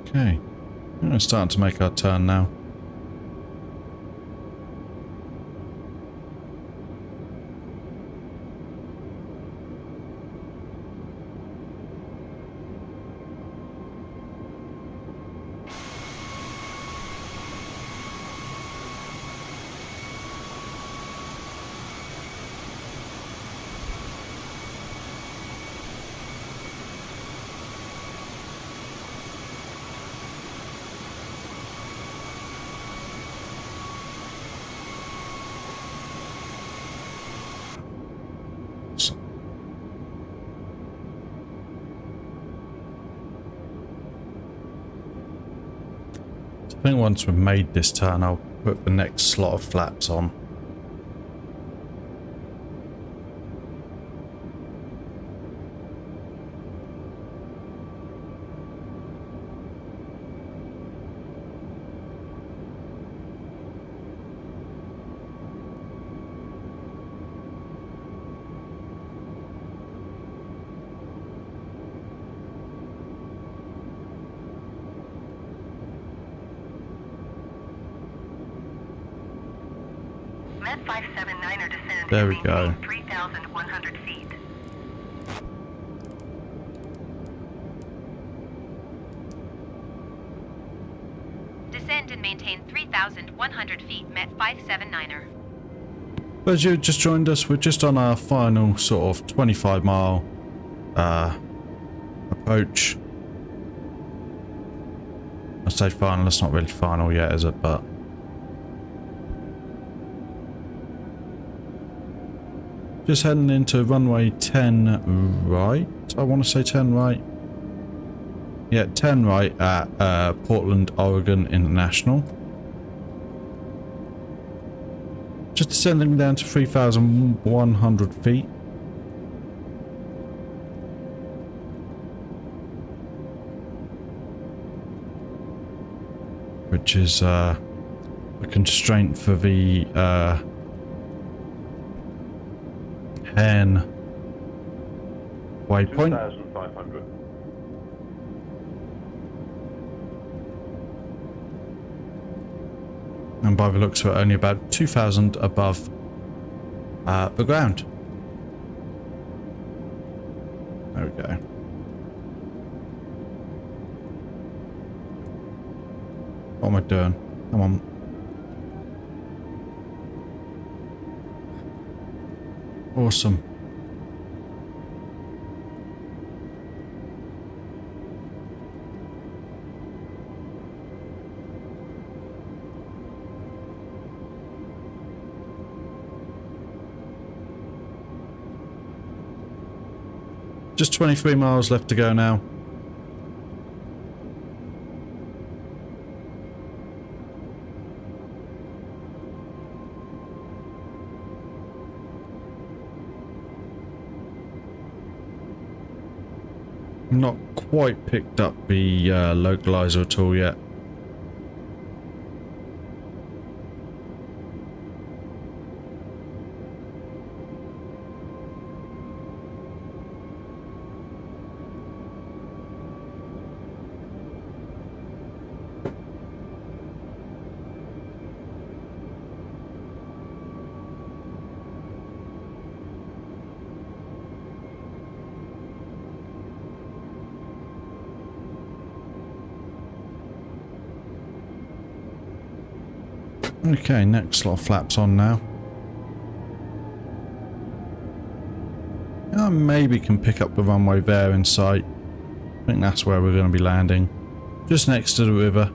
Okay, we're starting to make our turn now. I think once we've made this turn, I'll put the next slot of flaps on. Med 579er descend. There we go. 3,100 feet. Descend and maintain 3,100 feet, Met 579er. As you just joined us, we're just on our final sort of 25-mile approach. I say final, it's not really final yet, is it? But just heading into runway 10 right. I want to say 10 right. Yeah, 10 right at Portland, Oregon International. Just descending down to 3,100 feet. Which is a constraint for the hen waypoint. 2,500. And by the looks of it, only about 2,000 above the ground. There we go. What am I doing? Come on. Awesome. Just 23 miles left to go now. Not quite picked up the localizer at all yet. Okay, next lot of flaps on now. I maybe can pick up the runway there in sight. I think that's where we're going to be landing. Just next to the river.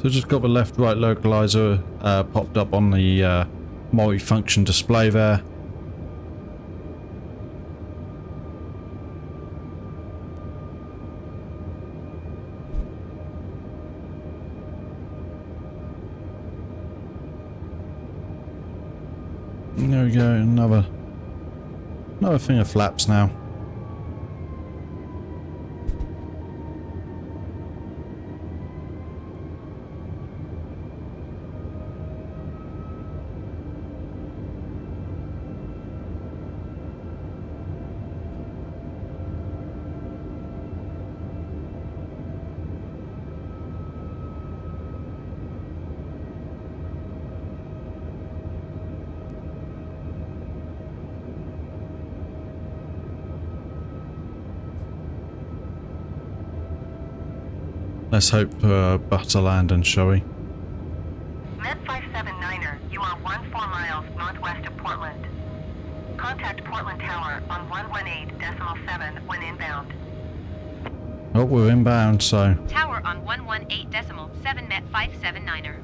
So just got the left-right localizer popped up on the multi-function display there. There we go, another thing of flaps now. Let's hope butter landing, shall we? Met 579er, you are 14 miles northwest of Portland. Contact Portland Tower on 118.7 when inbound. Oh, we're inbound, so... Tower on 118.7 Met 579er.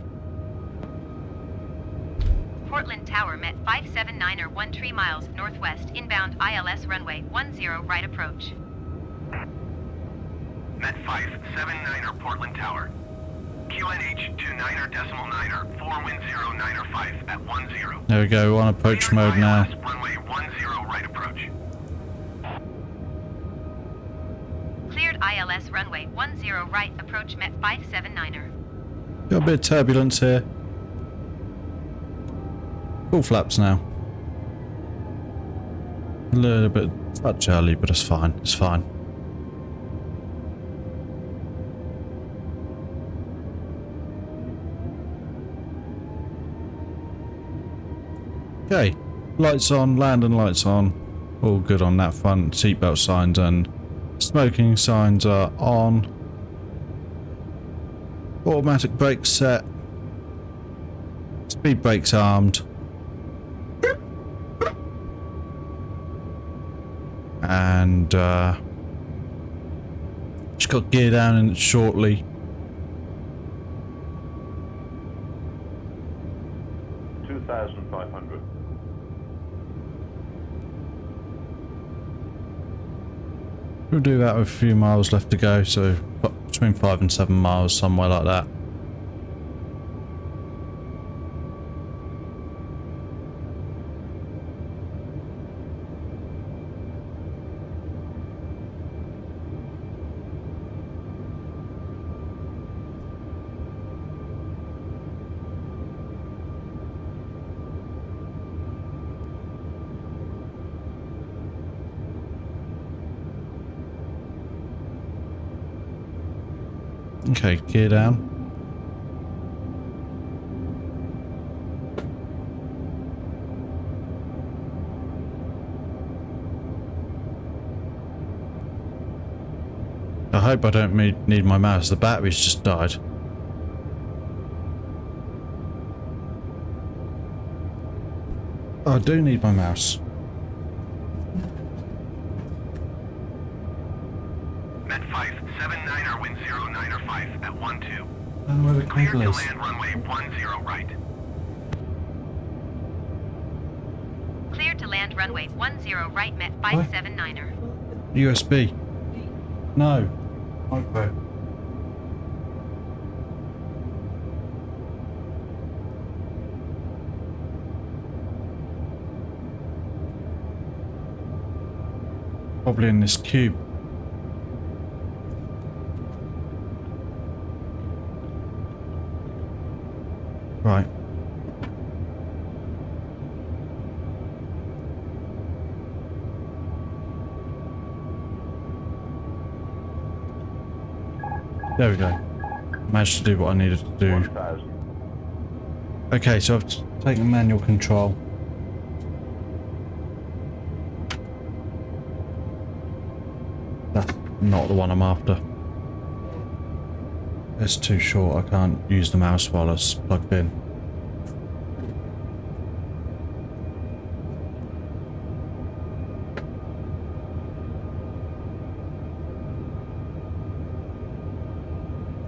Portland Tower Met 579er 13 miles northwest inbound ILS runway 10 right approach. Met 579er Portland Tower. QNH 29er.9er 41095 at 10. There we go, we're on approach mode now. Runway 10 right approach. Cleared ILS runway 10 right approach Met 579er. Got a bit of turbulence here. Full flaps now. A little bit Touch early, but it's fine. It's fine. Okay, lights on, landing lights on. All good on that front. Seatbelt signs and smoking signs are on. Automatic brakes set. Speed brakes armed. And just got gear down in it shortly. We'll do that with a few miles left to go, so between 5 and 7 miles, somewhere like that. Okay, gear down. I hope I don't need my mouse. The battery's just died. I do need my mouse. Met 579er, wind 09er 5 at 12. I don't know where the Clear cable to is. land runway 10 right. Clear to land runway 10 right, Met 579er. USB. No. Okay. Probably in this cube. Right. There we go. Managed to do what I needed to do. Okay, so I've taken manual control. That's not the one I'm after. It's too short, I can't use the mouse while it's plugged in.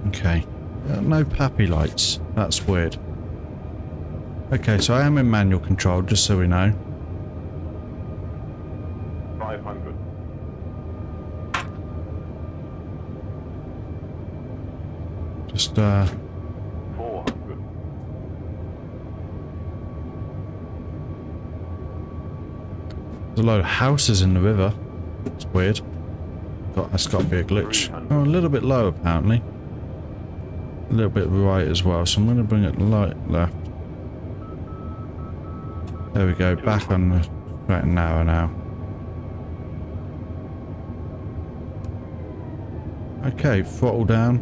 Okay, no pappy lights, that's weird. Okay, so I am in manual control, just so we know. 500. Just 400. there's a load of houses in the river. It's weird. That's got to be a glitch. Oh, a little bit low apparently. A little bit right as well, so I'm going to bring it light left. There we go, back on the straight and narrow now. Okay, throttle down.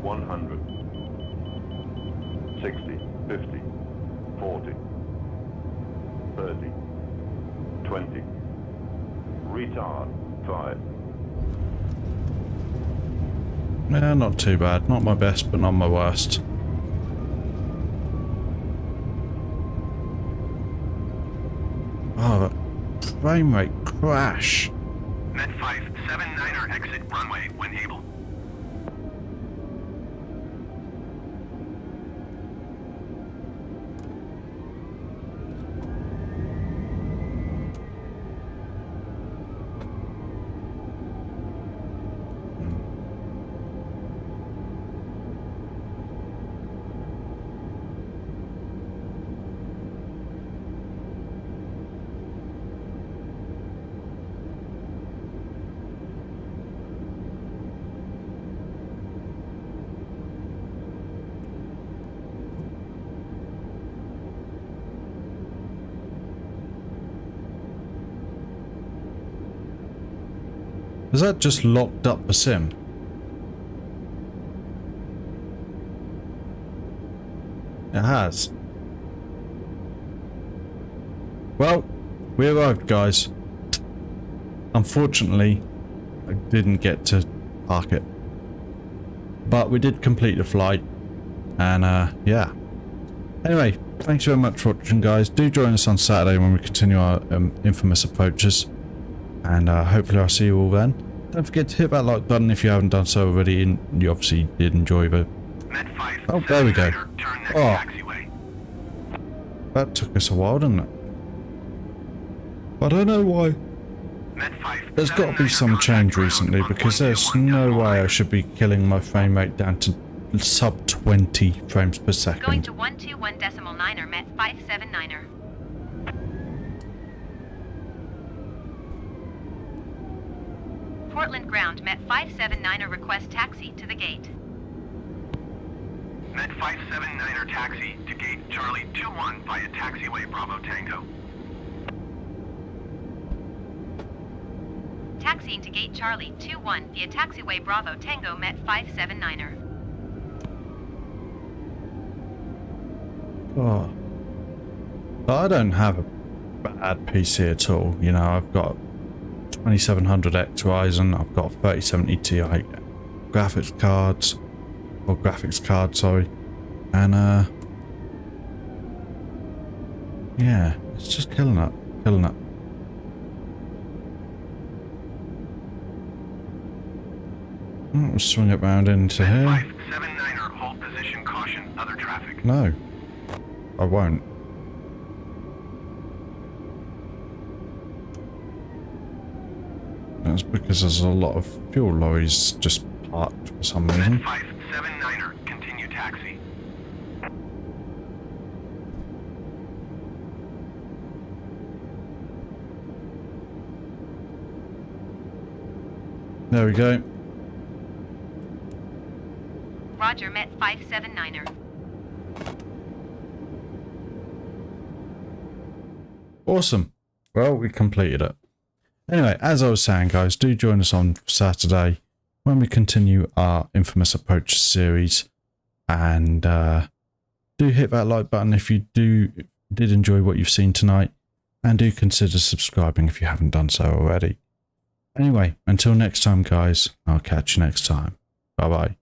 100. 60. 50. 40. 30. 20. Retard. 5. Yeah, not too bad. Not my best, but not my worst. Oh, that frame rate crash. Met 579er, exit runway when able. Has that just locked up the sim? It has. Well, we arrived, guys. Unfortunately, I didn't get to park it. But we did complete the flight. And, yeah. Anyway, thanks very much for watching, guys. Do join us on Saturday when we continue our infamous approaches. And hopefully I'll see you all then. Don't forget to hit that like button if you haven't done so already. And you obviously did enjoy the... Oh, there we go. Oh. That took us a while, didn't it? I don't know why. There's got to be some change recently, because there's no way I should be killing my frame rate down to sub 20 frames per second. Going to 121.9er Met 579er. Portland ground Met 579er request taxi to the gate. Met 579er taxi to gate Charlie 21 via taxiway Bravo Tango. Taxiing to gate Charlie 21 via taxiway Bravo Tango Met 579er. Oh. I don't have a bad PC at all. You know, I've got 2700X Ryzen, I've got 3070 Ti graphics cards, or graphics card, sorry, and yeah, it's just killing it, killing it. I'll swing it round into here. 579er, hold position, caution, other traffic. No, I won't. That's because there's a lot of fuel lorries just parked for some reason. 579er, continue taxi. There we go. Roger Met 579er. Awesome. Well, we completed it. Anyway, as I was saying, guys, do join us on Saturday when we continue our infamous approach series, and do hit that like button if you did enjoy what you've seen tonight, and do consider subscribing if you haven't done so already. Anyway, until next time, guys, I'll catch you next time. Bye bye.